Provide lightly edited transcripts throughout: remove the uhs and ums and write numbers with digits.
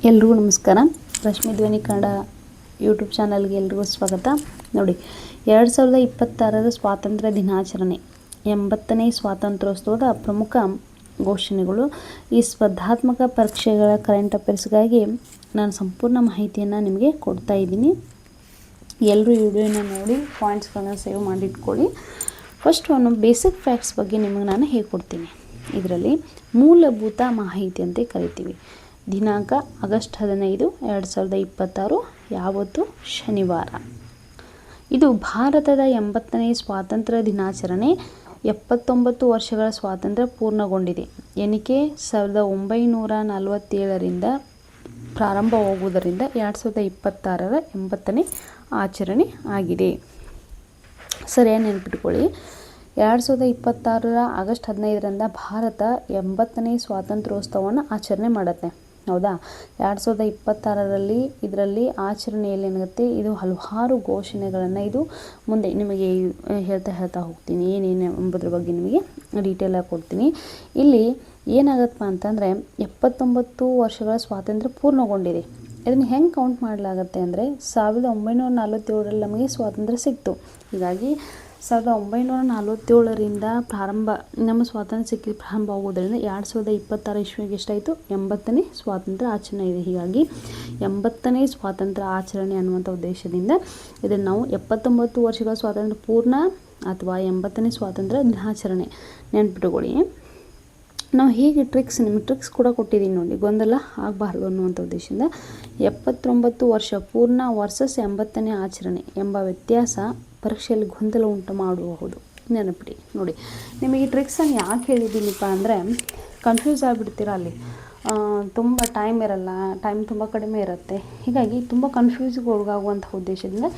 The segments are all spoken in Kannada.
ಎಲ್ರಿಗೂ ನಮಸ್ಕಾರ. ರಶ್ಮಿ ಧ್ವನಿ ಕನ್ನಡ ಯೂಟ್ಯೂಬ್ ಚಾನಲ್ಗೆ ಎಲ್ರಿಗೂ ಸ್ವಾಗತ. ನೋಡಿ, 2026ರ ಸ್ವಾತಂತ್ರ್ಯ ದಿನಾಚರಣೆ 80ನೇ ಸ್ವಾತಂತ್ರ್ಯೋತ್ಸವದ ಪ್ರಮುಖ ಘೋಷಣೆಗಳು. ಈ ಸ್ಪರ್ಧಾತ್ಮಕ ಪರೀಕ್ಷೆಗಳ ಕರೆಂಟ್ ಅಫೇರ್ಸ್ಗಾಗಿ ನಾನು ಸಂಪೂರ್ಣ ಮಾಹಿತಿಯನ್ನು ನಿಮಗೆ ಕೊಡ್ತಾ ಇದ್ದೀನಿ. ಎಲ್ಲರೂ ವಿಡಿಯೋನ ನೋಡಿ ಪಾಯಿಂಟ್ಸ್ಗಳನ್ನ ಸೇವ್ ಮಾಡಿಟ್ಕೊಳ್ಳಿ. ಫಸ್ಟ್ ಒಂದು ಬೇಸಿಕ್ ಫ್ಯಾಕ್ಟ್ಸ್ ಬಗ್ಗೆ ನಿಮಗೆ ನಾನು ಹೇಳ್ಕೊಡ್ತೀನಿ. ಇದರಲ್ಲಿ ಮೂಲಭೂತ ಮಾಹಿತಿ ಅಂತ ಕರಿತೀವಿ. ದಿನಾಂಕ ಆಗಸ್ಟ್ 15, 2026, ಯಾವತ್ತು? ಶನಿವಾರ. ಇದು ಭಾರತದ 80ನೇ ಸ್ವಾತಂತ್ರ್ಯ ದಿನಾಚರಣೆ. 79 ವರ್ಷಗಳ ಸ್ವಾತಂತ್ರ್ಯ ಪೂರ್ಣಗೊಂಡಿದೆ. ಎಣಿಕೆ 1947ರಿಂದ ಪ್ರಾರಂಭವಾಗುವುದರಿಂದ 2026ರ 80ನೇ ಆಚರಣೆ ಆಗಿದೆ. ಸರಿಯಾಗಿ ನೆನಪಿಟ್ಕೊಳ್ಳಿ. 2026ರ ಆಗಸ್ಟ್ 15ರಿಂದ ಭಾರತ 80ನೇ ಸ್ವಾತಂತ್ರ್ಯೋತ್ಸವವನ್ನು ಆಚರಣೆ ಮಾಡುತ್ತೆ. ಹೌದಾ? 2026ರಲ್ಲಿ ಇದರಲ್ಲಿ ಆಚರಣೆಯಲ್ಲಿ ಏನಾಗುತ್ತೆ, ಇದು ಹಲವಾರು ಘೋಷಣೆಗಳನ್ನು ಇದು ಮುಂದೆ ನಿಮಗೆ ಹೇಳ್ತಾ ಹೋಗ್ತೀನಿ. ಏನೇನು ಎಂಬುದ್ರ ಬಗ್ಗೆ ನಿಮಗೆ ಡೀಟೇಲಾಗಿ ಕೊಡ್ತೀನಿ. ಇಲ್ಲಿ ಏನಾಗತ್ತಪ್ಪ ಅಂತಂದರೆ 79 ವರ್ಷಗಳ ಸ್ವಾತಂತ್ರ್ಯ ಪೂರ್ಣಗೊಂಡಿದೆ. ಇದನ್ನು ಹೆಂಗೆ ಕೌಂಟ್ ಮಾಡಲಾಗುತ್ತೆ ಅಂದರೆ 1947ರಲ್ಲಿ ನಮಗೆ ಸ್ವಾತಂತ್ರ್ಯ ಸಿಕ್ತು. ಹೀಗಾಗಿ 1947ರಿಂದ ನಮ್ಮ ಸ್ವಾತಂತ್ರ್ಯ ಸಿಕ್ಕಿ ಪ್ರಾರಂಭ ಆಗೋದರಿಂದ 2026 ಇಸ್ವಿಗೆ ಎಷ್ಟಾಯಿತು? 80ನೇ ಸ್ವಾತಂತ್ರ್ಯ ಆಚರಣೆ ಇದೆ. ಹೀಗಾಗಿ 80ನೇ ಸ್ವಾತಂತ್ರ್ಯ ಆಚರಣೆ ಅನ್ನುವಂಥ ಉದ್ದೇಶದಿಂದ ಇದನ್ನು ನಾವು 79 ವರ್ಷಗಳ ಸ್ವಾತಂತ್ರ್ಯ ಪೂರ್ಣ ಅಥವಾ 80ನೇ ಸ್ವಾತಂತ್ರ್ಯ ದಿನಾಚರಣೆ ನೆನ್ಪಿಟ್ಕೊಳ್ಳಿ. ನಾವು ಹೇಗೆ ನಿಮಗೆ ಟ್ರಿಕ್ಸ್ ಕೂಡ ಕೊಟ್ಟಿದ್ದೀನಿ ನೋಡಿ, ಗೊಂದಲ ಆಗಬಾರ್ದು ಅನ್ನುವಂಥ ಉದ್ದೇಶದಿಂದ 79 ವರ್ಷ ಪೂರ್ಣ ವರ್ಸಸ್ 80ನೇ ಆಚರಣೆ ಎಂಬ ವ್ಯತ್ಯಾಸ ಪರೀಕ್ಷೆಯಲ್ಲಿ ಗೊಂದಲ ಉಂಟು ಮಾಡಬಹುದು. ನೆನಪಿಡಿ. ನೋಡಿ, ನಿಮಗೆ ಟ್ರಿಕ್ಸನ್ನು ಯಾಕೆ ಹೇಳಿದ್ದೀನಿಪ್ಪ ಅಂದರೆ ಕನ್ಫ್ಯೂಸ್ ಆಗಿಬಿಡ್ತೀರ. ಅಲ್ಲಿ ತುಂಬ ಟೈಮ್ ಇರಲ್ಲ, ಟೈಮ್ ತುಂಬ ಕಡಿಮೆ ಇರುತ್ತೆ. ಹೀಗಾಗಿ ತುಂಬ ಕನ್ಫ್ಯೂಸ್ಗೆ ಒಳಗಾಗುವಂಥ ಉದ್ದೇಶದಿಂದ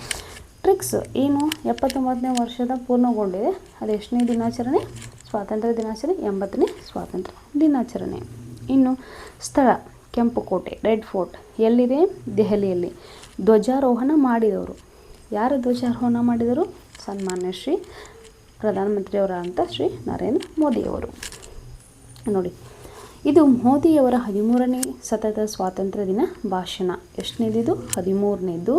ಟ್ರಿಕ್ಸ್ ಏನು, 79ನೇ ವರ್ಷದ ಪೂರ್ಣಗೊಂಡಿದೆ. ಅದು ಎಷ್ಟನೇ ದಿನಾಚರಣೆ? ಸ್ವಾತಂತ್ರ್ಯ ದಿನಾಚರಣೆ, 80ನೇ ಸ್ವಾತಂತ್ರ್ಯ ದಿನಾಚರಣೆ. ಇನ್ನು ಸ್ಥಳ ಕೆಂಪುಕೋಟೆ, ರೆಡ್ ಫೋರ್ಟ್ ಎಲ್ಲಿದೆ? ದೆಹಲಿಯಲ್ಲಿ. ಧ್ವಜಾರೋಹಣ ಮಾಡಿದವರು ಯಾರು? ಧ್ವಜಾರೋಹಣ ಮಾಡಿದರು? ಸನ್ಮಾನ್ಯ ಶ್ರೀ ಪ್ರಧಾನಮಂತ್ರಿಯವರಾದಂಥ ಶ್ರೀ ನರೇಂದ್ರ ಮೋದಿಯವರು. ನೋಡಿ, ಇದು ಮೋದಿಯವರ 13ನೇ ಸತತ ಸ್ವಾತಂತ್ರ್ಯ ದಿನ ಭಾಷಣ. ಎಷ್ಟನೇದಿದು? 13ನೇದು.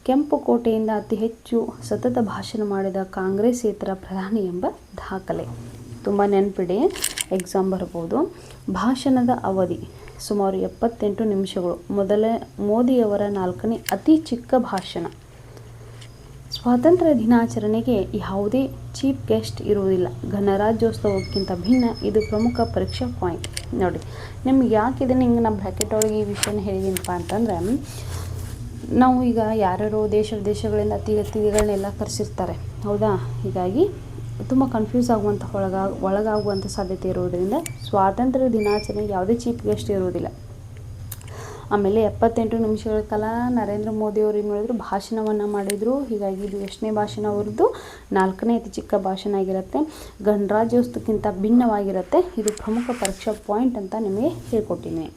ಕೆಂಪುಕೋಟೆಯಿಂದ ಅತಿ ಹೆಚ್ಚು ಸತತ ಭಾಷಣ ಮಾಡಿದ ಕಾಂಗ್ರೆಸ್ಸೇತರ ಪ್ರಧಾನಿ ಎಂಬ ದಾಖಲೆ. ತುಂಬ ನೆನಪಿಡಿ, ಎಕ್ಸಾಮ್ ಬರ್ಬೋದು. ಭಾಷಣದ ಅವಧಿ ಸುಮಾರು 78 ನಿಮಿಷಗಳು. ಮೋದಿಯವರ 4ನೇ ಅತಿ ಚಿಕ್ಕ ಭಾಷಣ. ಸ್ವಾತಂತ್ರ್ಯ ದಿನಾಚರಣೆಗೆ ಯಾವುದೇ ಚೀಫ್ ಗೆಸ್ಟ್ ಇರುವುದಿಲ್ಲ. ಗಣರಾಜ್ಯೋತ್ಸವಕ್ಕಿಂತ ಭಿನ್ನ. ಇದು ಪ್ರಮುಖ ಪರೀಕ್ಷಾ ಪಾಯಿಂಟ್. ನೋಡಿ, ನಿಮ್ಗೆ ಯಾಕೆ ಇದನ್ನು ಹಿಂಗೆ ನಾನು ಬ್ರ್ಯಾಕೆಟ್ ಒಳಗೆ ಈ ವಿಷಯನ ಹೇಳಿದ್ದೀನಪ್ಪ ಅಂತಂದರೆ, ನಾವು ಈಗ ಯಾರ್ಯಾರೋ ದೇಶಗಳಿಂದ ಅತಿಥಿಗಳನ್ನೆಲ್ಲ ಕರೆಸಿರ್ತಾರೆ. ಹೌದಾ? ಹೀಗಾಗಿ ತುಂಬ ಕನ್ಫ್ಯೂಸ್ ಆಗುವಂಥ ಒಳಗಾಗುವಂಥ ಸಾಧ್ಯತೆ ಇರೋದರಿಂದ ಸ್ವಾತಂತ್ರ್ಯ ದಿನಾಚರಣೆಗೆ ಯಾವುದೇ ಚೀಫ್ ಗೆಸ್ಟ್ ಇರುವುದಿಲ್ಲ. ಆಮೇಲೆ 78 ನಿಮಿಷಗಳ ಕಾಲ ನರೇಂದ್ರ ಮೋದಿಯವರು ಏನು ಮಾಡಿದ್ರು? ಭಾಷಣವನ್ನು ಮಾಡಿದರು. ಹೀಗಾಗಿ ಇದು ಎಷ್ಟನೇ ಭಾಷಣ ಅವ್ರದ್ದು? 4ನೇ ಅತಿ ಚಿಕ್ಕ ಭಾಷಣ ಆಗಿರುತ್ತೆ. ಗಣರಾಜ್ಯೋತ್ಸವಕ್ಕಿಂತ ಭಿನ್ನವಾಗಿರುತ್ತೆ. ಇದು ಪ್ರಮುಖ ಪರೀಕ್ಷಾ ಪಾಯಿಂಟ್ ಅಂತ ನಿಮಗೆ ಹೇಳ್ಕೊಟ್ಟಿನಿ.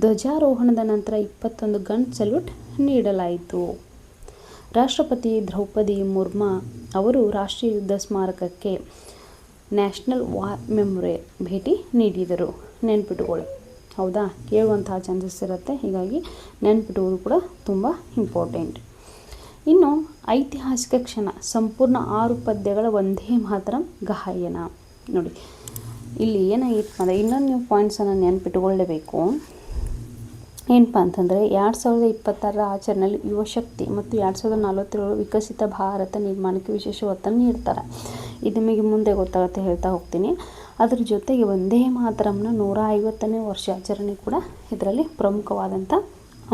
ಧ್ವಜಾರೋಹಣದ ನಂತರ 21 ಗನ್ ಸಲ್ಯೂಟ್ ನೀಡಲಾಯಿತು. ರಾಷ್ಟ್ರಪತಿ ದ್ರೌಪದಿ ಮುರ್ಮು ಅವರು ರಾಷ್ಟ್ರೀಯ ಯುದ್ಧ ಸ್ಮಾರಕಕ್ಕೆ ನ್ಯಾಷನಲ್ ವಾರ್ ಮೆಮೋರಿಯಲ್ ಭೇಟಿ ನೀಡಿದರು. ನೆನ್ಪಿಟ್ಟುಕೊಳ್ಳಿ. ಹೌದಾ? ಕೇಳುವಂತಹ ಚಾನ್ಸಸ್ ಇರುತ್ತೆ. ಹೀಗಾಗಿ ನೆನ್ಪಿಟ್ಟುವುದು ಕೂಡ ತುಂಬ ಇಂಪಾರ್ಟೆಂಟ್. ಇನ್ನು ಐತಿಹಾಸಿಕ ಕ್ಷಣ, ಸಂಪೂರ್ಣ 6 ಪದ್ಯಗಳ ವಂದೇ ಮಾತರಂ ಗಾಯನ. ನೋಡಿ, ಇಲ್ಲಿ ಏನಾಗಿತ್ತು ಅಂದರೆ ಇನ್ನೊಂದು ನೀವು ಪಾಯಿಂಟ್ಸನ್ನು ನೆನ್ಪಿಟ್ಟುಕೊಳ್ಳಬೇಕು. ಏನಪ್ಪ ಅಂತಂದರೆ 2026ರ ಆಚರಣೆಯಲ್ಲಿ ಯುವಶಕ್ತಿ ಮತ್ತು 2047 ವಿಕಸಿತ ಭಾರತ ನಿರ್ಮಾಣಕ್ಕೆ ವಿಶೇಷ ಒತ್ತನ್ನು ನೀಡ್ತಾರೆ. ಇದು ನಿಮಗೆ ಮುಂದೆ ಗೊತ್ತಾಗುತ್ತೆ, ಹೇಳ್ತಾ ಹೋಗ್ತೀನಿ. ಅದ್ರ ಜೊತೆಗೆ ವಂದೇ ಮಾತರಂನ 150ನೇ ವರ್ಷಾಚರಣೆ ಕೂಡ ಇದರಲ್ಲಿ ಪ್ರಮುಖವಾದಂಥ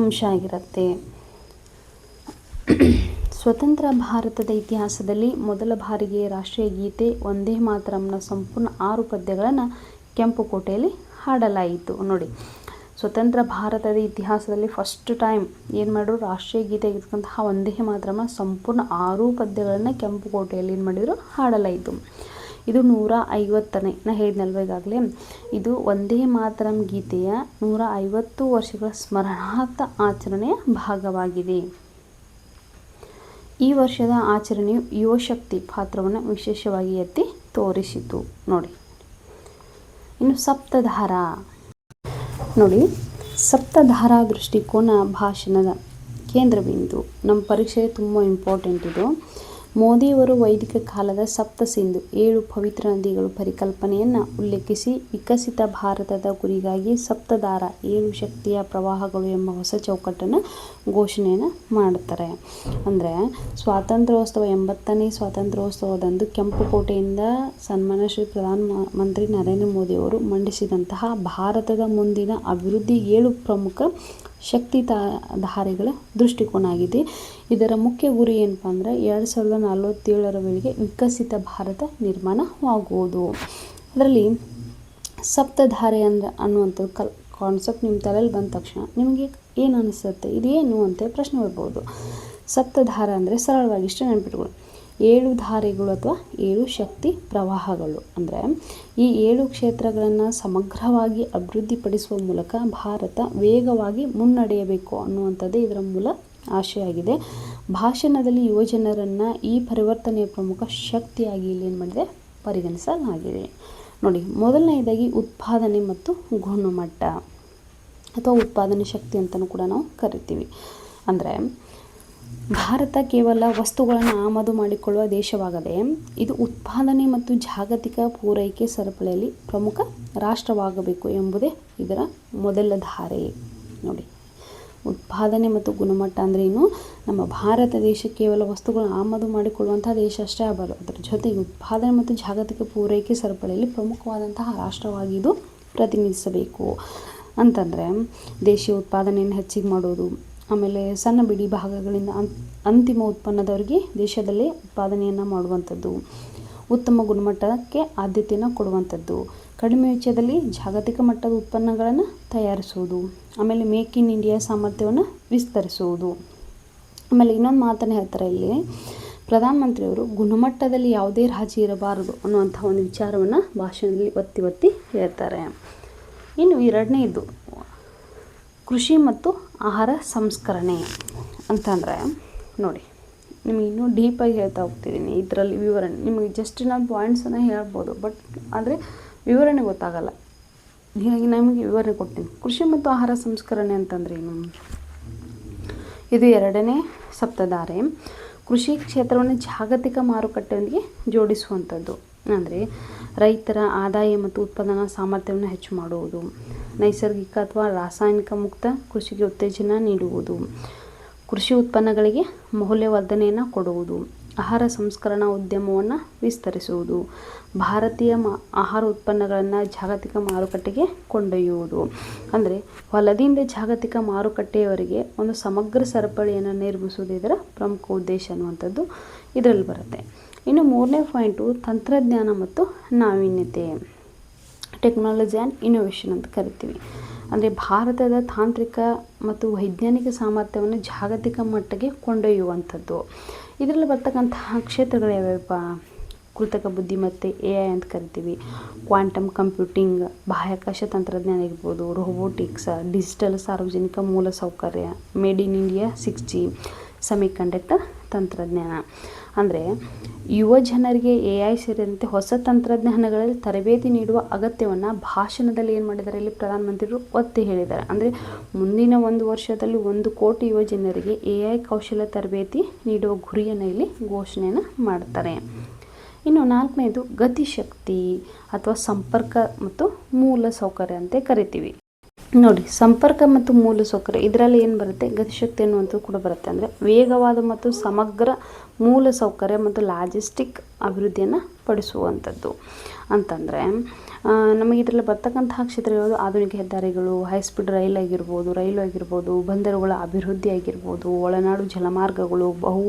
ಅಂಶ ಆಗಿರುತ್ತೆ. ಸ್ವತಂತ್ರ ಭಾರತದ ಇತಿಹಾಸದಲ್ಲಿ ಮೊದಲ ಬಾರಿಗೆ ರಾಷ್ಟ್ರೀಯ ಗೀತೆ ವಂದೇ ಮಾತರಂನ ಸಂಪೂರ್ಣ 6 ಪದ್ಯಗಳನ್ನು ಕೆಂಪುಕೋಟೆಯಲ್ಲಿ ಹಾಡಲಾಯಿತು. ನೋಡಿ, ಸ್ವತಂತ್ರ ಭಾರತದ ಇತಿಹಾಸದಲ್ಲಿ ಫಸ್ಟ್ ಟೈಮ್ ಏನು ಮಾಡಿದ್ರು? ರಾಷ್ಟ್ರೀಯ ಗೀತೆ ಆಗಿರ್ತಕ್ಕಂತಹ ವಂದೇ ಮಾತರಂ ಸಂಪೂರ್ಣ 6 ಪದ್ಯಗಳನ್ನು ಕೆಂಪುಕೋಟೆಯಲ್ಲಿ ಏನು ಮಾಡಿದರು? ಹಾಡಲಾಯಿತು. ಇದು 150ನೇ, ನಾ ಹೇಳಿದ್ನಲ್ವ ಈಗಾಗಲೇ, ಇದು ವಂದೇ ಮಾತರಂ ಗೀತೆಯ 150 ವರ್ಷಗಳ ಸ್ಮರಣಾರ್ಥ ಆಚರಣೆಯ ಭಾಗವಾಗಿದೆ. ಈ ವರ್ಷದ ಆಚರಣೆಯು ಯುವಶಕ್ತಿ ಪಾತ್ರವನ್ನು ವಿಶೇಷವಾಗಿ ಎತ್ತಿ ತೋರಿಸಿತು. ನೋಡಿ, ಇನ್ನು ಸಪ್ತಧಾರ. ನೋಡಿ, ಸಪ್ತಧಾರಾ ದೃಷ್ಟಿಕೋನ ಭಾಷಣದ ಕೇಂದ್ರ ಬಿಂದು. ನಮ್ಮ ಪರೀಕ್ಷೆಗೆ ತುಂಬ ಇಂಪಾರ್ಟೆಂಟ್ ಇದು. ಮೋದಿಯವರು ವೈದಿಕ ಕಾಲದ ಸಪ್ತ ಸಿಂಧು 7 ಪವಿತ್ರ ನದಿಗಳು ಪರಿಕಲ್ಪನೆಯನ್ನು ಉಲ್ಲೇಖಿಸಿ ವಿಕಸಿತ ಭಾರತದ ಗುರಿಗಾಗಿ ಸಪ್ತಧಾರಾ 7 ಶಕ್ತಿಯ ಪ್ರವಾಹಗಳು ಎಂಬ ಹೊಸ ಚೌಕಟ್ಟನ್ನು ಘೋಷಣೆಯನ್ನು ಮಾಡ್ತಾರೆ. ಅಂದರೆ ಸ್ವಾತಂತ್ರ್ಯೋತ್ಸವ 80ನೇ ಸ್ವಾತಂತ್ರ್ಯೋತ್ಸವದಂದು ಕೆಂಪುಕೋಟೆಯಿಂದ ಸನ್ಮಾನ್ಯ ಶ್ರೀ ಪ್ರಧಾನಮಂತ್ರಿ ನರೇಂದ್ರ ಮೋದಿಯವರು ಮಂಡಿಸಿದಂತಹ ಭಾರತದ ಮುಂದಿನ ಅಭಿವೃದ್ಧಿ 7 ಪ್ರಮುಖ ಶಕ್ತಿ ಧಾರೆಗಳ ದೃಷ್ಟಿಕೋನ ಆಗಿದೆ. ಇದರ ಮುಖ್ಯ ಗುರಿ ಏನಪ್ಪ ಅಂದರೆ 2047ರ ವೇಳೆಗೆ ವಿಕಸಿತ ಭಾರತ ನಿರ್ಮಾಣವಾಗುವುದು. ಅದರಲ್ಲಿ ಸಪ್ತಧಾರೆ ಅನ್ನುವಂಥದ್ದು ಕಾನ್ಸೆಪ್ಟ್ ನಿಮ್ಮ ತಲೆಯಲ್ಲಿ ಬಂದ ತಕ್ಷಣ ನಿಮಗೆ ಏನು ಅನಿಸುತ್ತೆ, ಇದೇನು ಅಂತ ಪ್ರಶ್ನೆ ಬರ್ಬೋದು. ಸಪ್ತಧಾರ ಅಂದರೆ ಸರಳವಾಗಿ ಇಷ್ಟು ನೆನಪಿಟ್ಕೊಳ್ಳಿ, 7 ಧಾರೆಗಳು ಅಥವಾ 7 ಶಕ್ತಿ ಪ್ರವಾಹಗಳು. ಅಂದರೆ ಈ 7 ಕ್ಷೇತ್ರಗಳನ್ನು ಸಮಗ್ರವಾಗಿ ಅಭಿವೃದ್ಧಿಪಡಿಸುವ ಮೂಲಕ ಭಾರತ ವೇಗವಾಗಿ ಮುನ್ನಡೆಯಬೇಕು ಅನ್ನುವಂಥದ್ದೇ ಇದರ ಮೂಲ ಆಶಯ ಆಗಿದೆ. ಭಾಷಣದಲ್ಲಿ ಯುವಜನರನ್ನು ಈ ಪರಿವರ್ತನೆಯ ಪ್ರಮುಖ ಶಕ್ತಿಯಾಗಿ ಇಲ್ಲಿ ಏನು ಮಾಡಿದೆ, ಪರಿಗಣಿಸಲಾಗಿದೆ. ನೋಡಿ, ಮೊದಲನೆಯದಾಗಿ ಉತ್ಪಾದನೆ ಮತ್ತು ಗುಣಮಟ್ಟ ಅಥವಾ ಉತ್ಪಾದನೆ ಶಕ್ತಿ ಅಂತಲೂ ಕೂಡ ನಾವು ಕರಿತೀವಿ. ಅಂದರೆ ಭಾರತ ಕೇವಲ ವಸ್ತುಗಳನ್ನು ಆಮದು ಮಾಡಿಕೊಳ್ಳುವ ದೇಶವಾಗದೆ ಇದು ಉತ್ಪಾದನೆ ಮತ್ತು ಜಾಗತಿಕ ಪೂರೈಕೆ ಸರಪಳಿಯಲ್ಲಿ ಪ್ರಮುಖ ರಾಷ್ಟ್ರವಾಗಬೇಕು ಎಂಬುದೇ ಇದರ ಮೊದಲ ಧಾರೆ. ನೋಡಿ, ಉತ್ಪಾದನೆ ಮತ್ತು ಗುಣಮಟ್ಟ ಅಂದರೆ ಏನು, ನಮ್ಮ ಭಾರತ ದೇಶ ಕೇವಲ ವಸ್ತುಗಳನ್ನು ಆಮದು ಮಾಡಿಕೊಳ್ಳುವಂತಹ ದೇಶ ಅಷ್ಟೇ ಆಗಬಾರದು, ಅದರ ಜೊತೆಗೆ ಉತ್ಪಾದನೆ ಮತ್ತು ಜಾಗತಿಕ ಪೂರೈಕೆ ಸರಪಳಿಯಲ್ಲಿ ಪ್ರಮುಖವಾದಂತಹ ರಾಷ್ಟ್ರವಾಗಿ ಇದು ಪ್ರತಿನಿಧಿಸಬೇಕು. ಅಂತಂದರೆ ದೇಶೀಯ ಉತ್ಪಾದನೆಯನ್ನು ಹೆಚ್ಚಿಗೆ ಮಾಡೋದು, ಆಮೇಲೆ ಸಣ್ಣ ಬಿಡಿ ಭಾಗಗಳಿಂದ ಅಂತಿಮ ಉತ್ಪನ್ನದವರೆಗೆ ದೇಶದಲ್ಲೇ ಉತ್ಪಾದನೆಯನ್ನು ಮಾಡುವಂಥದ್ದು, ಉತ್ತಮ ಗುಣಮಟ್ಟಕ್ಕೆ ಆದ್ಯತೆಯನ್ನು ಕೊಡುವಂಥದ್ದು, ಕಡಿಮೆ ವೆಚ್ಚದಲ್ಲಿ ಜಾಗತಿಕ ಮಟ್ಟದ ಉತ್ಪನ್ನಗಳನ್ನು ತಯಾರಿಸುವುದು, ಆಮೇಲೆ ಮೇಕ್ ಇನ್ ಇಂಡಿಯಾ ಸಾಮರ್ಥ್ಯವನ್ನು ವಿಸ್ತರಿಸುವುದು. ಆಮೇಲೆ ಇನ್ನೊಂದು ಮಾತನ್ನು ಹೇಳ್ತಾರೆ ಇಲ್ಲಿ ಪ್ರಧಾನಮಂತ್ರಿಯವರು, ಗುಣಮಟ್ಟದಲ್ಲಿ ಯಾವುದೇ ರಾಜಿ ಇರಬಾರದು ಅನ್ನುವಂಥ ಒಂದು ವಿಚಾರವನ್ನು ಭಾಷಣದಲ್ಲಿ ಒತ್ತಿ ಹೇಳ್ತಾರೆ. ಇನ್ನು ಎರಡನೇದು ಕೃಷಿ ಮತ್ತು ಆಹಾರ ಸಂಸ್ಕರಣೆ ಅಂತಂದರೆ, ನೋಡಿ ನಿಮಗೆ ಇನ್ನೂ ಡೀಪಾಗಿ ಹೇಳ್ತಾ ಹೋಗ್ತಿದ್ದೀನಿ. ಇದರಲ್ಲಿ ವಿವರಣೆ ನಿಮಗೆ ಜಸ್ಟ್ ನಾನು ಪಾಯಿಂಟ್ಸನ್ನು ಹೇಳ್ಬೋದು, ಬಟ್ ಆದರೆ ವಿವರಣೆ ಗೊತ್ತಾಗಲ್ಲ. ಹೀಗಾಗಿ ನಮಗೆ ವಿವರಣೆ ಕೊಡ್ತೀನಿ. ಕೃಷಿ ಮತ್ತು ಆಹಾರ ಸಂಸ್ಕರಣೆ ಅಂತಂದರೆ ಏನು, ಇದು 2ನೇ ಸಪ್ತಧಾರೆ. ಕೃಷಿ ಕ್ಷೇತ್ರವನ್ನು ಜಾಗತಿಕ ಮಾರುಕಟ್ಟೆಯೊಂದಿಗೆ ಜೋಡಿಸುವಂಥದ್ದು. ಅಂದರೆ ರೈತರ ಆದಾಯ ಮತ್ತು ಉತ್ಪಾದನಾ ಸಾಮರ್ಥ್ಯವನ್ನು ಹೆಚ್ಚು ಮಾಡುವುದು, ನೈಸರ್ಗಿಕ ಅಥವಾ ರಾಸಾಯನಿಕ ಮುಕ್ತ ಕೃಷಿಗೆ ಉತ್ತೇಜನ ನೀಡುವುದು, ಕೃಷಿ ಉತ್ಪನ್ನಗಳಿಗೆ ಮೌಲ್ಯವರ್ಧನೆಯನ್ನು ಕೊಡುವುದು, ಆಹಾರ ಸಂಸ್ಕರಣಾ ಉದ್ಯಮವನ್ನು ವಿಸ್ತರಿಸುವುದು, ಭಾರತೀಯ ಆಹಾರ ಉತ್ಪನ್ನಗಳನ್ನು ಜಾಗತಿಕ ಮಾರುಕಟ್ಟೆಗೆ ಕೊಂಡೊಯ್ಯುವುದು. ಅಂದರೆ ಹೊಲದಿಂದ ಜಾಗತಿಕ ಮಾರುಕಟ್ಟೆಯವರೆಗೆ ಒಂದು ಸಮಗ್ರ ಸರಪಳಿಯನ್ನು ನಿರ್ಮಿಸುವುದು ಇದರ ಪ್ರಮುಖ ಉದ್ದೇಶ ಅನ್ನುವಂಥದ್ದು ಇದರಲ್ಲಿ ಬರುತ್ತೆ. ಇನ್ನು 3ನೇ ಪಾಯಿಂಟು ತಂತ್ರಜ್ಞಾನ ಮತ್ತು ನಾವೀನ್ಯತೆ, ಟೆಕ್ನಾಲಜಿ ಆ್ಯಂಡ್ ಇನೋವೇಷನ್ ಅಂತ ಕರಿತೀವಿ. ಅಂದರೆ ಭಾರತದ ತಾಂತ್ರಿಕ ಮತ್ತು ವೈಜ್ಞಾನಿಕ ಸಾಮರ್ಥ್ಯವನ್ನು ಜಾಗತಿಕ ಮಟ್ಟಕ್ಕೆ ಕೊಂಡೊಯ್ಯುವಂಥದ್ದು. ಇದರಲ್ಲಿ ಬರ್ತಕ್ಕಂತಹ ಕ್ಷೇತ್ರಗಳು ಯಾವ್ಯಾವಪ್ಪ, ಕೃತಕ ಬುದ್ಧಿಮತ್ತೆ AI ಅಂತ ಕರಿತೀವಿ, ಕ್ವಾಂಟಮ್ ಕಂಪ್ಯೂಟಿಂಗ್, ಬಾಹ್ಯಾಕಾಶ ತಂತ್ರಜ್ಞಾನ ಇರ್ಬೋದು, ರೋಬೋಟಿಕ್ಸ್, ಡಿಜಿಟಲ್ ಸಾರ್ವಜನಿಕ ಮೂಲಸೌಕರ್ಯ, made in India 6G, semiconductor ತಂತ್ರಜ್ಞಾನ. ಅಂದರೆ ಯುವ ಜನರಿಗೆ AI ಸೇರಿದಂತೆ ಹೊಸ ತಂತ್ರಜ್ಞಾನಗಳಲ್ಲಿ ತರಬೇತಿ ನೀಡುವ ಅಗತ್ಯವನ್ನು ಭಾಷಣದಲ್ಲಿ ಏನು ಮಾಡಿದ್ದಾರೆ, ಇಲ್ಲಿ ಪ್ರಧಾನಮಂತ್ರಿಗಳು ಒತ್ತಿ ಹೇಳಿದ್ದಾರೆ. ಅಂದರೆ ಮುಂದಿನ 1 ವರ್ಷದಲ್ಲಿ 1 ಕೋಟಿ ಯುವ ಜನರಿಗೆ AI ಕೌಶಲ್ಯ ತರಬೇತಿ ನೀಡುವ ಗುರಿಯನ್ನು ಇಲ್ಲಿ ಘೋಷಣೆಯನ್ನು ಮಾಡ್ತಾರೆ. ಇನ್ನು 4ನೇದು ಗತಿಶಕ್ತಿ ಅಥವಾ ಸಂಪರ್ಕ ಮತ್ತು ಮೂಲ ಸೌಕರ್ಯ ಅಂತ ಕರಿತೀವಿ. ನೋಡಿ, ಸಂಪರ್ಕ ಮತ್ತು ಮೂಲ ಸೌಕರ್ಯ ಇದರಲ್ಲಿ ಏನು ಬರುತ್ತೆ, ಗತಿಶಕ್ತಿ ಅನ್ನುವಂಥದ್ದು ಕೂಡ ಬರುತ್ತೆ. ಅಂದರೆ ವೇಗವಾದ ಮತ್ತು ಸಮಗ್ರ ಮೂಲ ಸೌಕರ್ಯ ಮತ್ತು ಲಾಜಿಸ್ಟಿಕ್ ಅಭಿವೃದ್ಧಿಯನ್ನು ಪಡಿಸುವಂಥದ್ದು. ಅಂತಂದರೆ ನಮಗೆ ಇದರಲ್ಲಿ ಬರ್ತಕ್ಕಂತಹ ಕ್ಷೇತ್ರ ಯಾವುದು, ಆಧುನಿಕ ಹೆದ್ದಾರಿಗಳು, ಹೈಸ್ಪೀಡ್ ರೈಲು ಆಗಿರ್ಬೋದು, ಬಂದರುಗಳ ಅಭಿವೃದ್ಧಿ ಆಗಿರ್ಬೋದು, ಒಳನಾಡು ಜಲಮಾರ್ಗಗಳು, ಬಹು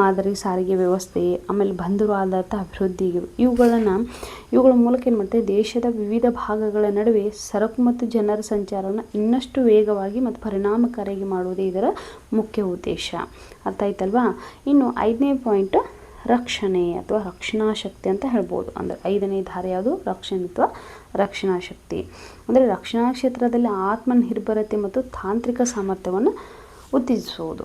ಮಾದರಿ ಸಾರಿಗೆ ವ್ಯವಸ್ಥೆ, ಆಮೇಲೆ ಬಂದರು ಆಧಾರಿತ ಅಭಿವೃದ್ಧಿ, ಇವುಗಳ ಮೂಲಕ ಏನು ಮಾಡ್ತೇವೆ, ದೇಶದ ವಿವಿಧ ಭಾಗಗಳ ನಡುವೆ ಸರಕು ಮತ್ತು ಜನರ ಸಂಚಾರವನ್ನು ಇನ್ನಷ್ಟು ವೇಗವಾಗಿ ಮತ್ತು ಪರಿಣಾಮಕಾರಿಯಾಗಿ ಮಾಡುವುದೇ ಇದರ ಮುಖ್ಯ ಉದ್ದೇಶ. ಅರ್ಥ ಆಯ್ತಲ್ವಾ. ಇನ್ನು 5ನೇ ಪಾಯಿಂಟ್ ರಕ್ಷಣೆ ಅಥವಾ ರಕ್ಷಣಾ ಶಕ್ತಿ ಅಂತ ಹೇಳ್ಬೋದು. ಅಂದರೆ 5ನೇ ಧಾರೆ ಯಾವುದು, ರಕ್ಷಣೆ ಅಥವಾ ರಕ್ಷಣಾ ಶಕ್ತಿ. ಅಂದರೆ ರಕ್ಷಣಾ ಕ್ಷೇತ್ರದಲ್ಲಿ ಆತ್ಮನಿರ್ಭರತೆ ಮತ್ತು ತಾಂತ್ರಿಕ ಸಾಮರ್ಥ್ಯವನ್ನು ಉತ್ತೇಜಿಸುವುದು.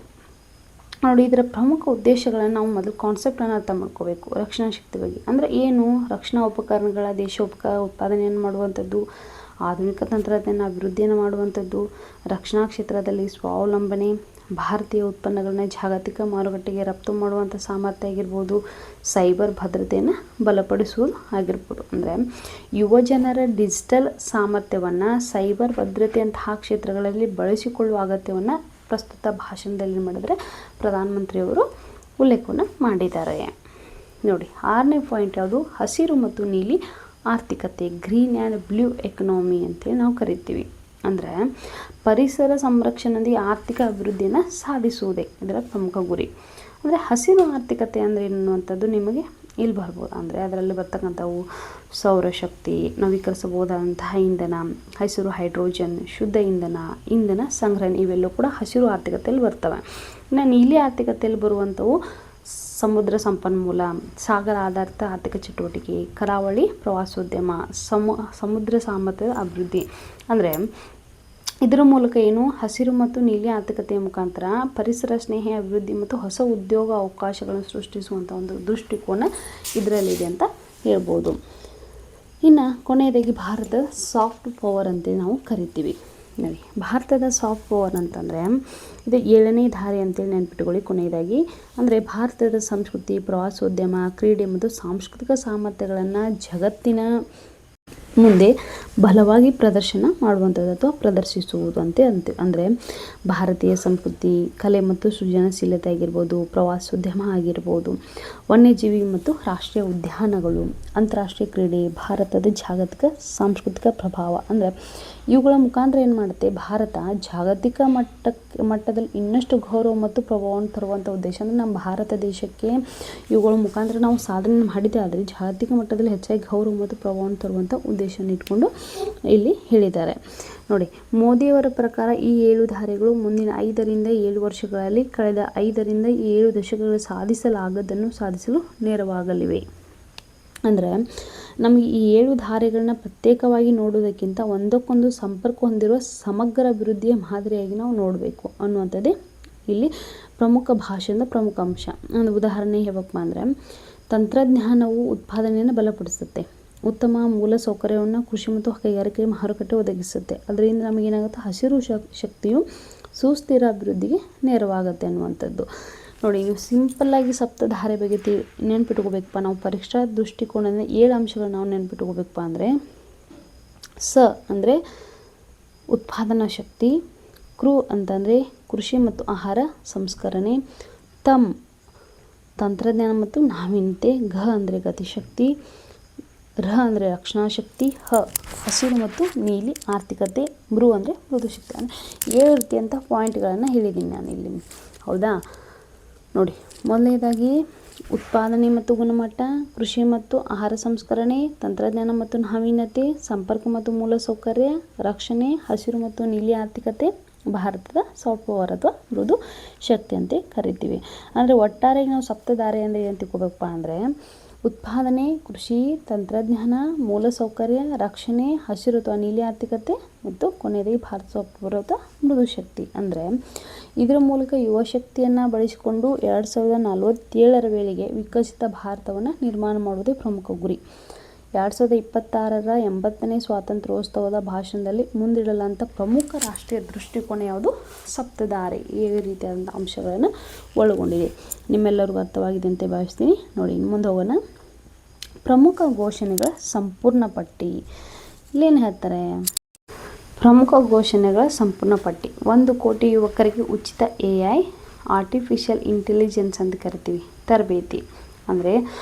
ನೋಡಿ, ಇದರ ಪ್ರಮುಖ ಉದ್ದೇಶಗಳನ್ನು ನಾವು ಮೊದಲು ಕಾನ್ಸೆಪ್ಟನ್ನು ಅರ್ಥ ಮಾಡ್ಕೋಬೇಕು. ರಕ್ಷಣಾ ಶಕ್ತಿ ಬಗ್ಗೆ ಅಂದರೆ ಏನು, ರಕ್ಷಣಾ ಉಪಕರಣಗಳ ಉತ್ಪಾದನೆಯನ್ನು ಮಾಡುವಂಥದ್ದು, ಆಧುನಿಕ ತಂತ್ರಜ್ಞಾನ ಅಭಿವೃದ್ಧಿಯನ್ನು ಮಾಡುವಂಥದ್ದು, ರಕ್ಷಣಾ ಕ್ಷೇತ್ರದಲ್ಲಿ ಸ್ವಾವಲಂಬನೆ, ಭಾರತೀಯ ಉತ್ಪನ್ನಗಳನ್ನ ಜಾಗತಿಕ ಮಾರುಕಟ್ಟೆಗೆ ರಫ್ತು ಮಾಡುವಂಥ ಸಾಮರ್ಥ್ಯ ಆಗಿರ್ಬೋದು, ಸೈಬರ್ ಭದ್ರತೆಯನ್ನು ಬಲಪಡಿಸುವುದು ಆಗಿರ್ಬೋದು. ಅಂದರೆ ಯುವ ಜನರ ಡಿಜಿಟಲ್ ಸಾಮರ್ಥ್ಯವನ್ನು ಸೈಬರ್ ಭದ್ರತೆಯಂತಹ ಕ್ಷೇತ್ರಗಳಲ್ಲಿ ಬಳಸಿಕೊಳ್ಳುವ ಅಗತ್ಯವನ್ನು ಪ್ರಸ್ತುತ ಭಾಷಣದಲ್ಲಿ ಮಾಡಿದರೆ ಪ್ರಧಾನಮಂತ್ರಿಯವರು ಉಲ್ಲೇಖವನ್ನು ಮಾಡಿದ್ದಾರೆ. ನೋಡಿ 6ನೇ ಪಾಯಿಂಟ್ ಯಾವುದು? ಹಸಿರು ಮತ್ತು ನೀಲಿ ಆರ್ಥಿಕತೆ, ಗ್ರೀನ್ ಆ್ಯಂಡ್ ಬ್ಲೂ ಎಕನಾಮಿ ಅಂತೇಳಿ ನಾವು ಕರಿತೀವಿ. ಅಂದರೆ ಪರಿಸರ ಸಂರಕ್ಷಣೆಯೊಂದಿಗೆ ಆರ್ಥಿಕ ಅಭಿವೃದ್ಧಿಯನ್ನು ಸಾಧಿಸುವುದೇ ಇದರ ಪ್ರಮುಖ ಗುರಿ. ಅಂದರೆ ಹಸಿರು ಆರ್ಥಿಕತೆ ಅಂದರೆ ಏನು ಅನ್ನುವಂಥದ್ದು ನಿಮಗೆ ಇಲ್ಲಿ ಬರ್ಬೋದು. ಅಂದರೆ ಅದರಲ್ಲಿ ಬರ್ತಕ್ಕಂಥವು ಸೌರಶಕ್ತಿ, ನವೀಕರಿಸಬಹುದಾದಂತಹ ಇಂಧನ, ಹಸಿರು ಹೈಡ್ರೋಜನ್, ಶುದ್ಧ ಇಂಧನ ಸಂಗ್ರಹಣೆ, ಇವೆಲ್ಲವೂ ಕೂಡ ಹಸಿರು ಆರ್ಥಿಕತೆಯಲ್ಲಿ ಬರ್ತವೆ. ಇನ್ನು ನೀಲಿ ಆರ್ಥಿಕತೆಯಲ್ಲಿ ಬರುವಂಥವು ಸಮುದ್ರ ಸಂಪನ್ಮೂಲ, ಸಾಗರ ಆಧಾರಿತ ಆರ್ಥಿಕ ಚಟುವಟಿಕೆ, ಕರಾವಳಿ ಪ್ರವಾಸೋದ್ಯಮ, ಸಮುದ್ರ ಸಾಮರ್ಥ್ಯದ ಅಭಿವೃದ್ಧಿ. ಅಂದರೆ ಇದರ ಮೂಲಕ ಏನು ಹಸಿರು ಮತ್ತು ನೀಲಿ ಆರ್ಥಿಕತೆಯ ಮುಖಾಂತರ ಪರಿಸರ ಸ್ನೇಹಿ ಅಭಿವೃದ್ಧಿ ಮತ್ತು ಹೊಸ ಉದ್ಯೋಗ ಅವಕಾಶಗಳನ್ನು ಸೃಷ್ಟಿಸುವಂಥ ಒಂದು ದೃಷ್ಟಿಕೋನ ಇದರಲ್ಲಿದೆ ಅಂತ ಹೇಳ್ಬೋದು. ಇನ್ನು ಕೊನೆಯದಾಗಿ ಭಾರತದ ಸಾಫ್ಟ್ ಪವರ್ ಅಂತೇಳಿ ನಾವು ಕರಿತೀವಿ. ನೋಡಿ ಭಾರತದ ಸಾಫ್ಟ್ ಪವರ್ ಅಂತಂದರೆ ಇದು 7ನೇ ಧಾರೆ ಅಂತೇಳಿ ನೆನ್ಪಿಟ್ಕೊಳ್ಳಿ. ಕೊನೆಯದಾಗಿ ಅಂದರೆ ಭಾರತದ ಸಂಸ್ಕೃತಿ, ಪ್ರವಾಸೋದ್ಯಮ, ಕ್ರೀಡೆ ಮತ್ತು ಸಾಂಸ್ಕೃತಿಕ ಸಾಮರ್ಥ್ಯಗಳನ್ನು ಜಗತ್ತಿನ ಮುಂದೆ ಬಲವಾಗಿ ಪ್ರದರ್ಶನ ಮಾಡುವಂಥದ್ದು ಅಥವಾ ಪ್ರದರ್ಶಿಸುವುದು ಅಂದರೆ ಭಾರತೀಯ ಸಂಸ್ಕೃತಿ, ಕಲೆ ಮತ್ತು ಸೃಜನಶೀಲತೆ ಆಗಿರ್ಬೋದು, ಪ್ರವಾಸೋದ್ಯಮ ಆಗಿರ್ಬೋದು, ವನ್ಯಜೀವಿ ಮತ್ತು ರಾಷ್ಟ್ರೀಯ ಉದ್ಯಾನಗಳು, ಅಂತಾರಾಷ್ಟ್ರೀಯ ಕ್ರೀಡೆ, ಭಾರತದ ಜಾಗತಿಕ ಸಾಂಸ್ಕೃತಿಕ ಪ್ರಭಾವ. ಅಂದರೆ ಇವುಗಳ ಮುಖಾಂತರ ಏನು ಮಾಡುತ್ತೆ, ಭಾರತ ಜಾಗತಿಕ ಮಟ್ಟದಲ್ಲಿ ಇನ್ನಷ್ಟು ಗೌರವ ಮತ್ತು ಪ್ರಭಾವವನ್ನು ತರುವಂಥ ಉದ್ದೇಶ. ಅಂದರೆ ನಮ್ಮ ಭಾರತ ದೇಶಕ್ಕೆ ಇವುಗಳ ಮುಖಾಂತರ ನಾವು ಸಾಧನೆ ಮಾಡಿದೆ ಆದರೆ ಜಾಗತಿಕ ಮಟ್ಟದಲ್ಲಿ ಹೆಚ್ಚಾಗಿ ಗೌರವ ಮತ್ತು ಪ್ರಭಾವವನ್ನು ತರುವಂಥ ಉದ್ದೇಶವನ್ನು ಇಟ್ಕೊಂಡು ಇಲ್ಲಿ ಹೇಳಿದ್ದಾರೆ. ನೋಡಿ ಮೋದಿಯವರ ಪ್ರಕಾರ ಈ 7 ಧಾರೆಗಳು ಮುಂದಿನ 5 ರಿಂದ 7 ವರ್ಷಗಳಲ್ಲಿ ಕಳೆದ 5 ರಿಂದ 7 ದಶಕಗಳು ಸಾಧಿಸಲಾಗದನ್ನು ಸಾಧಿಸಲು ನೆರವಾಗಲಿವೆ. ಅಂದರೆ ನಮಗೆ ಈ 7 ಧಾರೆಗಳನ್ನ ಪ್ರತ್ಯೇಕವಾಗಿ ನೋಡೋದಕ್ಕಿಂತ ಒಂದಕ್ಕೊಂದು ಸಂಪರ್ಕ ಹೊಂದಿರುವ ಸಮಗ್ರ ಅಭಿವೃದ್ಧಿಯ ಮಾದರಿಯಾಗಿ ನಾವು ನೋಡಬೇಕು ಅನ್ನುವಂಥದ್ದೇ ಇಲ್ಲಿ ಪ್ರಮುಖ ಭಾಷಣದ ಪ್ರಮುಖ ಅಂಶ. ಒಂದು ಉದಾಹರಣೆ ಹೇಳಬೇಕಪ್ಪ ಅಂದರೆ ತಂತ್ರಜ್ಞಾನವು ಉತ್ಪಾದನೆಯನ್ನು ಬಲಪಡಿಸುತ್ತೆ, ಉತ್ತಮ ಮೂಲ ಸೌಕರ್ಯವನ್ನು ಕೃಷಿ ಮತ್ತು ಕೈಗಾರಿಕೆ ಮಾರುಕಟ್ಟೆ ಒದಗಿಸುತ್ತೆ. ಅದರಿಂದ ನಮಗೇನಾಗುತ್ತೆ, ಹಸಿರು ಶಕ್ತಿಯು ಸುಸ್ಥಿರ ಅಭಿವೃದ್ಧಿಗೆ ನೆರವಾಗುತ್ತೆ ಅನ್ನುವಂಥದ್ದು. ನೋಡಿ ನೀವು ಸಿಂಪಲ್ಲಾಗಿ ಸಪ್ತಧಾರೆ ಬಗ್ಗೆ ನೆನ್ಪಿಟ್ಕೋಬೇಕಪ್ಪ ನಾವು ಪರೀಕ್ಷಾ ದೃಷ್ಟಿಕೋನದಿಂದ 7 ಅಂಶಗಳು ನಾವು ನೆನ್ಪಿಟ್ಕೋಬೇಕಪ್ಪ ಅಂದರೆ ಅಂದರೆ ಉತ್ಪಾದನಾ ಶಕ್ತಿ, ಕೃ ಅಂತಂದರೆ ಕೃಷಿ ಮತ್ತು ಆಹಾರ ಸಂಸ್ಕರಣೆ, ತಂತ್ರಜ್ಞಾನ ಮತ್ತು ನಾವೀನ್ಯತೆ, ಅಂದರೆ ಗತಿಶಕ್ತಿ, ಅಂದರೆ ರಕ್ಷಣಾ ಶಕ್ತಿ, ಹಸಿರು ಮತ್ತು ನೀಲಿ ಆರ್ಥಿಕತೆ, ಅಂದರೆ ಮೃದುಶಕ್ತಿ. ಅಂದರೆ 7 ರೀತಿಯಂಥ ಪಾಯಿಂಟ್ಗಳನ್ನು ಹೇಳಿದ್ದೀನಿ ನಾನು ಇಲ್ಲಿ. ಹೌದಾ? ನೋಡಿ ಮೊದಲನೇದಾಗಿ ಉತ್ಪಾದನೆ ಮತ್ತು ಗುಣಮಟ್ಟ, ಕೃಷಿ ಮತ್ತು ಆಹಾರ ಸಂಸ್ಕರಣೆ, ತಂತ್ರಜ್ಞಾನ ಮತ್ತು ನಾವೀನ್ಯತೆ, ಸಂಪರ್ಕ ಮತ್ತು ಮೂಲಸೌಕರ್ಯ, ರಕ್ಷಣೆ, ಹಸಿರು ಮತ್ತು ನೀಲಿ ಆರ್ಥಿಕತೆ, ಭಾರತದ ಸಾಫ್ಟ್ ಪವರ್ ಅಥವಾ ಮೃದು ಶಕ್ತಿ ಅಂತ ಕರಿತೀವಿ. ಅಂದರೆ ಒಟ್ಟಾರೆಯಾಗಿ ನಾವು ಸಪ್ತಧಾರೆ ಅಂದರೆ ಏನು ತಿಳ್ಕೊಬೇಕಪ್ಪ ಅಂದರೆ ಉತ್ಪಾದನೆ, ಕೃಷಿ, ತಂತ್ರಜ್ಞಾನ, ಮೂಲಸೌಕರ್ಯ, ರಕ್ಷಣೆ, ಹಸಿರು ಅಥವಾ ನೀಲಿ ಆರ್ಥಿಕತೆ ಮತ್ತು ಕೊನೆಯದಾಗಿ ಭಾರತ ಸಾಫ್ಟ್ ಪವರ್ ಅಥವಾ ಮೃದು ಶಕ್ತಿ. ಅಂದರೆ ಇದರ ಮೂಲಕ ಯುವ ಶಕ್ತಿಯನ್ನು ಬಳಸಿಕೊಂಡು 2047ರ ವೇಳೆಗೆ ವಿಕಸಿತ ಭಾರತವನ್ನು ನಿರ್ಮಾಣ ಮಾಡುವುದೇ ಪ್ರಮುಖ ಗುರಿ. 2026ರ 80ನೇ ಸ್ವಾತಂತ್ರ್ಯೋತ್ಸವದ ಭಾಷಣದಲ್ಲಿ ಮುಂದಿಡಲಾದಂಥ ಪ್ರಮುಖ ರಾಷ್ಟ್ರೀಯ ದೃಷ್ಟಿಕೋನ ಯಾವುದು? ಸಪ್ತಧಾರೆ 7 ರೀತಿಯಾದಂಥ ಅಂಶಗಳನ್ನು ಒಳಗೊಂಡಿದೆ. ನಿಮ್ಮೆಲ್ಲರಿಗೂ ಅರ್ಥವಾಗಿದೆ ಅಂತ ಭಾವಿಸ್ತೀನಿ. ನೋಡಿ ಇನ್ನು ಮುಂದೆ ಹೋಗೋಣ. ಪ್ರಮುಖ ಘೋಷಣೆಗಳ ಸಂಪೂರ್ಣ ಪಟ್ಟಿ. ಇಲ್ಲೇನು ಹೇಳ್ತಾರೆ? ಪ್ರಮುಖ ಘೋಷಣೆಗಳ ಸಂಪೂರ್ಣ ಪಟ್ಟಿ. 1 ಕೋಟಿ ಯುವಕರಿಗೆ ಉಚಿತ AI ಆರ್ಟಿಫಿಷಿಯಲ್ ಇಂಟೆಲಿಜೆನ್ಸ್ ಅಂತ ಕರಿತೀವಿ ತರಬೇತಿ. ಅಂದರೆ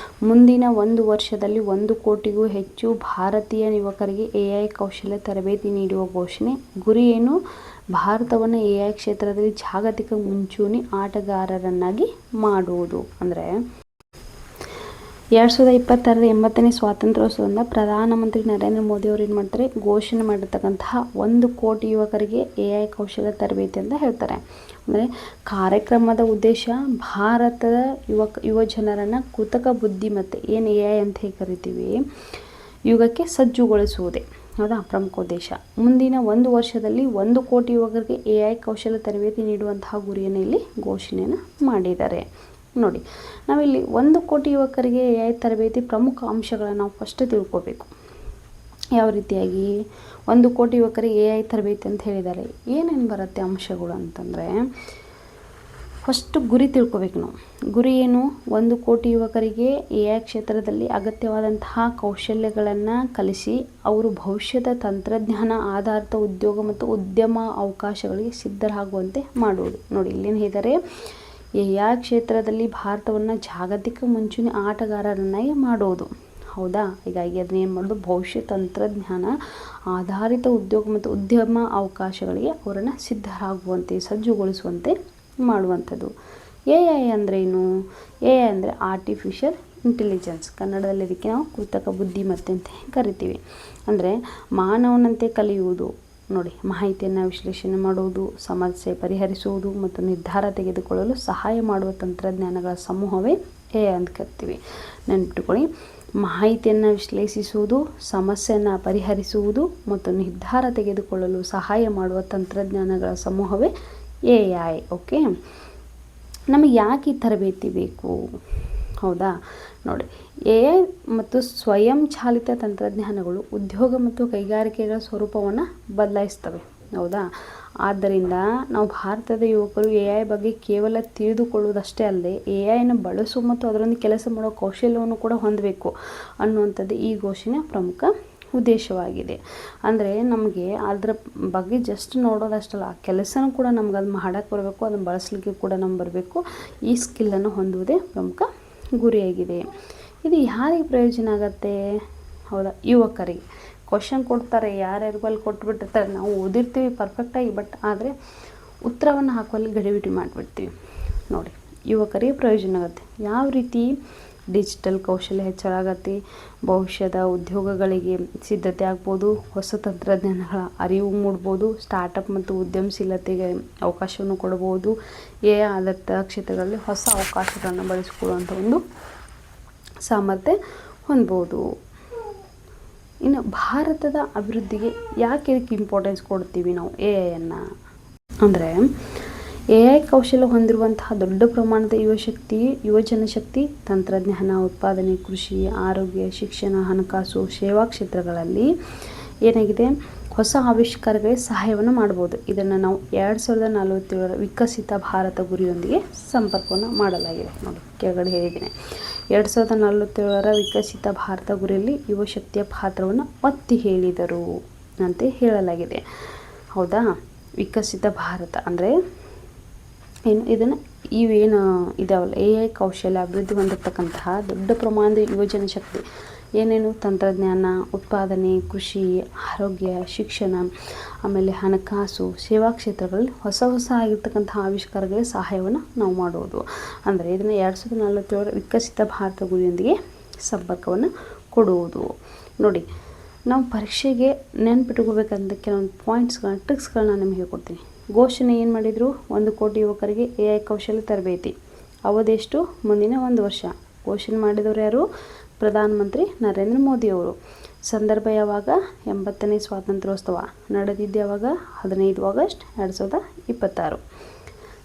ಮುಂದಿನ 1 ವರ್ಷದಲ್ಲಿ 1 ಕೋಟಿಗೂ ಹೆಚ್ಚು ಭಾರತೀಯ ಯುವಕರಿಗೆ AI ಕೌಶಲ್ಯ ತರಬೇತಿ ನೀಡುವ ಘೋಷಣೆ. ಗುರಿ ಏನು? ಭಾರತವನ್ನು AI ಕ್ಷೇತ್ರದಲ್ಲಿ ಜಾಗತಿಕ ಮುಂಚೂಣಿ ಆಟಗಾರರನ್ನಾಗಿ ಮಾಡುವುದು. ಅಂದರೆ 2026ರ 80ನೇ ಸ್ವಾತಂತ್ರ್ಯೋತ್ಸವದಿಂದ ಪ್ರಧಾನಮಂತ್ರಿ ನರೇಂದ್ರ ಮೋದಿ ಅವರು ಏನು ಮಾಡ್ತಾರೆ, ಘೋಷಣೆ ಮಾಡಿರ್ತಕ್ಕಂತಹ 1 ಕೋಟಿ ಯುವಕರಿಗೆ AI ಕೌಶಲ್ಯ ತರಬೇತಿ ಅಂತ ಹೇಳ್ತಾರೆ. ಅಂದರೆ ಕಾರ್ಯಕ್ರಮದ ಉದ್ದೇಶ ಭಾರತದ ಯುವ ಜನರನ್ನು ಕೃತಕ ಬುದ್ಧಿಮತ್ತೆ ಏನು AI ಅಂತ ಹೇಗೆ ಕರಿತೀವಿ ಯುಗಕ್ಕೆ ಸಜ್ಜುಗೊಳಿಸುವುದೇ. ಹೌದಾ? ಪ್ರಮುಖ ಉದ್ದೇಶ. ಮುಂದಿನ 1 ವರ್ಷದಲ್ಲಿ 1 ಕೋಟಿ ಯುವಕರಿಗೆ AI ಕೌಶಲ್ಯ ತರಬೇತಿ ನೀಡುವಂತಹ ಗುರಿಯನ್ನು ಇಲ್ಲಿ ಘೋಷಣೆಯನ್ನು ಮಾಡಿದ್ದಾರೆ. ನೋಡಿ ನಾವಿಲ್ಲಿ 1 ಕೋಟಿ ಯುವಕರಿಗೆ AI ತರಬೇತಿ ಪ್ರಮುಖ ಅಂಶಗಳನ್ನು ನಾವು ಫಸ್ಟ್ ತಿಳ್ಕೋಬೇಕು. ಯಾವ ರೀತಿಯಾಗಿ 1 ಕೋಟಿ ಯುವಕರಿಗೆ AI ತರಬೇತಿ ಅಂತ ಹೇಳಿದ್ದಾರೆ. ಏನೇನು ಬರುತ್ತೆ ಅಂಶಗಳು ಅಂತಂದರೆ, ಫಸ್ಟು ಗುರಿ ತಿಳ್ಕೊಬೇಕು ನಾವು. ಗುರಿ ಏನು? 1 ಕೋಟಿ ಯುವಕರಿಗೆ AI ಕ್ಷೇತ್ರದಲ್ಲಿ ಅಗತ್ಯವಾದಂತಹ ಕೌಶಲ್ಯಗಳನ್ನು ಕಲಿಸಿ ಅವರು ಭವಿಷ್ಯದ ತಂತ್ರಜ್ಞಾನ ಆಧಾರಿತ ಉದ್ಯೋಗ ಮತ್ತು ಉದ್ಯಮ ಅವಕಾಶಗಳಿಗೆ ಸಿದ್ಧರಾಗುವಂತೆ ಮಾಡುವುದು. ನೋಡಿ, ಇಲ್ಲೇನು ಹೇಳಿದ್ದಾರೆ? AI ಕ್ಷೇತ್ರದಲ್ಲಿ ಭಾರತವನ್ನು ಜಾಗತಿಕ ಮುಂಚೂಣಿ ಆಟಗಾರರನ್ನಾಗಿ ಮಾಡುವುದು. ಹೌದಾ? ಹೀಗಾಗಿ ಅದನ್ನ ಏನು ಮಾಡೋದು? ಭವಿಷ್ಯ ತಂತ್ರಜ್ಞಾನ ಆಧಾರಿತ ಉದ್ಯೋಗ ಮತ್ತು ಉದ್ಯಮ ಅವಕಾಶಗಳಿಗೆ ಅವರನ್ನು ಸಿದ್ಧರಾಗುವಂತೆ, ಸಜ್ಜುಗೊಳಿಸುವಂತೆ ಮಾಡುವಂಥದ್ದು. AI ಅಂದ್ರೇನು? AI ಅಂದರೆ ಆರ್ಟಿಫಿಷಿಯಲ್ ಇಂಟೆಲಿಜೆನ್ಸ್. ಕನ್ನಡದಲ್ಲಿ ಇದಕ್ಕೆ ನಾವು ಕೃತಕ ಬುದ್ಧಿಮತ್ತೆ ಅಂತ ಕರಿತೀವಿ. ಅಂದರೆ ಮಾನವನಂತೆ ಕಲಿಯುವುದು. ನೋಡಿ, ಮಾಹಿತಿಯನ್ನು ವಿಶ್ಲೇಷಣೆ ಮಾಡುವುದು, ಸಮಸ್ಯೆ ಪರಿಹರಿಸುವುದು ಮತ್ತು ನಿರ್ಧಾರ ತೆಗೆದುಕೊಳ್ಳಲು ಸಹಾಯ ಮಾಡುವ ತಂತ್ರಜ್ಞಾನಗಳ ಸಮೂಹವೇ AI ಅಂತ ಕರಿತೀವಿ. ನೆನಪಿಟ್ಕೊಳ್ಳಿ, ಮಾಹಿತಿಯನ್ನು ವಿಶ್ಲೇಷಿಸುವುದು, ಸಮಸ್ಯೆಯನ್ನು ಪರಿಹರಿಸುವುದು ಮತ್ತು ನಿರ್ಧಾರ ತೆಗೆದುಕೊಳ್ಳಲು ಸಹಾಯ ಮಾಡುವ ತಂತ್ರಜ್ಞಾನಗಳ ಸಮೂಹವೇ AI. ಓಕೆ, ನಮಗೆ ಯಾಕೆ ಈ ತರಬೇತಿ ಬೇಕು? ಹೌದಾ? ನೋಡಿ, AI ಮತ್ತು ಸ್ವಯಂ ಚಾಲಿತ ತಂತ್ರಜ್ಞಾನಗಳು ಉದ್ಯೋಗ ಮತ್ತು ಕೈಗಾರಿಕೆಗಳ ಸ್ವರೂಪವನ್ನು ಬದಲಾಯಿಸ್ತವೆ. ಹೌದಾ? ಆದ್ದರಿಂದ ನಾವು ಭಾರತದ ಯುವಕರು AI ಬಗ್ಗೆ ಕೇವಲ ತಿಳಿದುಕೊಳ್ಳುವುದಷ್ಟೇ ಅಲ್ಲದೆ AIನ ಬಳಸು ಮತ್ತು ಅದರೊಂದಿಗೆ ಕೆಲಸ ಮಾಡೋ ಕೌಶಲ್ಯವನ್ನು ಕೂಡ ಹೊಂದಬೇಕು ಅನ್ನುವಂಥದ್ದು ಈ ಘೋಷಣೆಯ ಪ್ರಮುಖ ಉದ್ದೇಶವಾಗಿದೆ. ಅಂದರೆ ನಮಗೆ ಅದರ ಬಗ್ಗೆ ಜಸ್ಟ್ ನೋಡೋದಷ್ಟಲ್ಲ, ಆ ಕೆಲಸನೂ ಕೂಡ ನಮ್ಗೆ ಅದು ಮಾಡೋಕ್ಕೆ ಬರಬೇಕು, ಅದನ್ನು ಬಳಸಲಿಕ್ಕೆ ಕೂಡ ನಮ್ಗೆ ಬರಬೇಕು. ಈ ಸ್ಕಿಲ್ಲನ್ನು ಹೊಂದುವುದೇ ಪ್ರಮುಖ ಗುರಿಯಾಗಿದೆ. ಇದು ಯಾರಿಗೆ ಪ್ರಯೋಜನ ಆಗತ್ತೆ? ಹೌದಾ? ಯುವಕರಿಗೆ. ಕ್ವಶನ್ ಕೊಡ್ತಾರೆ, ಯಾರ್ಯಾರಿಗೂ ಅಲ್ಲಿ ಕೊಟ್ಬಿಟ್ಟಿರ್ತಾರೆ, ನಾವು ಓದಿರ್ತೀವಿ ಪರ್ಫೆಕ್ಟಾಗಿ, ಬಟ್ ಆದರೆ ಉತ್ತರವನ್ನು ಹಾಕುವಲ್ಲಿ ಗಡಿಬಿಡಿ ಮಾಡಿಬಿಡ್ತೀವಿ. ನೋಡಿ, ಯುವಕರಿಗೆ ಪ್ರಯೋಜನ ಆಗುತ್ತೆ. ಯಾವ ರೀತಿ? ಡಿಜಿಟಲ್ ಕೌಶಲ್ಯ ಹೆಚ್ಚಳಾಗತ್ತೆ, ಭವಿಷ್ಯದ ಉದ್ಯೋಗಗಳಿಗೆ ಸಿದ್ಧತೆ ಆಗ್ಬೋದು, ಹೊಸ ತಂತ್ರಜ್ಞಾನಗಳ ಅರಿವು ಮೂಡ್ಬೋದು, ಸ್ಟಾರ್ಟಪ್ ಮತ್ತು ಉದ್ಯಮಶೀಲತೆಗೆ ಅವಕಾಶವನ್ನು ಕೊಡ್ಬೋದು, AI ಆಧಾರಿತ ಕ್ಷೇತ್ರಗಳಲ್ಲಿ ಹೊಸ ಅವಕಾಶಗಳನ್ನು ಬಳಸಿಕೊಳ್ಳುವಂಥ ಒಂದು ಸಾಮರ್ಥ್ಯ ಹೊಂದ್ಬೋದು. ಇನ್ನು ಭಾರತದ ಅಭಿವೃದ್ಧಿಗೆ ಯಾಕೆ ಇದಕ್ಕೆ ಇಂಪಾರ್ಟೆನ್ಸ್ ಕೊಡ್ತೀವಿ ನಾವು AI ಅಂದರೆ, AI ಕೌಶಲ್ಯ ಹೊಂದಿರುವಂತಹ ದೊಡ್ಡ ಪ್ರಮಾಣದ ಯುವಜನಶಕ್ತಿ ತಂತ್ರಜ್ಞಾನ, ಉತ್ಪಾದನೆ, ಕೃಷಿ, ಆರೋಗ್ಯ, ಶಿಕ್ಷಣ, ಹಣಕಾಸು, ಸೇವಾ ಕ್ಷೇತ್ರಗಳಲ್ಲಿ ಏನಾಗಿದೆ? ಹೊಸ ಆವಿಷ್ಕಾರಗಳಿಗೆ ಸಹಾಯವನ್ನು ಮಾಡ್ಬೋದು. ಇದನ್ನು ನಾವು 2047ರ ವಿಕಸಿತ ಭಾರತ ಗುರಿಯೊಂದಿಗೆ ಸಂಪರ್ಕವನ್ನು ಮಾಡಲಾಗಿದೆ. ನೋಡಿ, ಕೆಳಗಡೆ ಹೇಳಿದ್ದೀನಿ, 2047ರ ವಿಕಸಿತ ಭಾರತ ಗುರಿಯಲ್ಲಿ ಯುವಶಕ್ತಿಯ ಪಾತ್ರವನ್ನು ಒತ್ತಿ ಹೇಳಿದರು ಅಂತ ಹೇಳಲಾಗಿದೆ. ಹೌದಾ? ವಿಕಸಿತ ಭಾರತ ಅಂದರೆ ಏನು? ಇದನ್ನು ಇವೇನು ಇದಾವಲ್ಲ, AI ಕೌಶಲ್ಯ ಅಭಿವೃದ್ಧಿ ಹೊಂದಿರತಕ್ಕಂತಹ ದೊಡ್ಡ ಪ್ರಮಾಣದ ಯುವಜನಶಕ್ತಿ, ಏನೇನು? ತಂತ್ರಜ್ಞಾನ, ಉತ್ಪಾದನೆ, ಕೃಷಿ, ಆರೋಗ್ಯ, ಶಿಕ್ಷಣ, ಆಮೇಲೆ ಹಣಕಾಸು, ಸೇವಾ ಕ್ಷೇತ್ರಗಳಲ್ಲಿ ಹೊಸ ಆಗಿರ್ತಕ್ಕಂಥ ಆವಿಷ್ಕಾರಗಳಿಗೆ ಸಹಾಯವನ್ನು ನಾವು ಮಾಡೋದು. ಅಂದರೆ ಇದನ್ನು 2047ರ ವಿಕಸಿತ ಭಾರತ ಗುರಿಯೊಂದಿಗೆ ಸಂಪರ್ಕವನ್ನು ಕೊಡುವುದು. ನೋಡಿ, ನಾವು ಪರೀಕ್ಷೆಗೆ ನೆನ್ಪಿಟ್ಕೋಬೇಕಂತ ಕೆಲವೊಂದು ಪಾಯಿಂಟ್ಸ್ಗಳನ್ನ, ಟ್ರಿಕ್ಸ್ಗಳನ್ನ ನಿಮಗೆ ಹೇಳ್ಕೊಡ್ತೀನಿ. ಘೋಷಣೆ ಏನು ಮಾಡಿದರು? 1 ಕೋಟಿ ಯುವಕರಿಗೆ AI ಕೌಶಲ್ಯ ತರಬೇತಿ. ಅವಧೆಷ್ಟು? ಮುಂದಿನ 1 ವರ್ಷ. ಘೋಷಣೆ ಮಾಡಿದವರು ಯಾರು? ಪ್ರಧಾನಮಂತ್ರಿ ನರೇಂದ್ರ ಮೋದಿಯವರು. ಸಂದರ್ಭ ಯಾವಾಗ? 80ನೇ ಸ್ವಾತಂತ್ರ್ಯೋತ್ಸವ. ನಡೆದಿದ್ದು ಯಾವಾಗ? 15 ಆಗಸ್ಟ್ 2026.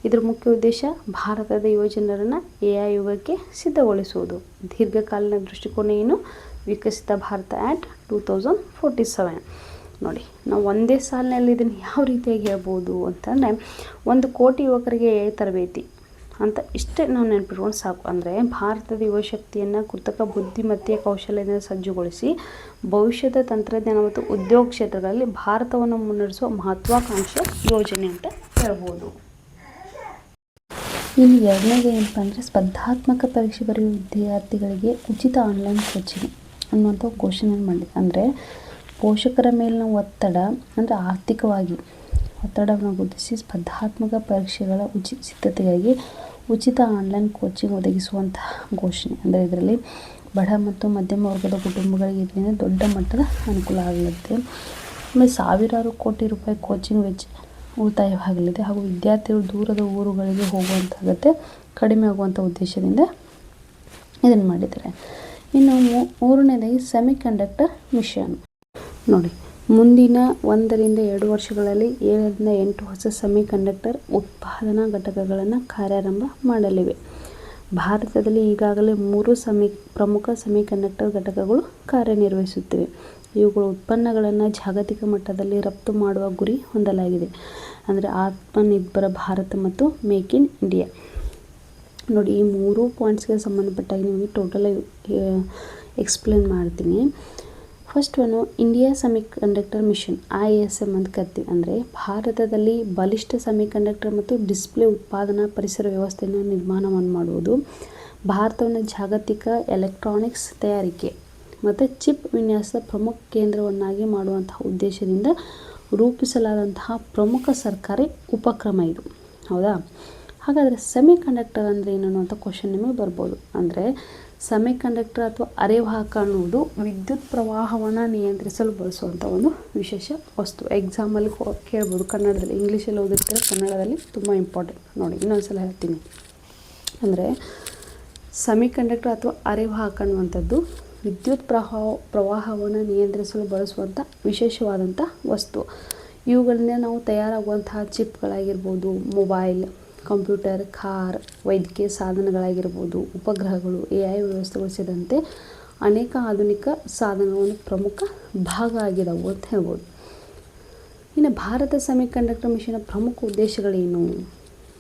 ಇದರ ಮುಖ್ಯ ಉದ್ದೇಶ ಭಾರತದ ಯುವಜನರನ್ನು AI ಯುಗಕ್ಕೆ ಸಿದ್ಧಗೊಳಿಸುವುದು. ದೀರ್ಘಕಾಲೀನ ದೃಷ್ಟಿಕೋನ ಏನು? ವಿಕಸಿತ ಭಾರತ ಆ್ಯಟ್ 2047. ನೋಡಿ, ನಾವು ಒಂದೇ ಸಾಲಿನಲ್ಲಿ ಇದನ್ನು ಯಾವ ರೀತಿಯಾಗಿ ಹೇಳ್ಬೋದು ಅಂತಂದರೆ, 1 ಕೋಟಿ ಯುವಕರಿಗೆ AI ತರಬೇತಿ ಅಂತ ಇಷ್ಟೇ ನಾವು ನೆನಪಿಟ್ಕೊಂಡು ಸಾಕು. ಅಂದರೆ ಭಾರತದ ಯುವಶಕ್ತಿಯನ್ನು ಕೃತಕ ಬುದ್ಧಿಮತ್ತೆಯ ಕೌಶಲ್ಯದಿಂದ ಸಜ್ಜುಗೊಳಿಸಿ ಭವಿಷ್ಯದ ತಂತ್ರಜ್ಞಾನ ಮತ್ತು ಉದ್ಯೋಗ ಕ್ಷೇತ್ರಗಳಲ್ಲಿ ಭಾರತವನ್ನು ಮುನ್ನಡೆಸುವ ಮಹತ್ವಾಕಾಂಕ್ಷೆ ಯೋಜನೆ ಅಂತ ಹೇಳ್ಬೋದು. ಇನ್ನು ಎರಡನೇದು ಏನಪ್ಪ ಅಂದರೆ, ಸ್ಪರ್ಧಾತ್ಮಕ ಪರೀಕ್ಷೆ ಬರೆಯುವ ವಿದ್ಯಾರ್ಥಿಗಳಿಗೆ ಉಚಿತ ಆನ್ಲೈನ್ ಕೋಚಿಂಗ್ ಅನ್ನುವಂಥ ಘೋಷಣೆ ಮಾಡಿದೆ. ಅಂದರೆ ಪೋಷಕರ ಮೇಲಿನ ಒತ್ತಡ, ಅಂದರೆ ಆರ್ಥಿಕವಾಗಿ ಒತ್ತಡವನ್ನು ಗುರುತಿಸಿ ಸ್ಪರ್ಧಾತ್ಮಕ ಪರೀಕ್ಷೆಗಳ ಸಿದ್ಧತೆಗಾಗಿ ಉಚಿತ ಆನ್ಲೈನ್ ಕೋಚಿಂಗ್ ಒದಗಿಸುವಂತಹ ಘೋಷಣೆ. ಅಂದರೆ ಇದರಲ್ಲಿ ಬಡ ಮತ್ತು ಮಧ್ಯಮ ವರ್ಗದ ಕುಟುಂಬಗಳಿಗೆ ಇದರಿಂದ ದೊಡ್ಡ ಮಟ್ಟದ ಅನುಕೂಲ ಆಗಲಿದೆ. ಆಮೇಲೆ ಸಾವಿರಾರು ಕೋಟಿ ರೂಪಾಯಿ ಕೋಚಿಂಗ್ ವೆಚ್ಚ ಉಳಿತಾಯವಾಗಲಿದೆ ಹಾಗೂ ವಿದ್ಯಾರ್ಥಿಗಳು ದೂರದ ಊರುಗಳಿಗೆ ಹೋಗುವಂಥ ಅಗತ್ಯ ಕಡಿಮೆ ಆಗುವಂಥ ಉದ್ದೇಶದಿಂದ ಇದನ್ನು ಮಾಡಿದ್ದಾರೆ. ಇನ್ನು ಮೂರನೇದಾಗಿ ಸೆಮಿಕಂಡಕ್ಟರ್ ಮಿಷನ್. ನೋಡಿ, ಮುಂದಿನ 1 ರಿಂದ 2 ವರ್ಷಗಳಲ್ಲಿ 7 ರಿಂದ 8 ಹೊಸ ಸೆಮಿಕಂಡಕ್ಟರ್ ಉತ್ಪಾದನಾ ಘಟಕಗಳನ್ನು ಕಾರ್ಯಾರಂಭ ಮಾಡಲಿವೆ. ಭಾರತದಲ್ಲಿ ಈಗಾಗಲೇ 3 ಪ್ರಮುಖ ಸೆಮಿಕಂಡಕ್ಟರ್ ಘಟಕಗಳು ಕಾರ್ಯನಿರ್ವಹಿಸುತ್ತಿವೆ. ಇವುಗಳ ಉತ್ಪನ್ನಗಳನ್ನು ಜಾಗತಿಕ ಮಟ್ಟದಲ್ಲಿ ರಫ್ತು ಮಾಡುವ ಗುರಿ ಹೊಂದಲಾಗಿದೆ. ಅಂದರೆ ಆತ್ಮನಿರ್ಭರ ಭಾರತ ಮತ್ತು ಮೇಕ್ ಇನ್ ಇಂಡಿಯಾ. ನೋಡಿ, ಈ 3 ಪಾಯಿಂಟ್ಸ್ಗೆ ಸಂಬಂಧಪಟ್ಟಾಗಿ ನಿಮಗೆ ಟೋಟಲ್ ಎಕ್ಸ್ಪ್ಲೇನ್ ಮಾಡ್ತೀನಿ. First one India semiconductor mission, ISM ಅಂತ ಕರಿತೀವಿ. ಅಂದರೆ ಭಾರತದಲ್ಲಿ ಬಲಿಷ್ಠ ಸೆಮಿಕಂಡಕ್ಟರ್ ಮತ್ತು ಡಿಸ್ಪ್ಲೇ ಉತ್ಪಾದನಾ ಪರಿಸರ ವ್ಯವಸ್ಥೆಯನ್ನು ನಿರ್ಮಾಣವನ್ನು ಮಾಡುವುದು, ಭಾರತವನ್ನು ಜಾಗತಿಕ ಎಲೆಕ್ಟ್ರಾನಿಕ್ಸ್ ತಯಾರಿಕೆ ಮತ್ತು ಚಿಪ್ ವಿನ್ಯಾಸದ ಪ್ರಮುಖ ಕೇಂದ್ರವನ್ನಾಗಿ ಮಾಡುವಂತಹ ಉದ್ದೇಶದಿಂದ ರೂಪಿಸಲಾದಂತಹ ಪ್ರಮುಖ ಸರ್ಕಾರಿ ಉಪಕ್ರಮ ಇದು. ಹೌದಾ? ಹಾಗಾದರೆ ಸೆಮಿಕಂಡಕ್ಟರ್ ಅಂದರೆ ಏನು ಅನ್ನುವಂಥ ಕ್ವಶನ್ ನಿಮಗೆ ಬರ್ಬೋದು. ಅಂದರೆ ಸೆಮಿಕಂಡಕ್ಟರ್ ಅಥವಾ ಅರೆವಾಹಕ ಅನ್ನುವುದು ವಿದ್ಯುತ್ ಪ್ರವಾಹವನ್ನು ನಿಯಂತ್ರಿಸಲು ಬಳಸುವಂಥ ಒಂದು ವಿಶೇಷ ವಸ್ತು. ಎಕ್ಸಾಮಲ್ಲಿ ಕೇಳ್ಬೋದು, ಕನ್ನಡದಲ್ಲಿ. ಇಂಗ್ಲೀಷಲ್ಲಿ ಓದಿರ್ತಾರೆ, ಕನ್ನಡದಲ್ಲಿ ತುಂಬ ಇಂಪಾರ್ಟೆಂಟ್. ನೋಡಿ, ಇನ್ನೊಂದು ಸಲ ಹೇಳ್ತೀನಿ. ಅಂದರೆ ಸೆಮಿಕಂಡಕ್ಟರ್ ಅಥವಾ ಅರೆವಾಹಕ ಅನ್ನುವಂಥದ್ದು ವಿದ್ಯುತ್ ಪ್ರವಾಹವನ್ನು ನಿಯಂತ್ರಿಸಲು ಬಳಸುವಂಥ ವಿಶೇಷವಾದಂಥ ವಸ್ತು. ಇವುಗಳಿಂದ ನಾವು ತಯಾರಾಗುವಂತಹ ಚಿಪ್ಗಳಾಗಿರ್ಬೋದು, ಮೊಬೈಲ್, ಕಂಪ್ಯೂಟರ್, ಕಾರ್, ವೈದ್ಯಕೀಯ ಸಾಧನಗಳಾಗಿರ್ಬೋದು, ಉಪಗ್ರಹಗಳು, AI ವ್ಯವಸ್ಥೆಗಳು ಸೇರಿದಂತೆ ಅನೇಕ ಆಧುನಿಕ ಸಾಧನಗಳ ಒಂದು ಪ್ರಮುಖ ಭಾಗ ಆಗಿದವು ಅಂತ ಹೇಳ್ಬೋದು. ಇನ್ನು ಭಾರತ ಸೆಮಿಕಂಡಕ್ಟರ್ ಮಿಷನ್ನ ಪ್ರಮುಖ ಉದ್ದೇಶಗಳೇನು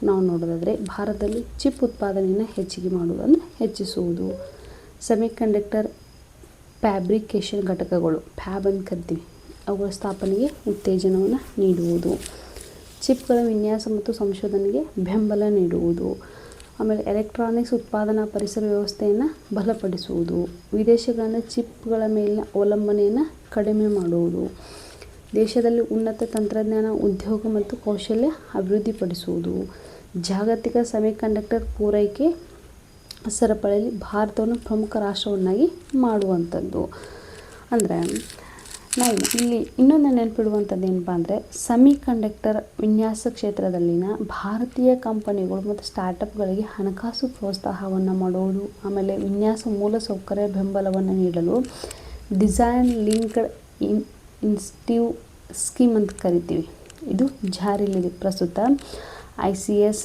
ನಾವು ನೋಡೋದಾದರೆ, ಭಾರತದಲ್ಲಿ ಚಿಪ್ ಉತ್ಪಾದನೆಯನ್ನು ಹೆಚ್ಚಿಗೆ ಮಾಡುವುದು, ಅಂದರೆ ಹೆಚ್ಚಿಸುವುದು. ಸೆಮಿಕಂಡಕ್ಟರ್ ಫ್ಯಾಬ್ರಿಕೇಷನ್ ಘಟಕಗಳು, ಫ್ಯಾಬ್ ಅಂತ ಕರಿತೀವಿ, ಅವುಗಳ ಸ್ಥಾಪನೆಗೆ ಉತ್ತೇಜನವನ್ನು ನೀಡುವುದು. ಚಿಪ್ಗಳ ವಿನ್ಯಾಸ ಮತ್ತು ಸಂಶೋಧನೆಗೆ ಬೆಂಬಲ ನೀಡುವುದು. ಆಮೇಲೆ ಎಲೆಕ್ಟ್ರಾನಿಕ್ಸ್ ಉತ್ಪಾದನಾ ಪರಿಸರ ವ್ಯವಸ್ಥೆಯನ್ನು ಬಲಪಡಿಸುವುದು. ವಿದೇಶಗಳಿಂದ ಚಿಪ್ಗಳ ಮೇಲಿನ ಅವಲಂಬನೆಯನ್ನು ಕಡಿಮೆ ಮಾಡುವುದು. ದೇಶದಲ್ಲಿ ಉನ್ನತ ತಂತ್ರಜ್ಞಾನ, ಉದ್ಯೋಗ ಮತ್ತು ಕೌಶಲ್ಯ ಅಭಿವೃದ್ಧಿಪಡಿಸುವುದು. ಜಾಗತಿಕ ಸೆಮಿಕಂಡಕ್ಟರ್ ಪೂರೈಕೆ ಸರಪಳಿಯಲ್ಲಿ ಭಾರತವನ್ನು ಪ್ರಮುಖ ರಾಷ್ಟ್ರವನ್ನಾಗಿ ಮಾಡುವಂಥದ್ದು. ಅಂದರೆ ನಾವು ಇಲ್ಲಿ ಇನ್ನೊಂದು ನೆನಪಿಡುವಂಥದ್ದು ಏನಪ್ಪ ಅಂದರೆ, ಸೆಮಿಕಂಡಕ್ಟರ್ ವಿನ್ಯಾಸ ಕ್ಷೇತ್ರದಲ್ಲಿನ ಭಾರತೀಯ ಕಂಪನಿಗಳು ಮತ್ತು ಸ್ಟಾರ್ಟಪ್ಗಳಿಗೆ ಹಣಕಾಸು ಪ್ರೋತ್ಸಾಹವನ್ನು ಮಾಡುವುದು. ಆಮೇಲೆ ವಿನ್ಯಾಸ ಮೂಲಸೌಕರ್ಯ ಬೆಂಬಲವನ್ನು ನೀಡಲು ಡಿಸೈನ್ ಲಿಂಕ್ಡ್ ಇನ್ಸೆಂಟಿವ್ ಸ್ಕೀಮ್ ಅಂತ ಕರಿತೀವಿ. ಇದು ಜಾರಿಯಲ್ಲಿದೆ ಪ್ರಸ್ತುತ. ICS,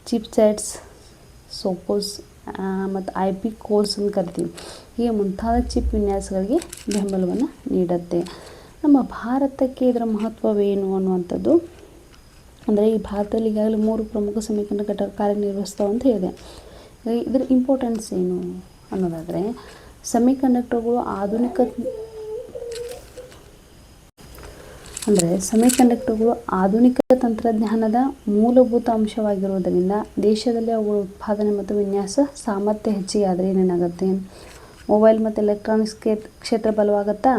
ಚಿಪ್ಸೆಟ್ಸ್, ಸೋಕೋಸ್ ಮತ್ತು IP ಕೋರ್ಸ್ ಅಂತ ಕರಿತೀವಿ. ಹೀಗೆ ಮುಂತಾದ ಚಿಪ್ ವಿನ್ಯಾಸಗಳಿಗೆ ಬೆಂಬಲವನ್ನು ನೀಡುತ್ತೆ. ನಮ್ಮ ಭಾರತಕ್ಕೆ ಇದರ ಮಹತ್ವವೇನು ಅನ್ನುವಂಥದ್ದು ಅಂದರೆ, ಈ ಭಾರತದಲ್ಲಿ ಈಗಾಗಲೇ 3 ಪ್ರಮುಖ ಸೆಮಿಕಂಡಕ್ಟರ್ ಕಾರ್ಯನಿರ್ವಹಿಸ್ತಾವೆ ಅಂತ ಹೇಳಿದೆ. ಇದರ ಇಂಪಾರ್ಟೆನ್ಸ್ ಏನು ಅನ್ನೋದಾದರೆ, ಸೆಮಿಕಂಡಕ್ಟರ್ಗಳು ಆಧುನಿಕ ತಂತ್ರಜ್ಞಾನದ ಮೂಲಭೂತ ಅಂಶವಾಗಿರುವುದರಿಂದ ದೇಶದಲ್ಲಿ ಅವುಗಳ ಉತ್ಪಾದನೆ ಮತ್ತು ವಿನ್ಯಾಸ ಸಾಮರ್ಥ್ಯ ಹೆಚ್ಚಿಗೆ ಆದರೆ ಏನೇನಾಗುತ್ತೆ, ಮೊಬೈಲ್ ಮತ್ತು ಎಲೆಕ್ಟ್ರಾನಿಕ್ಸ್ ಕ್ಷೇತ್ರ ಬಲವಾಗುತ್ತಾ,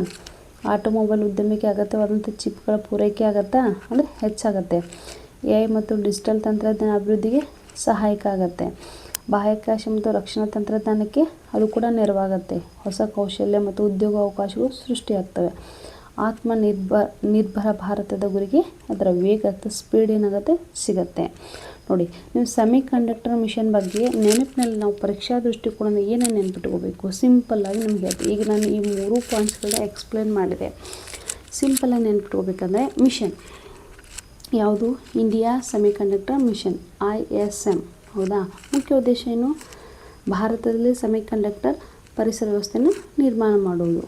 ಆಟೋಮೊಬೈಲ್ ಉದ್ಯಮಕ್ಕೆ ಅಗತ್ಯವಾದಂಥ ಚಿಪ್ಗಳ ಪೂರೈಕೆ ಆಗುತ್ತಾ, ಅಂದರೆ ಹೆಚ್ಚಾಗುತ್ತೆ. AI ಮತ್ತು ಡಿಜಿಟಲ್ ತಂತ್ರಜ್ಞಾನ ಅಭಿವೃದ್ಧಿಗೆ ಸಹಾಯಕ ಆಗುತ್ತೆ. ಬಾಹ್ಯಾಕಾಶ ಮತ್ತು ರಕ್ಷಣಾ ತಂತ್ರಜ್ಞಾನಕ್ಕೆ ಅದು ಕೂಡ ನೆರವಾಗುತ್ತೆ. ಹೊಸ ಕೌಶಲ್ಯ ಮತ್ತು ಉದ್ಯೋಗ ಅವಕಾಶಗಳು ಸೃಷ್ಟಿಯಾಗ್ತವೆ. ನಿರ್ಭರ ಭಾರತದ ಗುರಿಗೆ ಅದರ ವೇಗ ಅಥವಾ ಸ್ಪೀಡ್ ಏನಾಗುತ್ತೆ, ಸಿಗುತ್ತೆ. ನೋಡಿ, ನೀವು ಸೆಮಿಕಂಡಕ್ಟರ್ ಮಿಷನ್ ಬಗ್ಗೆ ನೆನಪಿನಲ್ಲಿ ನಾವು ಪರೀಕ್ಷಾ ದೃಷ್ಟಿಕೋನದಿಂದ ಏನೇನು ನೆನಪಿಟ್ಕೋಬೇಕು, ಸಿಂಪಲ್ಲಾಗಿ ನಿಮ್ಗೆ ಹೇಳ್ತೀವಿ. ಈಗ ನಾನು ಈ 3 ಪಾಯಿಂಟ್ಸ್ಗಳನ್ನ ಎಕ್ಸ್ಪ್ಲೇನ್ ಮಾಡಿದೆ. ಸಿಂಪಲ್ಲಾಗಿ ನೆನಪಿಟ್ಕೋಬೇಕಂದ್ರೆ, ಮಿಷನ್ ಯಾವುದು? India semiconductor mission, ISM. ಹೌದಾ? ಮುಖ್ಯ ಉದ್ದೇಶ ಏನು? ಭಾರತದಲ್ಲಿ ಸೆಮಿಕಂಡಕ್ಟರ್ ಪರಿಸರ ವ್ಯವಸ್ಥೆಯನ್ನು ನಿರ್ಮಾಣ ಮಾಡುವುದು.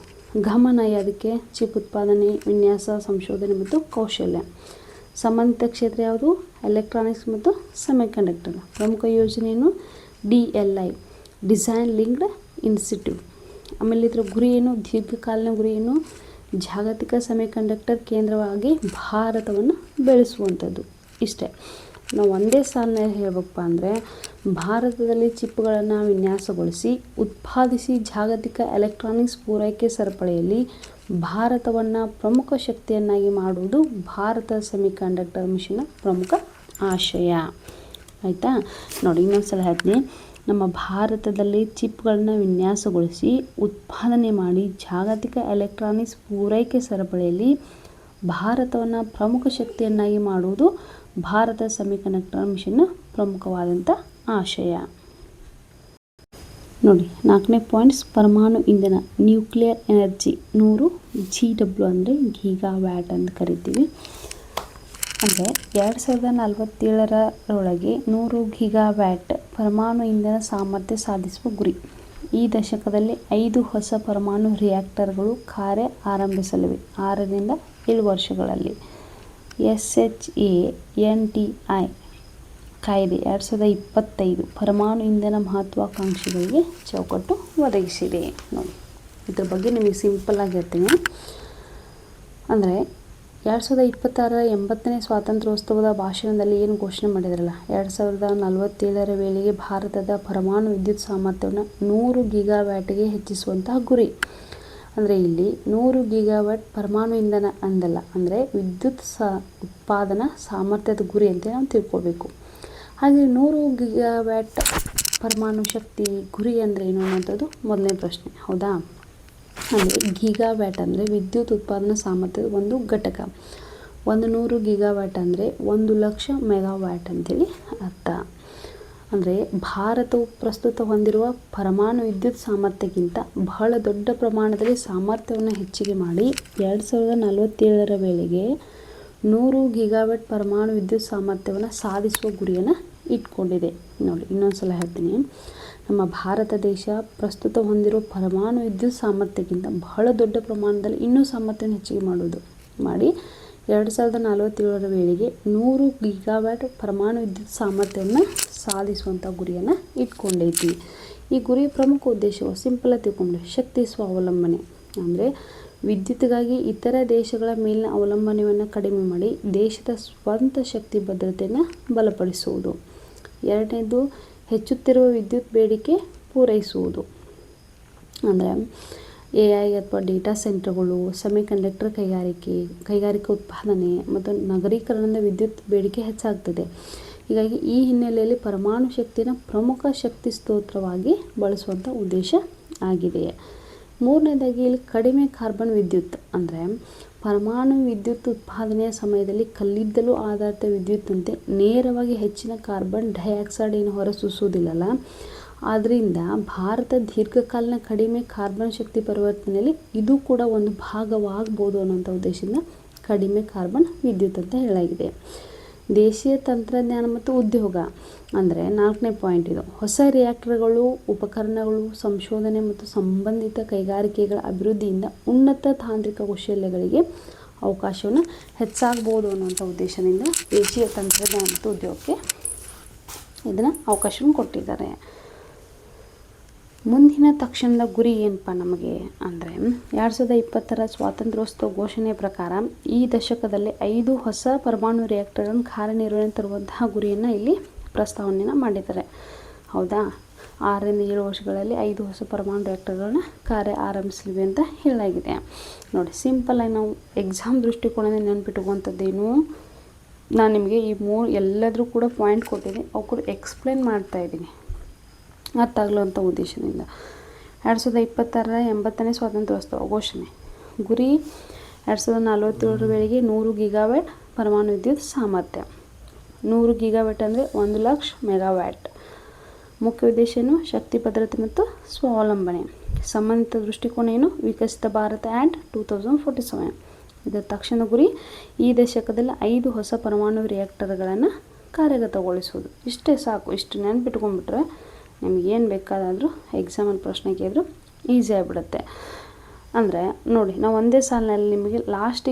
ಗಮನ ಅದಕ್ಕೆ ಚಿಪ್ ಉತ್ಪಾದನೆ, ವಿನ್ಯಾಸ, ಸಂಶೋಧನೆ ಮತ್ತು ಕೌಶಲ್ಯ. ಸಂಬಂಧಿತ ಕ್ಷೇತ್ರ ಯಾವುದು? ಎಲೆಕ್ಟ್ರಾನಿಕ್ಸ್ ಮತ್ತು ಸೆಮಿಕಂಡಕ್ಟರ್. ಪ್ರಮುಖ ಯೋಜನೆಯನ್ನು DLI, ಡಿಸೈನ್ ಲಿಂಕ್ಡ್ ಇನ್ಸೆಂಟಿವ್. ಆಮೇಲೆ ಇದರ ಗುರಿ ಏನು? ದೀರ್ಘಕಾಲೀನ ಗುರಿ ಏನು? ಜಾಗತಿಕ ಸೆಮಿಕಂಡಕ್ಟರ್ ಕೇಂದ್ರವಾಗಿ ಭಾರತವನ್ನು ಬೆಳೆಸುವಂಥದ್ದು. ಇಷ್ಟೇ. ನಾವು ಒಂದೇ ಸಾಲಿನಲ್ಲಿ ಹೇಳಬೇಕಪ್ಪ ಅಂದರೆ, ಭಾರತದಲ್ಲಿ ಚಿಪ್ಗಳನ್ನು ವಿನ್ಯಾಸಗೊಳಿಸಿ ಉತ್ಪಾದಿಸಿ ಜಾಗತಿಕ ಎಲೆಕ್ಟ್ರಾನಿಕ್ಸ್ ಪೂರೈಕೆ ಸರಪಳಿಯಲ್ಲಿ ಭಾರತವನ್ನು ಪ್ರಮುಖ ಶಕ್ತಿಯನ್ನಾಗಿ ಮಾಡುವುದು ಭಾರತ ಸೆಮಿಕಂಡಕ್ಟರ್ ಮಿಷನ್ನ ಪ್ರಮುಖ ಆಶಯ. ಆಯಿತಾ? ನೋಡಿ, ಇನ್ನೊಂದು ಸಲ ಹೇಳ್ತೀನಿ. ನಮ್ಮ ಭಾರತದಲ್ಲಿ ಚಿಪ್ಗಳನ್ನು ವಿನ್ಯಾಸಗೊಳಿಸಿ ಉತ್ಪಾದನೆ ಮಾಡಿ ಜಾಗತಿಕ ಎಲೆಕ್ಟ್ರಾನಿಕ್ಸ್ ಪೂರೈಕೆ ಸರಪಳಿಯಲ್ಲಿ ಭಾರತವನ್ನು ಪ್ರಮುಖ ಶಕ್ತಿಯನ್ನಾಗಿ ಮಾಡುವುದು ಭಾರತ ಸೆಮಿಕಂಡಕ್ಟರ್ ಮಿಷನ್ನ ಪ್ರಮುಖವಾದಂಥ ಆಶಯ. ನೋಡಿ, 4ನೇ ಪಾಯಿಂಟ್ಸ್, ಪರಮಾಣು ಇಂಧನ, ನ್ಯೂಕ್ಲಿಯರ್ ಎನರ್ಜಿ 100 GW ಅಂದರೆ ಗೀಗಾವ್ಯಾಟ್ ಅಂತ ಕರಿತೀವಿ. ಅಂದರೆ 2047ರೊಳಗೆ 100 GW ಪರಮಾಣು ಇಂಧನ ಸಾಮರ್ಥ್ಯ ಸಾಧಿಸುವ ಗುರಿ. ಈ ದಶಕದಲ್ಲಿ 5 ಹೊಸ ಪರಮಾಣು ರಿಯಾಕ್ಟರ್ಗಳು ಕಾರ್ಯ ಆರಂಭಿಸಲಿವೆ 6ರಿಂದ 7 ವರ್ಷಗಳಲ್ಲಿ. SHANTI ಕಾಯ್ದೆ 2025 ಪರಮಾಣು ಇಂಧನ ಮಹತ್ವಾಕಾಂಕ್ಷೆಗಳಿಗೆ ಚೌಕಟ್ಟು ಒದಗಿಸಿದೆ. ನೋಡಿ, ಇದ್ರ ಬಗ್ಗೆ ನಿಮಗೆ ಸಿಂಪಲ್ಲಾಗಿ ಹೇಳ್ತೀನಿ. ಅಂದರೆ 2026ರ 80ನೇ ಸ್ವಾತಂತ್ರ್ಯೋತ್ಸವದ ಭಾಷಣದಲ್ಲಿ ಏನು ಘೋಷಣೆ ಮಾಡಿದ್ರಲ್ಲ, 2047ರ ವೇಳೆಗೆ ಭಾರತದ ಪರಮಾಣು ವಿದ್ಯುತ್ ಸಾಮರ್ಥ್ಯವನ್ನು 100 ಗಿಗಾವ್ಯಾಟ್ಗೆ ಹೆಚ್ಚಿಸುವಂತಹ ಗುರಿ. ಅಂದರೆ ಇಲ್ಲಿ 100 ಗಿಗಾವ್ಯಾಟ್ ಪರಮಾಣು ಇಂಧನ ಅಂದಲ್ಲ, ಅಂದರೆ ವಿದ್ಯುತ್ ಉತ್ಪಾದನಾ ಸಾಮರ್ಥ್ಯದ ಗುರಿ ಅಂತ ನಾವು ತಿಳ್ಕೊಳ್ಬೇಕು. ಹಾಗೆ 100 ಗಿಗಾವ್ಯಾಟ್ ಪರಮಾಣು ಶಕ್ತಿ ಗುರಿ ಅಂದರೆ ಏನು ಅನ್ನೋಂಥದ್ದು ಮೊದಲನೇ ಪ್ರಶ್ನೆ, ಹೌದಾ? ಅಂದರೆ ಗಿಗಾವ್ಯಾಟ್ ಅಂದರೆ ವಿದ್ಯುತ್ ಉತ್ಪಾದನಾ ಸಾಮರ್ಥ್ಯದ ಒಂದು ಘಟಕ. 100 ಗಿಗಾವ್ಯಾಟ್ ಅಂದರೆ 1,00,000 ಮೆಗಾವ್ಯಾಟ್ ಅಂತೇಳಿ ಅರ್ಥ. ಅಂದರೆ ಭಾರತವು ಪ್ರಸ್ತುತ ಹೊಂದಿರುವ ಪರಮಾಣು ವಿದ್ಯುತ್ ಸಾಮರ್ಥ್ಯಕ್ಕಿಂತ ಬಹಳ ದೊಡ್ಡ ಪ್ರಮಾಣದಲ್ಲಿ ಸಾಮರ್ಥ್ಯವನ್ನು ಹೆಚ್ಚಿಗೆ ಮಾಡಿ 2047ರ ವೇಳೆಗೆ 100 ಗಿಗಾವ್ಯಾಟ್ ಪರಮಾಣು ವಿದ್ಯುತ್ ಸಾಮರ್ಥ್ಯವನ್ನು ಸಾಧಿಸುವ ಗುರಿಯನ್ನು ಇಟ್ಕೊಂಡಿದೆ. ನೋಡಿ, ಇನ್ನೊಂದು ಸಲ ಹೇಳ್ತೀನಿ. ನಮ್ಮ ಭಾರತ ದೇಶ ಪ್ರಸ್ತುತ ಹೊಂದಿರುವ ಪರಮಾಣು ವಿದ್ಯುತ್ ಸಾಮರ್ಥ್ಯಕ್ಕಿಂತ ಬಹಳ ದೊಡ್ಡ ಪ್ರಮಾಣದಲ್ಲಿ ಇನ್ನೂ ಸಾಮರ್ಥ್ಯವನ್ನು ಹೆಚ್ಚಿಗೆ ಮಾಡಿ 2047ರ ವೇಳೆಗೆ 100 ಗಿಗಾವ್ಯಾಟ್ ಪರಮಾಣು ವಿದ್ಯುತ್ ಸಾಮರ್ಥ್ಯವನ್ನು ಸಾಧಿಸುವಂಥ ಗುರಿಯನ್ನು ಇಟ್ಕೊಂಡೈತಿ. ಈ ಗುರಿಯ ಪ್ರಮುಖ ಉದ್ದೇಶವು ಸಿಂಪಲ್ ತಿಳ್ಕೊಂಡ್ರೆ ಶಕ್ತಿ ಸ್ವಾವಲಂಬನೆ. ಅಂದರೆ ವಿದ್ಯುತ್ಗಾಗಿ ಇತರ ದೇಶಗಳ ಮೇಲಿನ ಅವಲಂಬನೆಯನ್ನು ಕಡಿಮೆ ಮಾಡಿ ದೇಶದ ಸ್ವಂತ ಶಕ್ತಿ ಭದ್ರತೆಯನ್ನು ಬಲಪಡಿಸುವುದು. ಎರಡನೇದು ಹೆಚ್ಚುತ್ತಿರುವ ವಿದ್ಯುತ್ ಬೇಡಿಕೆ ಪೂರೈಸುವುದು. ಅಂದರೆ AI ಅಥವಾ ಡೇಟಾ ಸೆಂಟರ್ಗಳು, ಸೆಮಿಕಂಡಕ್ಟರ್ ಕೈಗಾರಿಕಾ ಉತ್ಪಾದನೆ ಮತ್ತು ನಗರೀಕರಣದ ವಿದ್ಯುತ್ ಬೇಡಿಕೆ ಹೆಚ್ಚಾಗ್ತದೆ. ಹೀಗಾಗಿ ಈ ಹಿನ್ನೆಲೆಯಲ್ಲಿ ಪರಮಾಣು ಶಕ್ತಿಯನ್ನು ಪ್ರಮುಖ ಶಕ್ತಿ ಸ್ತೋತ್ರವಾಗಿ ಬಳಸುವಂಥ ಉದ್ದೇಶ ಆಗಿದೆ. ಮೂರನೇದಾಗಿ ಇಲ್ಲಿ ಕಡಿಮೆ ಕಾರ್ಬನ್ ವಿದ್ಯುತ್. ಅಂದರೆ ಪರಮಾಣು ವಿದ್ಯುತ್ ಉತ್ಪಾದನೆಯ ಸಮಯದಲ್ಲಿ ಕಲ್ಲಿದ್ದಲು ಆಧಾರಿತ ವಿದ್ಯುತ್ತಂತೆ ನೇರವಾಗಿ ಹೆಚ್ಚಿನ ಕಾರ್ಬನ್ ಡೈಆಕ್ಸೈಡ್ ಏನು ಹೊರಸೂಸುವುದಿಲ್ಲಲ್ಲ, ಆದ್ದರಿಂದ ಭಾರತ ದೀರ್ಘಕಾಲೀನ ಕಡಿಮೆ ಕಾರ್ಬನ್ ಶಕ್ತಿ ಪರಿವರ್ತನೆಯಲ್ಲಿ ಇದು ಕೂಡ ಒಂದು ಭಾಗವಾಗ್ಬೋದು ಅನ್ನೋಂಥ ಉದ್ದೇಶದಿಂದ ಕಡಿಮೆ ಕಾರ್ಬನ್ ವಿದ್ಯುತ್ ಅಂತ ಹೇಳಲಾಗಿದೆ. ದೇಶೀಯ ತಂತ್ರಜ್ಞಾನ ಮತ್ತು ಉದ್ಯೋಗ ಅಂದರೆ 4ನೇ ಪಾಯಿಂಟ್ ಇದು. ಹೊಸ ರಿಯಾಕ್ಟರ್ಗಳು, ಉಪಕರಣಗಳು, ಸಂಶೋಧನೆ ಮತ್ತು ಸಂಬಂಧಿತ ಕೈಗಾರಿಕೆಗಳ ಅಭಿವೃದ್ಧಿಯಿಂದ ಉನ್ನತ ತಾಂತ್ರಿಕ ಕೌಶಲ್ಯಗಳಿಗೆ ಅವಕಾಶವನ್ನು ಹೆಚ್ಚಾಗ್ಬೋದು ಅನ್ನುವಂಥ ಉದ್ದೇಶದಿಂದ ದೇಶೀಯ ತಂತ್ರಜ್ಞಾನ ಮತ್ತು ಉದ್ಯೋಗಕ್ಕೆ ಇದನ್ನು ಅವಕಾಶವನ್ನು ಕೊಟ್ಟಿದ್ದಾರೆ. ಮುಂದಿನ ತಕ್ಷಣದ ಗುರಿ ಏನಪ್ಪ ನಮಗೆ ಅಂದರೆ 2020ರ ಸ್ವಾತಂತ್ರ್ಯೋತ್ಸವ ಘೋಷಣೆಯ ಪ್ರಕಾರ ಈ ದಶಕದಲ್ಲಿ 5 ಹೊಸ ಪರಮಾಣು ರಿಯಾಕ್ಟರ್ಗಳನ್ನು ಕಾರ್ಯನಿರ್ವಹಣೆ ತರುವಂತಹ ಗುರಿಯನ್ನು ಇಲ್ಲಿ ಪ್ರಸ್ತಾವನೆಯನ್ನು ಮಾಡಿದ್ದಾರೆ, ಹೌದಾ? 6ರಿಂದ 7 ವರ್ಷಗಳಲ್ಲಿ 5 ಹೊಸ ಪರಮಾಣು ರಿಯಾಕ್ಟರ್ಗಳನ್ನ ಕಾರ್ಯ ಆರಂಭಿಸಲಿವೆ ಅಂತ ಹೇಳಲಾಗಿದೆ. ನೋಡಿ, ಸಿಂಪಲ್ಲಾಗಿ ನಾವು ಎಕ್ಸಾಮ್ ದೃಷ್ಟಿಕೋನದಿಂದ ನೆನಪಿಟ್ಟುಕೊಂಥದ್ದೇನು, ನಾನು ನಿಮಗೆ ಈ 3 ಎಲ್ಲದರೂ ಕೂಡ ಪಾಯಿಂಟ್ ಕೊಟ್ಟಿದ್ದೀನಿ, ಅವು ಕೂಡ ಎಕ್ಸ್ಪ್ಲೇನ್ ಮಾಡ್ತಾಯಿದ್ದೀನಿ ಅರ್ಥ ಆಗಲುವಂಥ ಉದ್ದೇಶದಿಂದ. 2026ರ 80ನೇ ಸ್ವಾತಂತ್ರ್ಯೋತ್ಸವ ಘೋಷಣೆ ಗುರಿ 2047ರ ವೇಳೆಗೆ 100 ಗಿಗಾವ್ಯಾಟ್ ಪರಮಾಣು ವಿದ್ಯುತ್ ಸಾಮರ್ಥ್ಯ. 100 ಗಿಗಾವ್ಯಾಟ್ ಅಂದರೆ 1,00,000 ಮೆಗಾವ್ಯಾಟ್. ಮುಖ್ಯ ಉದ್ದೇಶನು ಶಕ್ತಿ ಭದ್ರತೆ ಮತ್ತು ಸ್ವಾವಲಂಬನೆ. ಸಂಬಂಧಿತ ದೃಷ್ಟಿಕೋನ ಏನು, ವಿಕಸಿತ ಭಾರತ ಆ್ಯಂಡ್ 2047. ಇದರ ತಕ್ಷಣ ಗುರಿ ಈ ದಶಕದಲ್ಲಿ 5 ಹೊಸ ಪರಮಾಣು ರಿಯಾಕ್ಟರ್ಗಳನ್ನು ಕಾರ್ಯಗತಗೊಳಿಸುವುದು. ಇಷ್ಟೇ ಸಾಕು. ಇಷ್ಟು ನೆನಪಿಟ್ಕೊಂಡ್ಬಿಟ್ರೆ ನಿಮಗೇನು ಬೇಕಾದಾದರೂ ಎಕ್ಸಾಮಲ್ಲಿ ಪ್ರಶ್ನೆ ಕೇಳಿದ್ರು ಈಸಿ ಆಗಿಬಿಡುತ್ತೆ. ಅಂದರೆ ನೋಡಿ, ನಾವು ಒಂದೇ ಸಾಲಿನಲ್ಲಿ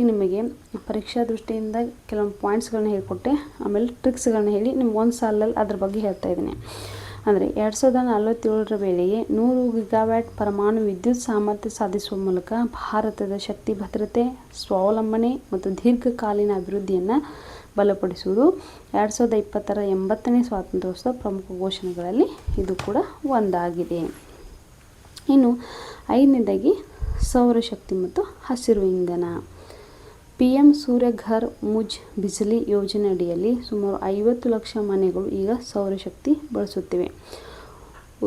ನಿಮಗೆ ಪರೀಕ್ಷಾ ದೃಷ್ಟಿಯಿಂದ ಕೆಲವೊಂದು ಪಾಯಿಂಟ್ಸ್ಗಳನ್ನ ಹೇಳಿಕೊಟ್ಟೆ, ಆಮೇಲೆ ಟ್ರಿಕ್ಸ್ಗಳನ್ನ ಹೇಳಿ ನಿಮ್ಗೆ ಒಂದು ಸಾಲಲ್ಲಿ ಅದ್ರ ಬಗ್ಗೆ ಹೇಳ್ತಾ ಇದ್ದೀನಿ. ಅಂದರೆ 2047ರ ವೇಳೆಗೆ 100 ಗಿಗಾವ್ಯಾಟ್ ಪರಮಾಣು ವಿದ್ಯುತ್ ಸಾಮರ್ಥ್ಯ ಸಾಧಿಸುವ ಮೂಲಕ ಭಾರತದ ಶಕ್ತಿ ಭದ್ರತೆ, ಸ್ವಾವಲಂಬನೆ ಮತ್ತು ದೀರ್ಘಕಾಲೀನ ಅಭಿವೃದ್ಧಿಯನ್ನು ಬಲಪಡಿಸುವುದು 2020ರ 80ನೇ ಸ್ವಾತಂತ್ರ್ಯೋತ್ಸವ ಪ್ರಮುಖ ಘೋಷಣೆಗಳಲ್ಲಿ ಇದು ಕೂಡ ಒಂದಾಗಿದೆ. ಇನ್ನು 5ನೇದಾಗಿ ಸೌರಶಕ್ತಿ ಮತ್ತು ಹಸಿರು ಇಂಧನ. PM ಸೂರ್ಯಘರ್ ಮುಜ್ ಬಿಜ್ಲಿ ಯೋಜನೆ ಅಡಿಯಲ್ಲಿ ಸುಮಾರು 50 ಲಕ್ಷ ಮನೆಗಳು ಈಗ ಸೌರಶಕ್ತಿ ಬಳಸುತ್ತಿವೆ.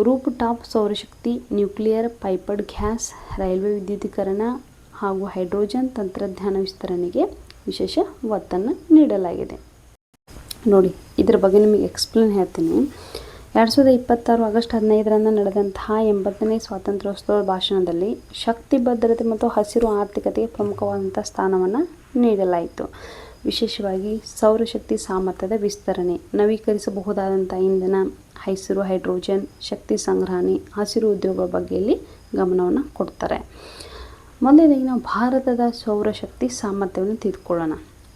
ರೂಫ್ ಟಾಪ್ ಸೌರಶಕ್ತಿ, ನ್ಯೂಕ್ಲಿಯರ್ ಪೈಪ್ಡ್ ಗ್ಯಾಸ್, ರೈಲ್ವೆ ವಿದ್ಯುದೀಕರಣ ಹಾಗೂ ಹೈಡ್ರೋಜನ್ ತಂತ್ರಜ್ಞಾನ ವಿಸ್ತರಣೆಗೆ ವಿಶೇಷ ಒತ್ತನ್ನು ನೀಡಲಾಗಿದೆ. ನೋಡಿ, ಇದರ ಬಗ್ಗೆ ನಿಮಗೆ ಎಕ್ಸ್ಪ್ಲೇನ್ ಹೇಳ್ತೀನಿ. 2026 ಆಗಸ್ಟ್ 15ರಂದು ನಡೆದಂತಹ 80ನೇ ಸ್ವಾತಂತ್ರ್ಯೋತ್ಸವ ಭಾಷಣದಲ್ಲಿ ಶಕ್ತಿ ಭದ್ರತೆ ಮತ್ತು ಹಸಿರು ಆರ್ಥಿಕತೆಗೆ ಪ್ರಮುಖವಾದಂಥ ಸ್ಥಾನವನ್ನು ನೀಡಲಾಯಿತು. ವಿಶೇಷವಾಗಿ ಸೌರಶಕ್ತಿ ಸಾಮರ್ಥ್ಯದ ವಿಸ್ತರಣೆ, ನವೀಕರಿಸಬಹುದಾದಂಥ ಇಂಧನ, ಹಸಿರು ಹೈಡ್ರೋಜನ್, ಶಕ್ತಿ ಸಂಗ್ರಹಣೆ, ಹಸಿರು ಉದ್ಯೋಗಗಳ ಬಗ್ಗೆ ಇಲ್ಲಿ ಗಮನವನ್ನು ಕೊಡ್ತಾರೆ. ಮೊದಲನೇದಾಗಿ ನಾವು ಭಾರತದ ಸೌರಶಕ್ತಿ ಸಾಮರ್ಥ್ಯವನ್ನು ತಿಳ್ಕೊಳ್ಳೋಣ.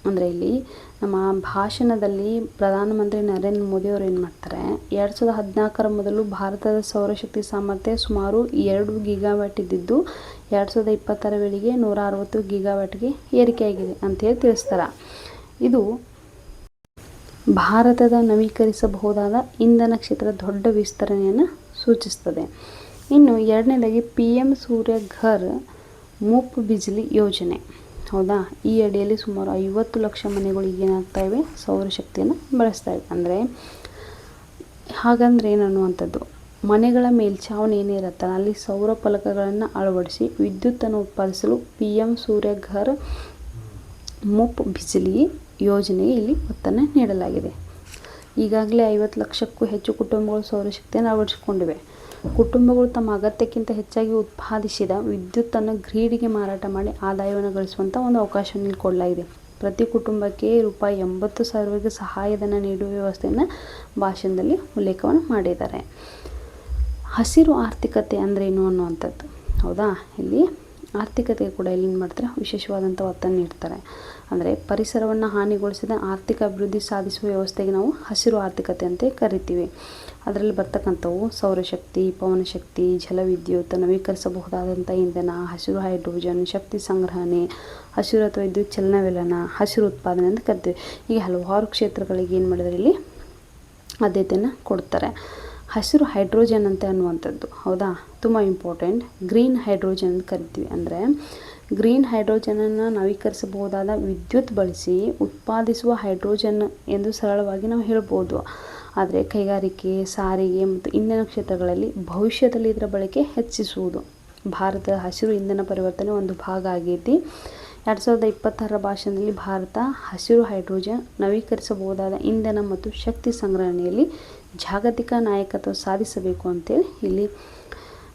ಅಂದರೆ ಇಲ್ಲಿ ನಮ್ಮ ಭಾಷಣದಲ್ಲಿ ಪ್ರಧಾನಮಂತ್ರಿ ನರೇಂದ್ರ ಮೋದಿಯವರು ಏನು ಮಾಡ್ತಾರೆ, 2014 ಮೊದಲು ಭಾರತದ ಸೌರಶಕ್ತಿ ಸಾಮರ್ಥ್ಯ ಸುಮಾರು 2 ಗಿಗಾವ್ಯಾಟ್ ಇದ್ದಿದ್ದು 2020 ವೇಳೆಗೆ 160 ಗಿಗಾವ್ಯಾಟ್ಗೆ ಏರಿಕೆಯಾಗಿದೆ ಅಂತೇಳಿ ತಿಳಿಸ್ತಾರೆ. ಇದು ಭಾರತದ ನವೀಕರಿಸಬಹುದಾದ ಇಂಧನ ಕ್ಷೇತ್ರದ ದೊಡ್ಡ ವಿಸ್ತರಣೆಯನ್ನು ಸೂಚಿಸ್ತದೆ. ಇನ್ನು ಎರಡನೇದಾಗಿ PM ಸೂರ್ಯಘರ್ ಮುಫ್ತ್ ಬಿಜ್ಲಿ ಯೋಜನೆ. ಹೌದಾ, ಈ ಅಡಿಯಲ್ಲಿ ಸುಮಾರು 50 ಲಕ್ಷ ಮನೆಗಳಿಗೆ ಏನಾಗ್ತಾ ಇವೆ, ಸೌರಶಕ್ತಿಯನ್ನು ಬಳಸ್ತಾ ಇವೆ. ಅಂದರೆ ಹಾಗಂದ್ರೆ ಏನು ಅನ್ನುವಂಥದ್ದು, ಮನೆಗಳ ಮೇಲ್ಛಾವಣಿ ಏನಿರುತ್ತಲ್ಲ ಅಲ್ಲಿ ಸೌರ ಫಲಕಗಳನ್ನು ಅಳವಡಿಸಿ ವಿದ್ಯುತ್ತನ್ನು ಉತ್ಪಾದಿಸಲು PM ಸೂರ್ಯಘರ್ ಮುಫ್ತ್ ಬಿಜ್ಲಿ ಯೋಜನೆಗೆ ಇಲ್ಲಿ ಒತ್ತನ್ನು ನೀಡಲಾಗಿದೆ. ಈಗಾಗಲೇ 50 ಲಕ್ಷಕ್ಕೂ ಹೆಚ್ಚು ಕುಟುಂಬಗಳು ಸೌರಶಕ್ತಿಯನ್ನು ಅಳವಡಿಸಿಕೊಂಡಿವೆ. ಕುಟುಂಬಗಳು ತಮ್ಮ ಅಗತ್ಯಕ್ಕಿಂತ ಹೆಚ್ಚಾಗಿ ಉತ್ಪಾದಿಸಿದ ವಿದ್ಯುತ್ತನ್ನು ಗ್ರಿಡ್ಗೆ ಮಾರಾಟ ಮಾಡಿ ಆದಾಯವನ್ನು ಗಳಿಸುವಂಥ ಒಂದು ಅವಕಾಶವನ್ನು ಕೊಡಲಾಗಿದೆ. ಪ್ರತಿ ಕುಟುಂಬಕ್ಕೆ ₹80,000 ಸಹಾಯಧನ ನೀಡುವ ವ್ಯವಸ್ಥೆಯನ್ನು ಭಾಷಣದಲ್ಲಿ ಉಲ್ಲೇಖವನ್ನು ಮಾಡಿದ್ದಾರೆ. ಹಸಿರು ಆರ್ಥಿಕತೆ ಅಂದರೆ ಏನು ಅನ್ನುವಂಥದ್ದು. ಹೌದಾ, ಇಲ್ಲಿ ಆರ್ಥಿಕತೆಗೆ ಕೂಡ ಇಲ್ಲಿ ಏನು ಮಾಡ್ತಾರೆ, ವಿಶೇಷವಾದಂಥ ಒತ್ತನ್ನು ನೀಡ್ತಾರೆ. ಅಂದರೆ ಪರಿಸರವನ್ನು ಹಾನಿಗೊಳಿಸಿದ ಆರ್ಥಿಕ ಅಭಿವೃದ್ಧಿ ಸಾಧಿಸುವ ವ್ಯವಸ್ಥೆಗೆ ನಾವು ಹಸಿರು ಆರ್ಥಿಕತೆ ಅಂತ ಕರಿತೀವಿ. ಅದರಲ್ಲಿ ಬರ್ತಕ್ಕಂಥವು ಸೌರಶಕ್ತಿ, ಪವನಶಕ್ತಿ, ಜಲವಿದ್ಯುತ್, ನವೀಕರಿಸಬಹುದಾದಂಥ ಇಂಧನ, ಹಸಿರು ಹೈಡ್ರೋಜನ್, ಶಕ್ತಿ ಸಂಗ್ರಹಣೆ, ಹಸಿರು ಅಥವಾ ವಿದ್ಯುತ್ ಚಲನವಲನ, ಹಸಿರು ಉತ್ಪಾದನೆ ಅಂತ ಕರಿತೀವಿ. ಹೀಗೆ ಹಲವಾರು ಕ್ಷೇತ್ರಗಳಿಗೆ ಏನು ಮಾಡಿದರೆ ಇಲ್ಲಿ ಆದ್ಯತೆಯನ್ನು ಕೊಡ್ತಾರೆ. ಹಸಿರು ಹೈಡ್ರೋಜನ್ ಅಂತ ಅನ್ನುವಂಥದ್ದು, ಹೌದಾ, ತುಂಬ ಇಂಪಾರ್ಟೆಂಟ್. ಗ್ರೀನ್ ಹೈಡ್ರೋಜನ್ ಅಂತ ಕರಿತೀವಿ. ಅಂದರೆ ಗ್ರೀನ್ ಹೈಡ್ರೋಜನನ್ನು ನವೀಕರಿಸಬಹುದಾದ ವಿದ್ಯುತ್ ಬಳಸಿ ಉತ್ಪಾದಿಸುವ ಹೈಡ್ರೋಜನ್ ಎಂದು ಸರಳವಾಗಿ ನಾವು ಹೇಳ್ಬೋದು. ಆದರೆ ಕೈಗಾರಿಕೆ, ಸಾರಿಗೆ ಮತ್ತು ಇಂಧನ ಕ್ಷೇತ್ರಗಳಲ್ಲಿ ಭವಿಷ್ಯದಲ್ಲಿ ಇದರ ಬಳಕೆ ಹೆಚ್ಚಿಸುವುದು ಭಾರತದ ಹಸಿರು ಇಂಧನ ಪರಿವರ್ತನೆ ಒಂದು ಭಾಗ ಆಗೈತಿ. 2026 ಭಾಷಣದಲ್ಲಿ ಭಾರತ ಹಸಿರು ಹೈಡ್ರೋಜನ್, ನವೀಕರಿಸಬಹುದಾದ ಇಂಧನ ಮತ್ತು ಶಕ್ತಿ ಸಂಗ್ರಹಣೆಯಲ್ಲಿ ಜಾಗತಿಕ ನಾಯಕತ್ವ ಸಾಧಿಸಬೇಕು ಅಂತೇಳಿ ಇಲ್ಲಿ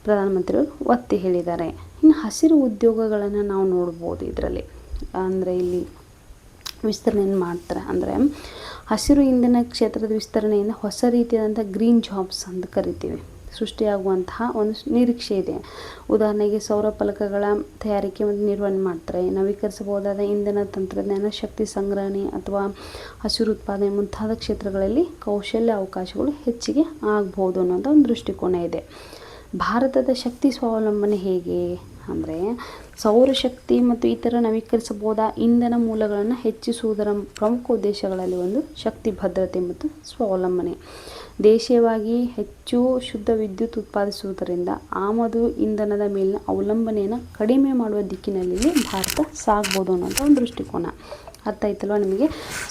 ಪ್ರಧಾನಮಂತ್ರಿಗಳು ಒತ್ತಿ ಹೇಳಿದ್ದಾರೆ. ಇನ್ನು ಹಸಿರು ಉದ್ಯೋಗಗಳನ್ನು ನಾವು ನೋಡ್ಬೋದು ಇದರಲ್ಲಿ. ಅಂದರೆ ಇಲ್ಲಿ ವಿಸ್ತರಣೆಯನ್ನು ಮಾಡ್ತಾರೆ. ಅಂದರೆ ಹಸಿರು ಇಂಧನ ಕ್ಷೇತ್ರದ ವಿಸ್ತರಣೆಯಿಂದ ಹೊಸ ರೀತಿಯಾದಂಥ ಗ್ರೀನ್ ಜಾಬ್ಸ್ ಅಂತ ಕರಿತೀವಿ ಸೃಷ್ಟಿಯಾಗುವಂತಹ ಒಂದು ನಿರೀಕ್ಷೆ ಇದೆ. ಉದಾಹರಣೆಗೆ ಸೌರ ಫಲಕಗಳ ತಯಾರಿಕೆ ಮತ್ತು ನಿರ್ವಹಣೆ ಮಾಡ್ತಾರೆ. ನವೀಕರಿಸಬಹುದಾದ ಇಂಧನ ತಂತ್ರಜ್ಞಾನ, ಶಕ್ತಿ ಸಂಗ್ರಹಣೆ ಅಥವಾ ಹಸಿರು ಉತ್ಪಾದನೆ ಮುಂತಾದ ಕ್ಷೇತ್ರಗಳಲ್ಲಿ ಕೌಶಲ್ಯ ಅವಕಾಶಗಳು ಹೆಚ್ಚಿಗೆ ಆಗ್ಬೋದು ಅನ್ನೋಂಥ ಒಂದು ದೃಷ್ಟಿಕೋನ ಇದೆ. ಭಾರತದ ಶಕ್ತಿ ಸ್ವಾವಲಂಬನೆ ಹೇಗೆ ಅಂದರೆ ಸೌರಶಕ್ತಿ ಮತ್ತು ಇತರ ನವೀಕರಿಸಬಹುದಾದ ಇಂಧನ ಮೂಲಗಳನ್ನು ಹೆಚ್ಚಿಸುವುದರ ಪ್ರಮುಖ ಉದ್ದೇಶಗಳಲ್ಲಿ ಒಂದು ಶಕ್ತಿ ಭದ್ರತೆ ಮತ್ತು ಸ್ವಾವಲಂಬನೆ. ದೇಶೀಯವಾಗಿ ಹೆಚ್ಚು ಶುದ್ಧ ವಿದ್ಯುತ್ ಉತ್ಪಾದಿಸುವುದರಿಂದ ಆಮದು ಇಂಧನದ ಮೇಲಿನ ಅವಲಂಬನೆಯನ್ನು ಕಡಿಮೆ ಮಾಡುವ ದಿಕ್ಕಿನಲ್ಲಿ ಭಾರತ ಸಾಗ್ಬೋದು ಅನ್ನೋಂಥ ಒಂದು ದೃಷ್ಟಿಕೋನ. ಅರ್ಥ ಆಯ್ತಲ್ವ ನಿಮಗೆ?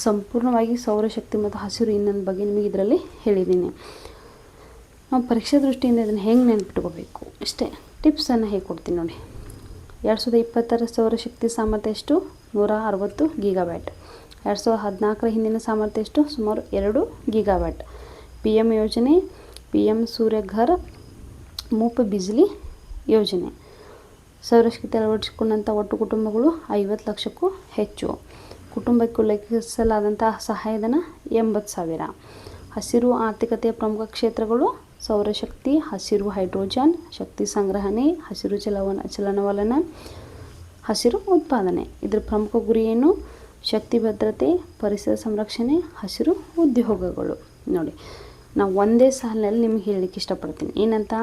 ಸಂಪೂರ್ಣವಾಗಿ ಸೌರಶಕ್ತಿ ಮತ್ತು ಹಸಿರು ಇಂಧನದ ಬಗ್ಗೆ ನಿಮಗೆ ಇದರಲ್ಲಿ ಹೇಳಿದ್ದೀನಿ. ನಾವು ಪರೀಕ್ಷಾ ದೃಷ್ಟಿಯಿಂದ ಇದನ್ನು ಹೆಂಗೆ ನೆನ್ಪಿಟ್ಕೋಬೇಕು ಇಷ್ಟೇ ಟಿಪ್ಸನ್ನು ಹೇಳ್ಕೊಡ್ತೀನಿ ನೋಡಿ. 2020 ಸೌರಶಕ್ತಿ ಸಾಮರ್ಥ್ಯ ಎಷ್ಟು? 160 ಗಿಗಾವ್ಯಾಟ್. 2014 ಹಿಂದಿನ ಸಾಮರ್ಥ್ಯ ಎಷ್ಟು? ಸುಮಾರು 2 ಗಿಗಾವ್ಯಾಟ್. PM ಯೋಜನೆ, PM ಸೂರ್ಯಘರ್ ಮುಫ್ತ್ ಬಿಜ್ಲಿ ಯೋಜನೆ. ಸೌರಶಕ್ತಿ ಅಳವಡಿಸಿಕೊಂಡಂಥ ಒಟ್ಟು ಕುಟುಂಬಗಳು 50 ಲಕ್ಷಕ್ಕೂ ಹೆಚ್ಚು. ಕುಟುಂಬಕ್ಕೆ ಉಲ್ಲೇಖಿಸಲಾದಂತಹ ಸಹಾಯಧನ 80,000. ಹಸಿರು ಆರ್ಥಿಕತೆಯ ಪ್ರಮುಖ ಕ್ಷೇತ್ರಗಳು ಸೌರಶಕ್ತಿ, ಹಸಿರು ಹೈಡ್ರೋಜನ್, ಶಕ್ತಿ ಸಂಗ್ರಹಣೆ, ಹಸಿರು ಚಲನವಲನ, ಹಸಿರು ಉತ್ಪಾದನೆ. ಇದರ ಪ್ರಮುಖ ಗುರಿ ಏನು? ಶಕ್ತಿ ಭದ್ರತೆ, ಪರಿಸರ ಸಂರಕ್ಷಣೆ, ಹಸಿರು ಉದ್ಯೋಗಗಳು. ನೋಡಿ, ನಾವು ಒಂದೇ ಸಾಲಿನಲ್ಲಿ ನಿಮಗೆ ಹೇಳಲಿಕ್ಕೆ ಇಷ್ಟಪಡ್ತೀನಿ. ಏನಂತ?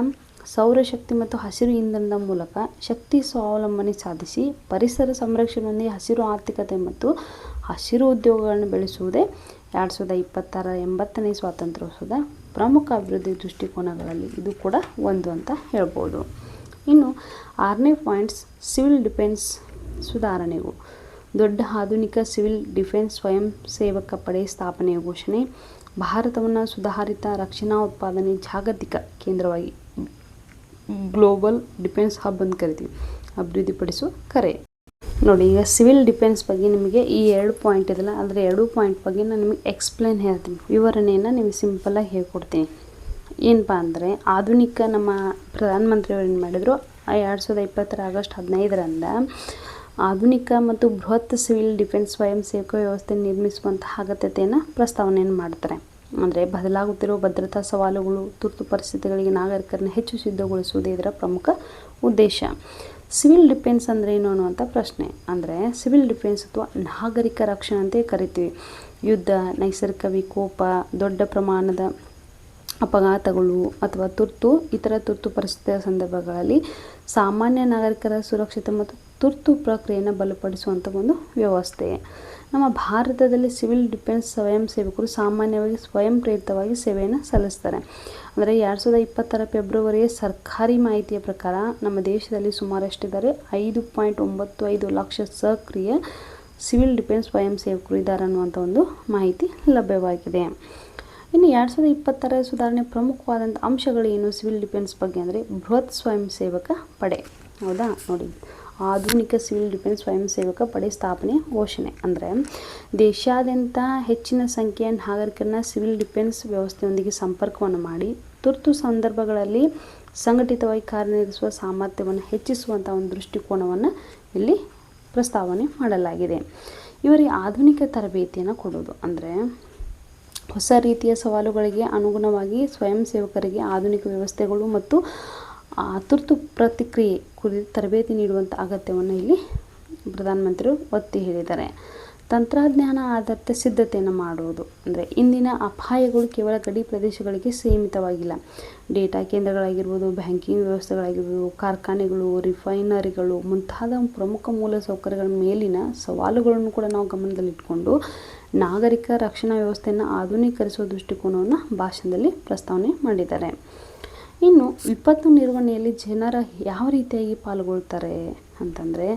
ಸೌರಶಕ್ತಿ ಮತ್ತು ಹಸಿರು ಇಂಧನದ ಮೂಲಕ ಶಕ್ತಿ ಸ್ವಾವಲಂಬನೆ ಸಾಧಿಸಿ ಪರಿಸರ ಸಂರಕ್ಷಣೆಯೊಂದಿಗೆ ಹಸಿರು ಆರ್ಥಿಕತೆ ಮತ್ತು ಹಸಿರು ಉದ್ಯೋಗಗಳನ್ನು ಬೆಳೆಸುವುದೇ 2026 80ನೇ ಸ್ವಾತಂತ್ರ್ಯೋತ್ಸವದ ಪ್ರಮುಖ ಅಭಿವೃದ್ಧಿ ದೃಷ್ಟಿಕೋನಗಳಲ್ಲಿ ಇದು ಕೂಡ ಒಂದು ಅಂತ ಹೇಳ್ಬೋದು. ಇನ್ನು 6ನೇ ಪಾಯಿಂಟ್ಸ್, ಸಿವಿಲ್ ಡಿಫೆನ್ಸ್ ಸುಧಾರಣೆಗಳು. ದೊಡ್ಡ ಆಧುನಿಕ ಸಿವಿಲ್ ಡಿಫೆನ್ಸ್ ಸ್ವಯಂ ಸೇವಕ ಪಡೆ ಸ್ಥಾಪನೆಯ ಘೋಷಣೆ. ಭಾರತವನ್ನು ಸುಧಾರಿತ ರಕ್ಷಣಾ ಉತ್ಪಾದನೆ ಜಾಗತಿಕ ಕೇಂದ್ರವಾಗಿ ಗ್ಲೋಬಲ್ ಡಿಫೆನ್ಸ್ ಹಬ್ ಅಂತ ಕರಿತೀವಿ ಅಭಿವೃದ್ಧಿಪಡಿಸುವ ಕರೆ. ನೋಡಿ, ಈಗ ಸಿವಿಲ್ ಡಿಫೆನ್ಸ್ ಬಗ್ಗೆ ನಿಮಗೆ ಈ 2 ಪಾಯಿಂಟ್ ಇದೆಲ್ಲ, ಅದರ 2 ಪಾಯಿಂಟ್ ಬಗ್ಗೆ ನಾನು ನಿಮಗೆ ಎಕ್ಸ್ಪ್ಲೇನ್ ಹೇಳ್ತೀನಿ, ವಿವರಣೆಯನ್ನು ನಿಮಗೆ ಸಿಂಪಲ್ಲಾಗಿ ಹೇಳ್ಕೊಡ್ತೀನಿ. ಏನಪ್ಪ ಅಂದರೆ ಆಧುನಿಕ ನಮ್ಮ ಪ್ರಧಾನಮಂತ್ರಿಯವರು ಏನು ಮಾಡಿದರು, 2020 ಆಗಸ್ಟ್ 15ರಂದ ಆಧುನಿಕ ಮತ್ತು ಬೃಹತ್ ಸಿವಿಲ್ ಡಿಫೆನ್ಸ್ ಸ್ವಯಂ ಸೇವಕ ವ್ಯವಸ್ಥೆ ನಿರ್ಮಿಸುವಂತಹ ಅಗತ್ಯತೆಯನ್ನು ಪ್ರಸ್ತಾವನೆಯನ್ನು ಮಾಡ್ತಾರೆ. ಅಂದರೆ ಬದಲಾಗುತ್ತಿರುವ ಭದ್ರತಾ ಸವಾಲುಗಳು, ತುರ್ತು ಪರಿಸ್ಥಿತಿಗಳಿಗೆ ನಾಗರಿಕರನ್ನು ಹೆಚ್ಚು ಸಿದ್ಧಗೊಳಿಸುವುದೇ ಇದರ ಪ್ರಮುಖ ಉದ್ದೇಶ. ಸಿವಿಲ್ ಡಿಫೆನ್ಸ್ ಅಂದರೆ ಏನು ಅನ್ನುವಂಥ ಪ್ರಶ್ನೆ. ಅಂದರೆ ಸಿವಿಲ್ ಡಿಫೆನ್ಸ್ ಅಥವಾ ನಾಗರಿಕ ರಕ್ಷಣೆ ಅಂತ ಕರಿತೀವಿ. ಯುದ್ಧ, ನೈಸರ್ಗಿಕ ವಿಕೋಪ, ದೊಡ್ಡ ಪ್ರಮಾಣದ ಅಪಘಾತಗಳು ಅಥವಾ ಇತರ ತುರ್ತು ಪರಿಸ್ಥಿತಿಯ ಸಂದರ್ಭಗಳಲ್ಲಿ ಸಾಮಾನ್ಯ ನಾಗರಿಕರ ಸುರಕ್ಷತೆ ಮತ್ತು ತುರ್ತು ಪ್ರಕ್ರಿಯೆಯನ್ನು ಬಲಪಡಿಸುವಂಥ ಒಂದು ವ್ಯವಸ್ಥೆ. ನಮ್ಮ ಭಾರತದಲ್ಲಿ ಸಿವಿಲ್ ಡಿಫೆನ್ಸ್ ಸ್ವಯಂ ಸೇವಕರು ಸಾಮಾನ್ಯವಾಗಿ ಸ್ವಯಂ ಪ್ರೇರಿತವಾಗಿ ಸೇವೆಯನ್ನು ಸಲ್ಲಿಸ್ತಾರೆ. ಅಂದರೆ 2020 ಫೆಬ್ರವರಿಯ ಸರ್ಕಾರಿ ಮಾಹಿತಿಯ ಪ್ರಕಾರ ನಮ್ಮ ದೇಶದಲ್ಲಿ ಸುಮಾರು ಎಷ್ಟಿದ್ದಾರೆ, 5.95 ಲಕ್ಷ ಸಕ್ರಿಯ ಸಿವಿಲ್ ಡಿಫೆನ್ಸ್ ಸ್ವಯಂ ಸೇವಕರು ಇದ್ದಾರೆ ಅನ್ನುವಂಥ ಒಂದು ಮಾಹಿತಿ ಲಭ್ಯವಾಗಿದೆ. ಇನ್ನು 2020 ಸುಧಾರಣೆ ಪ್ರಮುಖವಾದಂಥ ಅಂಶಗಳೇನು ಸಿವಿಲ್ ಡಿಫೆನ್ಸ್ ಬಗ್ಗೆ ಅಂದರೆ ಬೃಹತ್ ಸ್ವಯಂ ಸೇವಕ ಪಡೆ. ಹೌದಾ, ನೋಡಿ, ಆಧುನಿಕ ಸಿವಿಲ್ ಡಿಫೆನ್ಸ್ ಸ್ವಯಂ ಸೇವಕ ಪಡೆ ಸ್ಥಾಪನೆ ಘೋಷಣೆ. ಅಂದರೆ ದೇಶಾದ್ಯಂತ ಹೆಚ್ಚಿನ ಸಂಖ್ಯೆಯ ನಾಗರಿಕರನ್ನ ಸಿವಿಲ್ ಡಿಫೆನ್ಸ್ ವ್ಯವಸ್ಥೆಯೊಂದಿಗೆ ಸಂಪರ್ಕವನ್ನು ಮಾಡಿ ತುರ್ತು ಸಂದರ್ಭಗಳಲ್ಲಿ ಸಂಘಟಿತವಾಗಿ ಕಾರ್ಯನಿರ್ವಹಿಸುವ ಸಾಮರ್ಥ್ಯವನ್ನು ಹೆಚ್ಚಿಸುವಂಥ ಒಂದು ದೃಷ್ಟಿಕೋನವನ್ನು ಇಲ್ಲಿ ಪ್ರಸ್ತಾವನೆ ಮಾಡಲಾಗಿದೆ. ಇವರಿಗೆ ಆಧುನಿಕ ತರಬೇತಿಯನ್ನು ಕೊಡೋದು. ಅಂದರೆ ಹೊಸ ರೀತಿಯ ಸವಾಲುಗಳಿಗೆ ಅನುಗುಣವಾಗಿ ಸ್ವಯಂ ಸೇವಕರಿಗೆ ಆಧುನಿಕ ವ್ಯವಸ್ಥೆಗಳು ಮತ್ತು ತುರ್ತು ಪ್ರತಿಕ್ರಿಯೆ ಕುರಿತು ತರಬೇತಿ ನೀಡುವಂಥ ಅಗತ್ಯವನ್ನು ಇಲ್ಲಿ ಪ್ರಧಾನಮಂತ್ರಿಗಳು ಒತ್ತಿ ಹೇಳಿದ್ದಾರೆ. ತಂತ್ರಜ್ಞಾನ ಆಧಾರಿತ ಸಿದ್ಧತೆಯನ್ನು ಮಾಡುವುದು. ಅಂದರೆ ಇಂದಿನ ಅಪಾಯಗಳು ಕೇವಲ ಗಡಿ ಪ್ರದೇಶಗಳಿಗೆ ಸೀಮಿತವಾಗಿಲ್ಲ. ಡೇಟಾ ಕೇಂದ್ರಗಳಾಗಿರ್ಬೋದು, ಬ್ಯಾಂಕಿಂಗ್ ವ್ಯವಸ್ಥೆಗಳಾಗಿರ್ಬೋದು, ಕಾರ್ಖಾನೆಗಳು, ರಿಫೈನರಿಗಳು ಮುಂತಾದ ಪ್ರಮುಖ ಮೂಲಸೌಕರ್ಯಗಳ ಮೇಲಿನ ಸವಾಲುಗಳನ್ನು ಕೂಡ ನಾವು ಗಮನದಲ್ಲಿಟ್ಕೊಂಡು ನಾಗರಿಕ ರಕ್ಷಣಾ ವ್ಯವಸ್ಥೆಯನ್ನು ಆಧುನೀಕರಿಸುವ ದೃಷ್ಟಿಕೋನವನ್ನು ಭಾಷಣದಲ್ಲಿ ಪ್ರಸ್ತಾವನೆ ಮಾಡಿದ್ದಾರೆ. ಇನ್ನು ವಿಪತ್ತು ನಿರ್ವಹಣೆಯಲ್ಲಿ ಜನರ ಯಾವ ರೀತಿಯಾಗಿ ಪಾಲ್ಗೊಳ್ತಾರೆ ಅಂತಂದರೆ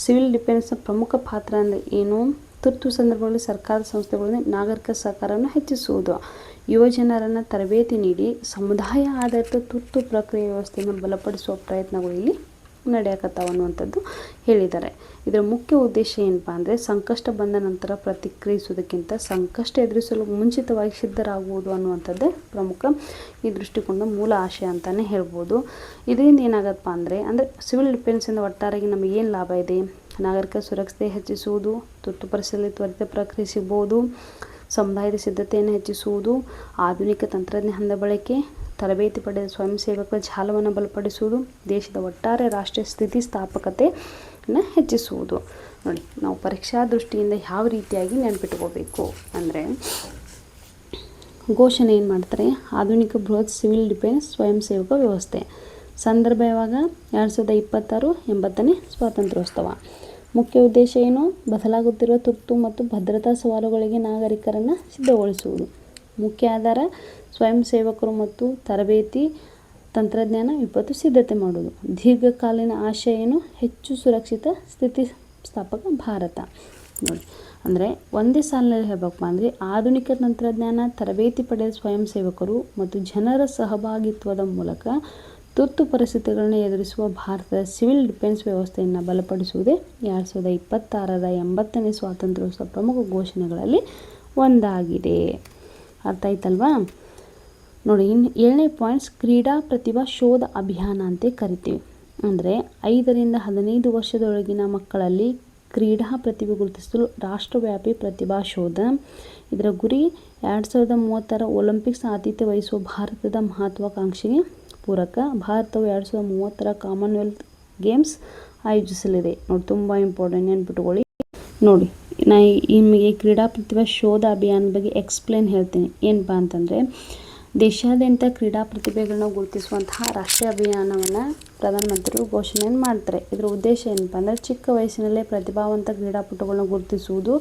ಸಿವಿಲ್ ಡಿಫೆನ್ಸ್ನ ಪ್ರಮುಖ ಪಾತ್ರ ಅಂದರೆ ಏನು, ತುರ್ತು ಸಂದರ್ಭಗಳಲ್ಲಿ ಸರ್ಕಾರದ ಸಂಸ್ಥೆಗಳಿಂದ ನಾಗರಿಕ ಸಹಕಾರವನ್ನು ಹೆಚ್ಚಿಸುವುದು, ಯುವ ಜನರನ್ನು ತರಬೇತಿ ನೀಡಿ ಸಮುದಾಯ ಆಧಾರಿತ ತುರ್ತು ಪ್ರಕ್ರಿಯೆ ವ್ಯವಸ್ಥೆಯನ್ನು ಬಲಪಡಿಸುವ ಪ್ರಯತ್ನಗಳು ಇಲ್ಲಿ ನಡೆಯಕತ್ತಾವ ಅನ್ನುವಂಥದ್ದು ಹೇಳಿದ್ದಾರೆ. ಇದರ ಮುಖ್ಯ ಉದ್ದೇಶ ಏನಪ್ಪ ಅಂದರೆ ಸಂಕಷ್ಟ ಬಂದ ನಂತರ ಪ್ರತಿಕ್ರಿಯಿಸುವುದಕ್ಕಿಂತ ಸಂಕಷ್ಟ ಎದುರಿಸಲು ಮುಂಚಿತವಾಗಿ ಸಿದ್ಧರಾಗುವುದು ಅನ್ನುವಂಥದ್ದೇ ಪ್ರಮುಖ ಈ ದೃಷ್ಟಿಕೋನದ ಮೂಲ ಆಶಯ ಅಂತಲೇ ಹೇಳ್ಬೋದು. ಇದರಿಂದ ಏನಾಗತ್ತಪ್ಪ ಅಂದರೆ ಸಿವಿಲ್ ಡಿಫೆನ್ಸಿಂದ ಒಟ್ಟಾರೆಯಾಗಿ ನಮಗೆ ಏನು ಲಾಭ ಇದೆ, ನಾಗರಿಕ ಸುರಕ್ಷತೆ ಹೆಚ್ಚಿಸುವುದು, ತುರ್ತು ಪರಿಸ್ಥಿತಿಯಲ್ಲಿ ತ್ವರಿತ ಪ್ರಕ್ರಿಯೆ ಸಿಗ್ಬೋದು, ಸಮುದಾಯದ ಸಿದ್ಧತೆಯನ್ನು ಹೆಚ್ಚಿಸುವುದು, ಆಧುನಿಕ ತಂತ್ರಜ್ಞಾನದ ಬಳಕೆ, ತರಬೇತಿ ಪಡೆದ ಸ್ವಯಂ ಸೇವಕರ ಜಾಲವನ್ನು ಬಲಪಡಿಸುವುದು, ದೇಶದ ಒಟ್ಟಾರೆ ರಾಷ್ಟ್ರೀಯ ಸ್ಥಿತಿಸ್ಥಾಪಕತೆಯನ್ನು ಹೆಚ್ಚಿಸುವುದು. ನೋಡಿ, ನಾವು ಪರೀಕ್ಷಾ ದೃಷ್ಟಿಯಿಂದ ಯಾವ ರೀತಿಯಾಗಿ ನೆನಪಿಟ್ಕೋಬೇಕು ಅಂದರೆ ಘೋಷಣೆ ಏನು ಮಾಡ್ತಾರೆ, ಆಧುನಿಕ ಬೃಹತ್ ಸಿವಿಲ್ ಡಿಫೆನ್ಸ್ ಸ್ವಯಂ ಸೇವಕ ವ್ಯವಸ್ಥೆ. ಸಂದರ್ಭ ಯಾವಾಗ, 2026 80ನೇ ಸ್ವಾತಂತ್ರ್ಯೋತ್ಸವ. ಮುಖ್ಯ ಉದ್ದೇಶ ಏನು, ಬದಲಾಗುತ್ತಿರುವ ತುರ್ತು ಮತ್ತು ಭದ್ರತಾ ಸವಾಲುಗಳಿಗೆ ನಾಗರಿಕರನ್ನು ಸಿದ್ಧಗೊಳಿಸುವುದು. ಮುಖ್ಯ ಆಧಾರ ಸ್ವಯಂ ಸೇವಕರು ಮತ್ತು ತರಬೇತಿ, ತಂತ್ರಜ್ಞಾನ, ವಿಪತ್ತು ಸಿದ್ಧತೆ ಮಾಡುವುದು. ದೀರ್ಘಕಾಲೀನ ಆಶಯ ಏನು, ಹೆಚ್ಚು ಸುರಕ್ಷಿತ ಸ್ಥಿತಿಸ್ಥಾಪಕ ಭಾರತ. ನೋಡಿ, ಅಂದರೆ ಒಂದೇ ಸಾಲಿನಲ್ಲಿ ಹೇಳಬೇಕಪ್ಪ ಅಂದರೆ ಆಧುನಿಕ ತಂತ್ರಜ್ಞಾನ, ತರಬೇತಿ ಪಡೆದ ಸ್ವಯಂ ಸೇವಕರು ಮತ್ತು ಜನರ ಸಹಭಾಗಿತ್ವದ ಮೂಲಕ ತುರ್ತು ಪರಿಸ್ಥಿತಿಗಳನ್ನು ಎದುರಿಸುವ ಭಾರತದ ಸಿವಿಲ್ ಡಿಫೆನ್ಸ್ ವ್ಯವಸ್ಥೆಯನ್ನು ಬಲಪಡಿಸುವುದೇ 2026ರ 80ನೇ ಸ್ವಾತಂತ್ರ್ಯೋತ್ಸವ ಪ್ರಮುಖ ಘೋಷಣೆಗಳಲ್ಲಿ ಒಂದಾಗಿದೆ. ಅರ್ಥ ಆಯ್ತಲ್ವಾ? ನೋಡಿ, ಇನ್ನು 7ನೇ ಪಾಯಿಂಟ್ಸ್ ಕ್ರೀಡಾ ಪ್ರತಿಭಾ ಶೋಧ ಅಭಿಯಾನ ಅಂತ ಕರಿತೀವಿ. ಅಂದರೆ 5ರಿಂದ 15 ವರ್ಷದೊಳಗಿನ ಮಕ್ಕಳಲ್ಲಿ ಕ್ರೀಡಾ ಪ್ರತಿಭೆ ಗುರುತಿಸಲು ರಾಷ್ಟ್ರವ್ಯಾಪಿ ಪ್ರತಿಭಾ ಶೋಧ. ಇದರ ಗುರಿ 2030ರ ಒಲಿಂಪಿಕ್ಸ್ ಆತಿಥ್ಯ ವಹಿಸುವ ಭಾರತದ ಮಹತ್ವಾಕಾಂಕ್ಷೆಗೆ ಪೂರಕ. ಭಾರತವು 2030ರ ಕಾಮನ್ವೆಲ್ತ್ ಗೇಮ್ಸ್ ಆಯೋಜಿಸಲಿದೆ. ನೋಡಿ, ತುಂಬ ಇಂಪಾರ್ಟೆಂಟ್, ನೆನ್ಪಿಟ್ಕೊಳ್ಳಿ. ನೋಡಿ, ನಿಮಗೆ ಕ್ರೀಡಾ ಪ್ರತಿಭಾ ಶೋಧ ಅಭಿಯಾನದ ಬಗ್ಗೆ ಎಕ್ಸ್ಪ್ಲೇನ್ ಹೇಳ್ತೀನಿ. ಏನಪ್ಪ ಅಂತಂದರೆ ದೇಶಾದ್ಯಂತ ಕ್ರೀಡಾ ಪ್ರತಿಭೆಗಳನ್ನ ಗುರುತಿಸುವಂತಹ ರಾಷ್ಟ್ರೀಯ ಅಭಿಯಾನವನ್ನು ಪ್ರಧಾನಮಂತ್ರಿಗಳು ಘೋಷಣೆಯನ್ನು ಮಾಡ್ತಾರೆ. ಇದರ ಉದ್ದೇಶ ಏನಪ್ಪ ಅಂದರೆ ಚಿಕ್ಕ ವಯಸ್ಸಿನಲ್ಲೇ ಪ್ರತಿಭಾವಂತ ಕ್ರೀಡಾಪಟುಗಳನ್ನ ಗುರುತಿಸುವುದು,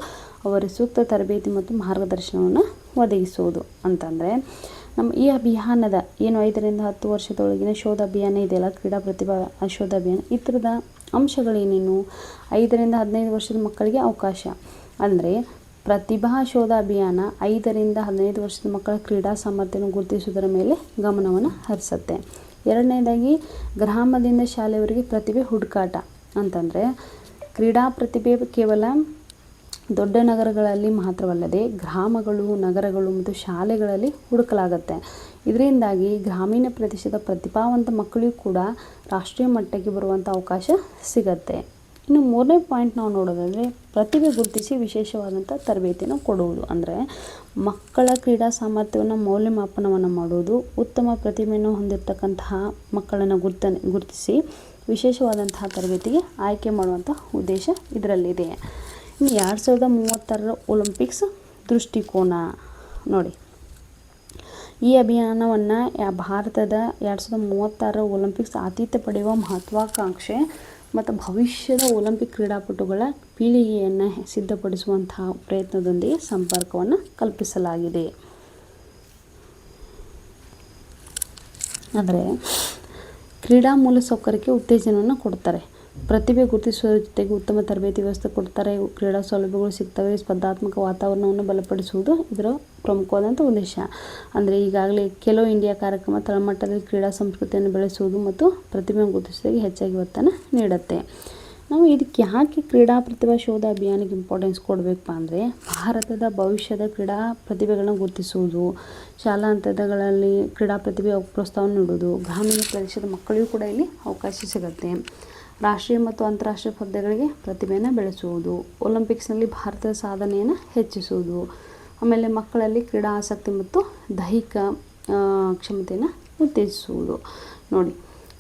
ಅವರಿಗೆ ಸೂಕ್ತ ತರಬೇತಿ ಮತ್ತು ಮಾರ್ಗದರ್ಶನವನ್ನು ಒದಗಿಸುವುದು. ಅಂತಂದರೆ ನಮ್ಮ ಈ ಅಭಿಯಾನದ ಏನು 5ರಿಂದ 10 ವರ್ಷದೊಳಗಿನ ಶೋಧ ಅಭಿಯಾನ ಇದೆಯಲ್ಲ, ಕ್ರೀಡಾ ಪ್ರತಿಭಾ ಶೋಧ ಅಭಿಯಾನ, ಈ ಥರದ ಅಂಶಗಳೇನೇನು, 5ರಿಂದ 15 ವರ್ಷದ ಮಕ್ಕಳಿಗೆ ಅವಕಾಶ. ಅಂದರೆ ಪ್ರತಿಭಾ ಶೋಧ ಅಭಿಯಾನ 5ರಿಂದ 15 ವರ್ಷದ ಮಕ್ಕಳ ಕ್ರೀಡಾ ಸಾಮರ್ಥ್ಯವನ್ನು ಗುರುತಿಸುವುದರ ಮೇಲೆ ಗಮನವನ್ನು ಹರಿಸುತ್ತೆ. ಎರಡನೇದಾಗಿ ಗ್ರಾಮದಿಂದ ಶಾಲೆಯವರೆಗೆ ಪ್ರತಿಭೆ ಹುಡುಕಾಟ. ಅಂತಂದರೆ ಕ್ರೀಡಾ ಪ್ರತಿಭೆ ಕೇವಲ ದೊಡ್ಡ ನಗರಗಳಲ್ಲಿ ಮಾತ್ರವಲ್ಲದೆ ಗ್ರಾಮಗಳು, ನಗರಗಳು ಮತ್ತು ಶಾಲೆಗಳಲ್ಲಿ ಹುಡುಕಲಾಗುತ್ತೆ. ಇದರಿಂದಾಗಿ ಗ್ರಾಮೀಣ ಪ್ರದೇಶದ ಪ್ರತಿಭಾವಂತ ಮಕ್ಕಳಿಗೂ ಕೂಡ ರಾಷ್ಟ್ರೀಯ ಮಟ್ಟಕ್ಕೆ ಬರುವಂಥ ಅವಕಾಶ ಸಿಗತ್ತೆ. ಇನ್ನು ಮೂರನೇ ಪಾಯಿಂಟ್ ನಾವು ನೋಡೋದಾದರೆ ಪ್ರತಿಭೆ ಗುರುತಿಸಿ ವಿಶೇಷವಾದಂಥ ತರಬೇತಿಯನ್ನು ಕೊಡುವುದು. ಅಂದರೆ ಮಕ್ಕಳ ಕ್ರೀಡಾ ಸಾಮರ್ಥ್ಯವನ್ನು ಮೌಲ್ಯಮಾಪನವನ್ನು ಮಾಡುವುದು, ಉತ್ತಮ ಪ್ರತಿಭೆಯನ್ನು ಹೊಂದಿರತಕ್ಕಂತಹ ಮಕ್ಕಳನ್ನು ಗುರುತಿಸಿ ವಿಶೇಷವಾದಂತಹ ತರಬೇತಿಗೆ ಆಯ್ಕೆ ಮಾಡುವಂಥ ಉದ್ದೇಶ ಇದರಲ್ಲಿದೆ. ಇನ್ನು 2036 ಒಲಿಂಪಿಕ್ಸ್ ದೃಷ್ಟಿಕೋನ ನೋಡಿ. ಈ ಅಭಿಯಾನವನ್ನು ಭಾರತದ 2036 ಒಲಿಂಪಿಕ್ಸ್ ಆತಿಥ್ಯ ಪಡೆಯುವ ಮಹತ್ವಾಕಾಂಕ್ಷೆ ಮತ್ತು ಭವಿಷ್ಯದ ಒಲಿಂಪಿಕ್ ಕ್ರೀಡಾಪಟುಗಳ ಪೀಳಿಗೆಯನ್ನು ಸಿದ್ಧಪಡಿಸುವಂತಹ ಪ್ರಯತ್ನದೊಂದಿಗೆ ಸಂಪರ್ಕವನ್ನು ಕಲ್ಪಿಸಲಾಗಿದೆ. ಅಂದರೆ ಕ್ರೀಡಾ ಮೂಲಸೌಕರ್ಯಕ್ಕೆ ಉತ್ತೇಜನವನ್ನು ಕೊಡ್ತಾರೆ, ಪ್ರತಿಭೆ ಗುರುತಿಸುವ ಜೊತೆಗೆ ಉತ್ತಮ ತರಬೇತಿ ವ್ಯವಸ್ಥೆ ಕೊಡ್ತಾರೆ, ಕ್ರೀಡಾ ಸೌಲಭ್ಯಗಳು ಸಿಗ್ತವೆ, ಸ್ಪರ್ಧಾತ್ಮಕ ವಾತಾವರಣವನ್ನು ಬಲಪಡಿಸುವುದು ಇದರ ಪ್ರಮುಖವಾದಂಥ ಉದ್ದೇಶ. ಅಂದರೆ ಈಗಾಗಲೇ ಖೇಲೋ ಇಂಡಿಯಾ ಕಾರ್ಯಕ್ರಮ ತಳಮಟ್ಟದಲ್ಲಿ ಕ್ರೀಡಾ ಸಂಸ್ಕೃತಿಯನ್ನು ಬೆಳೆಸುವುದು ಮತ್ತು ಪ್ರತಿಭೆಯನ್ನು ಗುರುತಿಸುವುದಕ್ಕೆ ಹೆಚ್ಚಾಗಿ ಒತ್ತನ್ನು ನೀಡುತ್ತೆ. ನಾವು ಇದಕ್ಕೆ ಯಾಕೆ ಕ್ರೀಡಾ ಪ್ರತಿಭಾ ಶೋಧ ಅಭಿಯಾನಕ್ಕೆ ಇಂಪಾರ್ಟೆನ್ಸ್ ಕೊಡಬೇಕಪ್ಪ ಅಂದರೆ, ಭಾರತದ ಭವಿಷ್ಯದ ಕ್ರೀಡಾ ಪ್ರತಿಭೆಗಳನ್ನು ಗುರುತಿಸುವುದು, ಶಾಲಾ ಹಂತಗಳಲ್ಲಿ ಕ್ರೀಡಾ ಪ್ರತಿಭೆ ಪ್ರೋತ್ಸಾಹ ನೀಡುವುದು, ಗ್ರಾಮೀಣ ಪ್ರದೇಶದ ಮಕ್ಕಳಿಗೂ ಕೂಡ ಇಲ್ಲಿ ಅವಕಾಶ ಸಿಗುತ್ತೆ, ರಾಷ್ಟ್ರೀಯ ಮತ್ತು ಅಂತಾರಾಷ್ಟ್ರೀಯ ಸ್ಪರ್ಧೆಗಳಿಗೆ ಪ್ರತಿಭೆಯನ್ನು ಬೆಳೆಸುವುದು, ಒಲಿಂಪಿಕ್ಸ್ನಲ್ಲಿ ಭಾರತದ ಸಾಧನೆಯನ್ನು ಹೆಚ್ಚಿಸುವುದು, ಆಮೇಲೆ ಮಕ್ಕಳಲ್ಲಿ ಕ್ರೀಡಾ ಆಸಕ್ತಿ ಮತ್ತು ದೈಹಿಕ ಕ್ಷಮತೆಯನ್ನು ಉತ್ತೇಜಿಸುವುದು. ನೋಡಿ,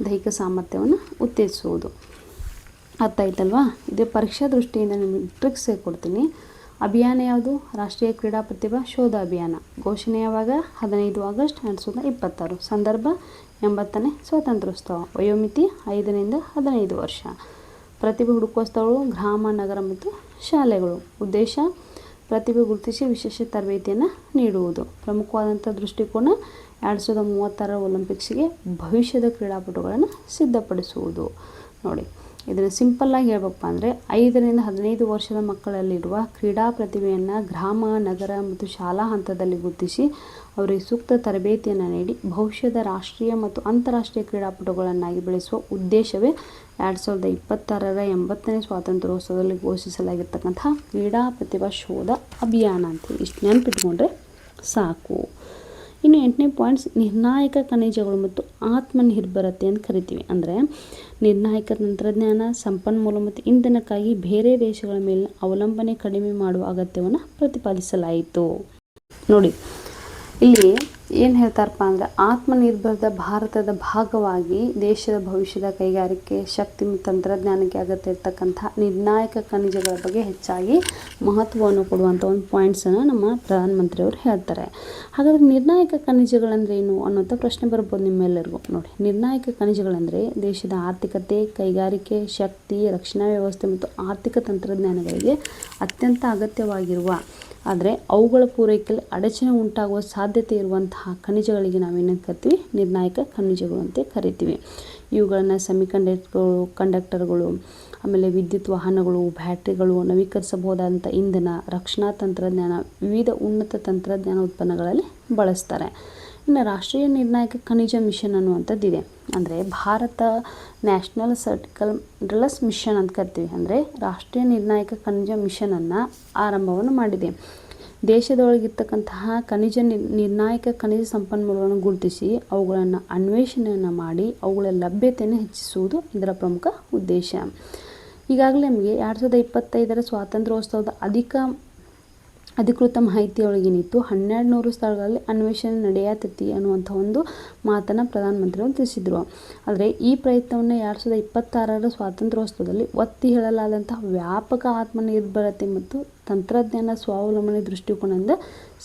ದೈಹಿಕ ಸಾಮರ್ಥ್ಯವನ್ನು ಉತ್ತೇಜಿಸುವುದು. ಅರ್ಥ ಆಯ್ತಲ್ವಾ? ಇದೇ ಪರೀಕ್ಷಾ ದೃಷ್ಟಿಯಿಂದ ನಿಮಗೆ ಟ್ರಿಕ್ಸ್ ಕೊಡ್ತೀನಿ. ಅಭಿಯಾನ ಯಾವುದು? ರಾಷ್ಟ್ರೀಯ ಕ್ರೀಡಾ ಪ್ರತಿಭಾ ಶೋಧ ಅಭಿಯಾನ. ಘೋಷಣೆ ಯಾವಾಗ? 15 ಆಗಸ್ಟ್ 2026. ಸಂದರ್ಭ 80ನೇ ಸ್ವಾತಂತ್ರ್ಯೋತ್ಸವ. ವಯೋಮಿತಿ 5ರಿಂದ 15 ವರ್ಷ. ಪ್ರತಿಭೆ ಹುಡುಕುವ ಸ್ಥಳಗಳು ಗ್ರಾಮ, ನಗರ ಮತ್ತು ಶಾಲೆಗಳು. ಉದ್ದೇಶ ಪ್ರತಿಭೆ ಗುರುತಿಸಿ ವಿಶೇಷ ತರಬೇತಿಯನ್ನು ನೀಡುವುದು. ಪ್ರಮುಖವಾದಂಥ ದೃಷ್ಟಿಕೋನ 2036 ಒಲಿಂಪಿಕ್ಸ್ಗೆ ಭವಿಷ್ಯದ ಕ್ರೀಡಾಪಟುಗಳನ್ನು ಸಿದ್ಧಪಡಿಸುವುದು. ನೋಡಿ, ಇದನ್ನು ಸಿಂಪಲ್ಲಾಗಿ ಹೇಳ್ಬೇಕಪ್ಪ ಅಂದರೆ 5ರಿಂದ 15 ವರ್ಷದ ಮಕ್ಕಳಲ್ಲಿರುವ ಕ್ರೀಡಾ ಪ್ರತಿಭೆಯನ್ನು ಗ್ರಾಮ, ನಗರ ಮತ್ತು ಶಾಲಾ ಹಂತದಲ್ಲಿ ಗುರುತಿಸಿ ಅವರಿಗೆ ಸೂಕ್ತ ತರಬೇತಿಯನ್ನು ನೀಡಿ ಭವಿಷ್ಯದ ರಾಷ್ಟ್ರೀಯ ಮತ್ತು ಅಂತಾರಾಷ್ಟ್ರೀಯ ಕ್ರೀಡಾಪಟುಗಳನ್ನಾಗಿ ಬೆಳೆಸುವ ಉದ್ದೇಶವೇ 2026 80ನೇ ಸ್ವಾತಂತ್ರ್ಯೋತ್ಸವದಲ್ಲಿ ಘೋಷಿಸಲಾಗಿರ್ತಕ್ಕಂತಹ ಕ್ರೀಡಾ ಪ್ರತಿಭಾ ಶೋಧ ಅಭಿಯಾನ ಅಂತ ಇಷ್ಟು ನೆನಪಿಟ್ಕೊಂಡ್ರೆ ಸಾಕು. ಇನ್ನು 8ನೇ ಪಾಯಿಂಟ್ಸ್, ನಿರ್ಣಾಯಕ ಖನಿಜಗಳು ಮತ್ತು ಆತ್ಮನಿರ್ಭರತೆ ಅಂತ ಕರಿತೀವಿ. ಅಂದರೆ ನಿರ್ಣಾಯಕ ತಂತ್ರಜ್ಞಾನ, ಸಂಪನ್ಮೂಲ ಮತ್ತು ಇಂಧನಕ್ಕಾಗಿ ಬೇರೆ ದೇಶಗಳ ಮೇಲಿನ ಅವಲಂಬನೆ ಕಡಿಮೆ ಮಾಡುವ ಅಗತ್ಯವನ್ನು ಪ್ರತಿಪಾದಿಸಲಾಯಿತು. ನೋಡಿ, ಇಲ್ಲಿ ಏನು ಹೇಳ್ತಾರಪ್ಪ ಅಂದರೆ, ಆತ್ಮನಿರ್ಭರದ ಭಾರತದ ಭಾಗವಾಗಿ ದೇಶದ ಭವಿಷ್ಯದ ಕೈಗಾರಿಕೆ ಶಕ್ತಿ ಮತ್ತು ತಂತ್ರಜ್ಞಾನಕ್ಕೆ ಅಗತ್ಯ ಇರ್ತಕ್ಕಂಥ ನಿರ್ಣಾಯಕ ಖನಿಜಗಳ ಬಗ್ಗೆ ಹೆಚ್ಚಾಗಿ ಮಹತ್ವವನ್ನು ಕೊಡುವಂಥ ಒಂದು ಪಾಯಿಂಟ್ಸನ್ನು ನಮ್ಮ ಪ್ರಧಾನಮಂತ್ರಿಯವರು ಹೇಳ್ತಾರೆ. ಹಾಗಾದರೆ ನಿರ್ಣಾಯಕ ಖನಿಜಗಳಂದ್ರೆ ಏನು ಅನ್ನೋಂಥ ಪ್ರಶ್ನೆ ಬರ್ಬೋದು ನಿಮ್ಮೆಲ್ಲರಿಗೂ. ನೋಡಿ, ನಿರ್ಣಾಯಕ ಖನಿಜಗಳಂದರೆ ದೇಶದ ಆರ್ಥಿಕತೆ, ಕೈಗಾರಿಕೆ ಶಕ್ತಿ, ರಕ್ಷಣಾ ವ್ಯವಸ್ಥೆ ಮತ್ತು ಆರ್ಥಿಕ ತಂತ್ರಜ್ಞಾನಗಳಿಗೆ ಅತ್ಯಂತ ಅಗತ್ಯವಾಗಿರುವ, ಆದರೆ ಅವುಗಳ ಪೂರೈಕೆಯಲ್ಲಿ ಅಡಚಣೆ ಉಂಟಾಗುವ ಸಾಧ್ಯತೆ ಇರುವಂತಹ ಖನಿಜಗಳಿಗೆ ನಾವೇನಂತ ಕರಿತೀವಿ? ನಿರ್ಣಾಯಕ ಖನಿಜಗಳು ಅಂತ ಕರಿತೀವಿ. ಇವುಗಳನ್ನು ಕಂಡಕ್ಟರ್ಗಳು, ಆಮೇಲೆ ವಿದ್ಯುತ್ ವಾಹನಗಳು, ಬ್ಯಾಟ್ರಿಗಳು, ನವೀಕರಿಸಬಹುದಾದಂಥ ಇಂಧನ, ರಕ್ಷಣಾ ತಂತ್ರಜ್ಞಾನ, ವಿವಿಧ ಉನ್ನತ ತಂತ್ರಜ್ಞಾನ ಉತ್ಪನ್ನಗಳಲ್ಲಿ ಬಳಸ್ತಾರೆ. ಇನ್ನು ರಾಷ್ಟ್ರೀಯ ನಿರ್ಣಾಯಕ ಖನಿಜ ಮಿಷನ್ ಅನ್ನುವಂಥದ್ದಿದೆ. ಅಂದರೆ ಭಾರತ ನ್ಯಾಷನಲ್ ಸರ್ಟಿಕಲ್ ಮಿನರಲ್ಸ್ ಮಿಷನ್ ಅಂತ ಕರಿತೀವಿ. ಅಂದರೆ ರಾಷ್ಟ್ರೀಯ ನಿರ್ಣಾಯಕ ಖನಿಜ ಮಿಷನನ್ನು ಆರಂಭವನ್ನು ಮಾಡಿದೆ. ದೇಶದೊಳಗಿರ್ತಕ್ಕಂತಹ ನಿರ್ಣಾಯಕ ಖನಿಜ ಸಂಪನ್ಮೂಲಗಳನ್ನು ಗುರುತಿಸಿ ಅವುಗಳನ್ನು ಅನ್ವೇಷಣೆಯನ್ನು ಮಾಡಿ ಅವುಗಳ ಲಭ್ಯತೆಯನ್ನು ಹೆಚ್ಚಿಸುವುದು ಇದರ ಪ್ರಮುಖ ಉದ್ದೇಶ. ಈಗಾಗಲೇ ನಮಗೆ 2025 ಸ್ವಾತಂತ್ರ್ಯೋತ್ಸವದ ಅಧಿಕೃತ ಮಾಹಿತಿಯೊಳಗೇನಿತ್ತು, 1200 ಸ್ಥಳಗಳಲ್ಲಿ ಅನ್ವೇಷಣೆ ನಡೆಯತೈತಿ ಅನ್ನುವಂಥ ಒಂದು ಮಾತನ್ನು ಪ್ರಧಾನಮಂತ್ರಿಗಳು ತಿಳಿಸಿದರು. ಆದರೆ ಈ ಪ್ರಯತ್ನವನ್ನು 2026 ಸ್ವಾತಂತ್ರ್ಯೋತ್ಸವದಲ್ಲಿ ಒತ್ತಿ ಹೇಳಲಾದಂತಹ ವ್ಯಾಪಕ ಆತ್ಮನಿರ್ಭರತೆ ಮತ್ತು ತಂತ್ರಜ್ಞಾನ ಸ್ವಾವಲಂಬನೆ ದೃಷ್ಟಿಕೋನದಿಂದ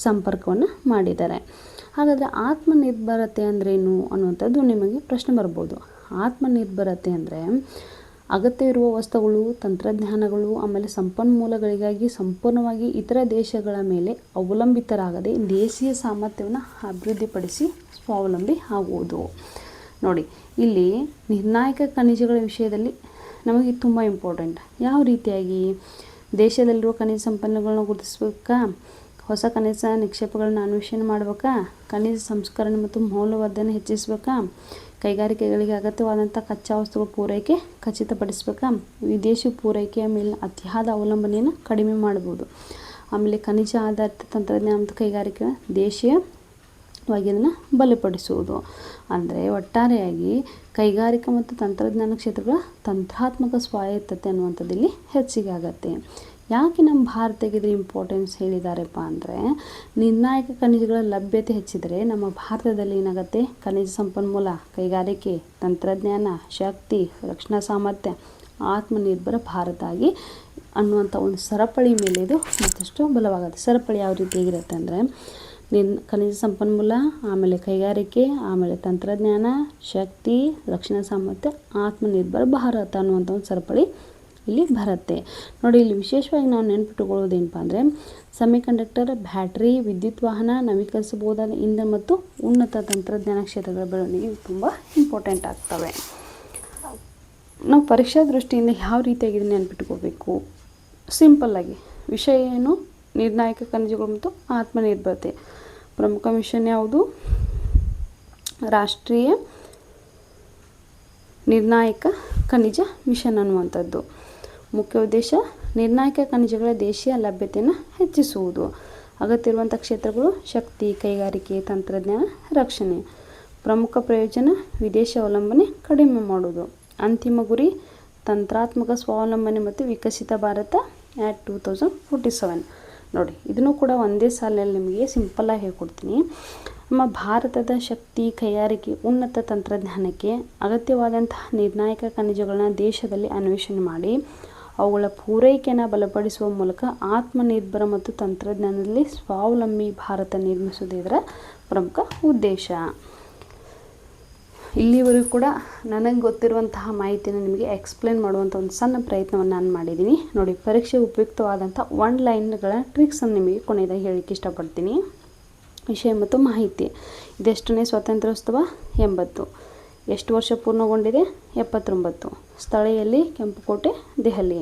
ಸಂಪರ್ಕವನ್ನು ಮಾಡಿದ್ದಾರೆ. ಹಾಗಾದರೆ ಆತ್ಮನಿರ್ಭರತೆ ಅಂದ್ರೇನು ಅನ್ನುವಂಥದ್ದು ನಿಮಗೆ ಪ್ರಶ್ನೆ ಬರ್ಬೋದು. ಆತ್ಮನಿರ್ಭರತೆ ಅಂದರೆ ಅಗತ್ಯವಿರುವ ವಸ್ತುಗಳು, ತಂತ್ರಜ್ಞಾನಗಳು, ಆಮೇಲೆ ಸಂಪನ್ಮೂಲಗಳಿಗಾಗಿ ಸಂಪೂರ್ಣವಾಗಿ ಇತರ ದೇಶಗಳ ಮೇಲೆ ಅವಲಂಬಿತರಾಗದೆ ದೇಶೀಯ ಸಾಮರ್ಥ್ಯವನ್ನು ಅಭಿವೃದ್ಧಿಪಡಿಸಿ ಸ್ವಾವಲಂಬಿ ಆಗುವುದು. ನೋಡಿ, ಇಲ್ಲಿ ನಿರ್ಣಾಯಕ ಖನಿಜಗಳ ವಿಷಯದಲ್ಲಿ ನಮಗೆ ತುಂಬ ಇಂಪಾರ್ಟೆಂಟ್. ಯಾವ ರೀತಿಯಾಗಿ? ದೇಶದಲ್ಲಿರುವ ಖನಿಜ ಸಂಪನ್ಮೂಲಗಳನ್ನ ಗುರುತಿಸ್ಬೇಕಾ, ಹೊಸ ಖನಿಜ ನಿಕ್ಷೇಪಗಳನ್ನು ಅನ್ವೇಷಣೆ ಮಾಡಬೇಕಾ, ಖನಿಜ ಸಂಸ್ಕರಣೆ ಮತ್ತು ಮೌಲ್ಯವರ್ಧನೆ ಹೆಚ್ಚಿಸಬೇಕಾ, ಕೈಗಾರಿಕೆಗಳಿಗೆ ಅಗತ್ಯವಾದಂಥ ಕಚ್ಚಾ ವಸ್ತುಗಳ ಪೂರೈಕೆ ಖಚಿತಪಡಿಸಬೇಕಾ, ವಿದೇಶಿ ಪೂರೈಕೆಯ ಮೇಲಿನ ಅತಿಯಾದ ಅವಲಂಬನೆಯನ್ನು ಕಡಿಮೆ ಮಾಡ್ಬೋದು, ಆಮೇಲೆ ಖನಿಜ ಆಧಾರಿತ ತಂತ್ರಜ್ಞಾನ ಮತ್ತು ಕೈಗಾರಿಕೆ ದೇಶೀಯ ವಾಗಿ ಅದನ್ನು ಬಲಪಡಿಸುವುದು. ಅಂದರೆ ಒಟ್ಟಾರೆಯಾಗಿ ಕೈಗಾರಿಕಾ ಮತ್ತು ತಂತ್ರಜ್ಞಾನ ಕ್ಷೇತ್ರಗಳ ತಂತ್ರಾತ್ಮಕ ಸ್ವಾಯತ್ತತೆ ಅನ್ನುವಂಥದ್ದು ಇಲ್ಲಿ ಹೆಚ್ಚಿಗೆ ಆಗುತ್ತೆ. ಯಾಕೆ ನಮ್ಮ ಭಾರತಕ್ಕೆ ಇದ್ರ ಇಂಪಾರ್ಟೆನ್ಸ್ ಹೇಳಿದಾರಪ್ಪ ಅಂದರೆ, ನಿರ್ಣಾಯಕ ಖನಿಜಗಳ ಲಭ್ಯತೆ ಹೆಚ್ಚಿದರೆ ನಮ್ಮ ಭಾರತದಲ್ಲಿ ಏನಾಗುತ್ತೆ, ಖನಿಜ ಸಂಪನ್ಮೂಲ, ಕೈಗಾರಿಕೆ, ತಂತ್ರಜ್ಞಾನ, ಶಕ್ತಿ, ರಕ್ಷಣಾ ಸಾಮರ್ಥ್ಯ, ಆತ್ಮನಿರ್ಭರ ಭಾರತ ಆಗಿ ಅನ್ನುವಂಥ ಒಂದು ಸರಪಳಿ ಮೇಲೆ ಇದು ಮತ್ತಷ್ಟು ಬಲವಾಗುತ್ತೆ. ಸರಪಳಿ ಯಾವ ರೀತಿ ಹೇಗಿರುತ್ತೆ ಅಂದರೆ, ಖನಿಜ ಸಂಪನ್ಮೂಲ, ಆಮೇಲೆ ಕೈಗಾರಿಕೆ, ಆಮೇಲೆ ತಂತ್ರಜ್ಞಾನ, ಶಕ್ತಿ, ರಕ್ಷಣಾ ಸಾಮರ್ಥ್ಯ, ಆತ್ಮನಿರ್ಭರ ಭಾರತ ಅನ್ನುವಂಥ ಒಂದು ಸರಪಳಿ ಇಲ್ಲಿ ಬರುತ್ತೆ. ನೋಡಿ, ಇಲ್ಲಿ ವಿಶೇಷವಾಗಿ ನಾವು ನೆನಪಿಟ್ಟುಕೊಳ್ಳೋದೇನಪ್ಪ ಅಂದರೆ, ಸೆಮಿಕಂಡಕ್ಟರ್, ಬ್ಯಾಟ್ರಿ, ವಿದ್ಯುತ್ ವಾಹನ, ನವೀಕರಿಸಬಹುದಾದ ಇಂಧನ ಮತ್ತು ಉನ್ನತ ತಂತ್ರಜ್ಞಾನ ಕ್ಷೇತ್ರಗಳ ಬೆಳವಣಿಗೆ ತುಂಬ ಇಂಪಾರ್ಟೆಂಟ್ ಆಗ್ತವೆ. ನಾವು ಪರೀಕ್ಷಾ ದೃಷ್ಟಿಯಿಂದ ಯಾವ ರೀತಿಯಾಗಿ ಇದನ್ನು ನೆನಪಿಟ್ಕೋಬೇಕು? ಸಿಂಪಲ್ಲಾಗಿ ವಿಷಯ ಏನು? ನಿರ್ಣಾಯಕ ಖನಿಜಗಳು ಮತ್ತು ಆತ್ಮನಿರ್ಭರತೆ. ಪ್ರಮುಖ ಮಿಷನ್ ಯಾವುದು? ರಾಷ್ಟ್ರೀಯ ನಿರ್ಣಾಯಕ ಖನಿಜ ಮಿಷನ್ ಅನ್ನುವಂಥದ್ದು. ಮುಖ್ಯ ಉದ್ದೇಶ ನಿರ್ಣಾಯಕ ಖನಿಜಗಳ ದೇಶೀಯ ಲಭ್ಯತೆಯನ್ನು ಹೆಚ್ಚಿಸುವುದು. ಅಗತ್ಯ ಇರುವಂಥ ಕ್ಷೇತ್ರಗಳು ಶಕ್ತಿ, ಕೈಗಾರಿಕೆ, ತಂತ್ರಜ್ಞಾನ, ರಕ್ಷಣೆ. ಪ್ರಮುಖ ಪ್ರಯೋಜನ ವಿದೇಶಿ ಅವಲಂಬನೆ ಕಡಿಮೆ ಮಾಡುವುದು. ಅಂತಿಮ ಗುರಿ ತಂತ್ರಾತ್ಮಕ ಸ್ವಾವಲಂಬನೆ ಮತ್ತು ವಿಕಸಿತ ಭಾರತ at 2047. ನೋಡಿ, ಇದನ್ನು ಕೂಡ ಒಂದೇ ಸಾಲಿನಲ್ಲಿ ನಿಮಗೆ ಸಿಂಪಲ್ಲಾಗಿ ಹೇಳ್ಕೊಡ್ತೀನಿ. ನಮ್ಮ ಭಾರತದ ಶಕ್ತಿ, ಕೈಗಾರಿಕೆ, ಉನ್ನತ ತಂತ್ರಜ್ಞಾನಕ್ಕೆ ಅಗತ್ಯವಾದಂತಹ ನಿರ್ಣಾಯಕ ಖನಿಜಗಳನ್ನ ದೇಶದಲ್ಲಿ ಅನ್ವೇಷಣೆ ಮಾಡಿ ಅವುಗಳ ಪೂರೈಕೆಯನ್ನು ಬಲಪಡಿಸುವ ಮೂಲಕ ಆತ್ಮನಿರ್ಭರ ಮತ್ತು ತಂತ್ರಜ್ಞಾನದಲ್ಲಿ ಸ್ವಾವಲಂಬಿ ಭಾರತ ನಿರ್ಮಿಸುವುದು ಇದರ ಪ್ರಮುಖ ಉದ್ದೇಶ. ಇಲ್ಲಿವರೆಗೂ ಕೂಡ ನನಗೆ ಗೊತ್ತಿರುವಂತಹ ಮಾಹಿತಿನ ನಿಮಗೆ ಎಕ್ಸ್ಪ್ಲೇನ್ ಮಾಡುವಂಥ ಒಂದು ಸಣ್ಣ ಪ್ರಯತ್ನವನ್ನು ನಾನು ಮಾಡಿದ್ದೀನಿ. ನೋಡಿ, ಪರೀಕ್ಷೆಗೆ ಉಪಯುಕ್ತವಾದಂಥ 1 ಲೈನ್ಗಳ ಟ್ರಿಕ್ಸನ್ನು ನಿಮಗೆ ಕೊನೆಯದಾಗಿ ಹೇಳಲಿಕ್ಕೆ ಇಷ್ಟಪಡ್ತೀನಿ. ವಿಷಯ ಮತ್ತು ಮಾಹಿತಿ. ಇದೆಷ್ಟನೇ ಸ್ವಾತಂತ್ರ್ಯೋತ್ಸವ? 80. ಎಷ್ಟು ವರ್ಷ ಪೂರ್ಣಗೊಂಡಿದೆ? 79. ಸ್ಥಳೀಯಲ್ಲಿ ಕೆಂಪುಕೋಟೆ, ದೆಹಲಿ.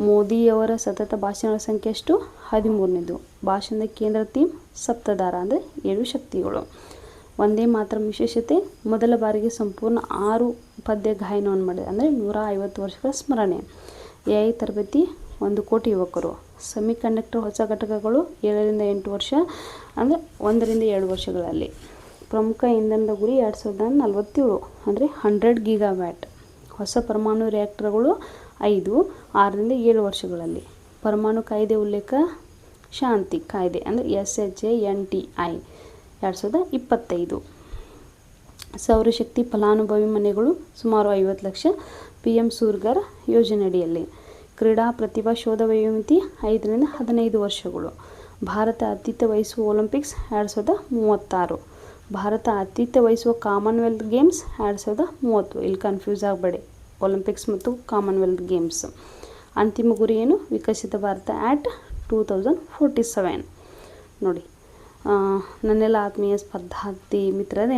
ಮೋದಿಯವರ ಸತತ ಭಾಷಣಗಳ ಸಂಖ್ಯೆ ಎಷ್ಟು? 13ನೇದು. ಭಾಷಣದ ಕೇಂದ್ರ ಥೀಮ್ ಸಪ್ತಧಾರ, ಅಂದರೆ 7 ಶಕ್ತಿಗಳು. ಒಂದೇ ಮಾತ್ರ ವಿಶೇಷತೆ, ಮೊದಲ ಬಾರಿಗೆ ಸಂಪೂರ್ಣ 6 ಪದ್ಯ ಗಾಯನವನ್ನು ಮಾಡಿದೆ, ಅಂದರೆ 150 ವರ್ಷಗಳ ಸ್ಮರಣೆ. AI ತರಬೇತಿ 1 ಕೋಟಿ ಯುವಕರು. ಸೆಮಿಕಂಡಕ್ಟರ್ ಹೊಸ ಘಟಕಗಳು 7ರಿಂದ 8 ವರ್ಷ, ಅಂದರೆ 1ರಿಂದ 2 ವರ್ಷಗಳಲ್ಲಿ. ಪ್ರಮುಖ ಇಂಧನದ ಗುರಿ 2047, ಅಂದರೆ 100 ಗೀಗಾವ್ಯಾಟ್. ಹೊಸ ಪರಮಾಣು ರಿಯಾಕ್ಟರ್ಗಳು 5, 6ರಿಂದ 7 ವರ್ಷಗಳಲ್ಲಿ. ಪರಮಾಣು ಕಾಯ್ದೆ ಉಲ್ಲೇಖ ಶಾಂತಿ ಕಾಯ್ದೆ, ಅಂದರೆ SHANTI 2025. ಸೌರಶಕ್ತಿ ಫಲಾನುಭವಿ ಮನೆಗಳು ಸುಮಾರು 50 ಲಕ್ಷ PM ಸೂರ್ಯಘರ್ ಯೋಜನೆಯಡಿಯಲ್ಲಿ. ಕ್ರೀಡಾ ಪ್ರತಿಭಾ ಶೋಧ ವಯೋಮಿತಿ 5ರಿಂದ 15 ವರ್ಷಗಳು. ಭಾರತ ಆತಿಥ್ಯ ವಹಿಸುವ ಒಲಿಂಪಿಕ್ಸ್ 2036. ಭಾರತ ಆತಿಥ್ಯ ವಹಿಸುವ ಕಾಮನ್ವೆಲ್ತ್ ಗೇಮ್ಸ್ 2030. ಇಲ್ಲಿ ಕನ್ಫ್ಯೂಸ್ ಆಗಬೇಡಿ, ಒಲಿಂಪಿಕ್ಸ್ ಮತ್ತು ಕಾಮನ್ವೆಲ್ತ್ ಗೇಮ್ಸ್. ಅಂತಿಮ ಗುರಿ ಏನು? ವಿಕಸಿತ ಭಾರತ at 2047. ನೋಡಿ, ನನ್ನೆಲ್ಲ ಆತ್ಮೀಯ ಸ್ಪರ್ಧಾರ್ಥಿ ಮಿತ್ರರೇ,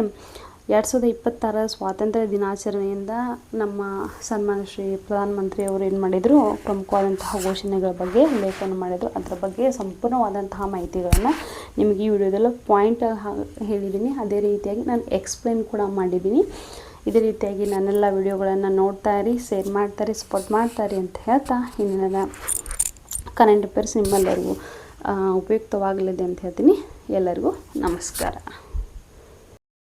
2026 ಸ್ವಾತಂತ್ರ್ಯ ದಿನಾಚರಣೆಯಿಂದ ನಮ್ಮ ಸನ್ಮಾನ ಶ್ರೀ ಪ್ರಧಾನಮಂತ್ರಿಯವರು ಏನು ಮಾಡಿದರು, ಪ್ರಮುಖವಾದಂತಹ ಘೋಷಣೆಗಳ ಬಗ್ಗೆ ಲೇಖನ ಮಾಡಿದರು. ಅದರ ಬಗ್ಗೆ ಸಂಪೂರ್ಣವಾದಂತಹ ಮಾಹಿತಿಗಳನ್ನು ನಿಮಗೆ ಈ ವಿಡಿಯೋದಲ್ಲ ಪಾಯಿಂಟ್ ಹೇಳಿದ್ದೀನಿ. ಅದೇ ರೀತಿಯಾಗಿ ನಾನು ಎಕ್ಸ್ಪ್ಲೇನ್ ಕೂಡ ಮಾಡಿದ್ದೀನಿ. ಇದೇ ರೀತಿಯಾಗಿ ನನ್ನೆಲ್ಲ ವಿಡಿಯೋಗಳನ್ನು ನೋಡ್ತಾ ಇರಿ, ಶೇರ್ ಮಾಡ್ತಾರೆ, ಸಪೋರ್ಟ್ ಮಾಡ್ತಾರೆ ಅಂತ ಹೇಳ್ತಾ, ಇಂದಿನ ಕರೆಂಟ್ ಅಫೇರ್ಸ್ ನಿಮ್ಮೆಲ್ಲರಿಗೂ ಉಪಯುಕ್ತವಾಗಲಿದೆ ಅಂತ ಹೇಳ್ತೀನಿ. ಎಲ್ಲರಿಗೂ ನಮಸ್ಕಾರ.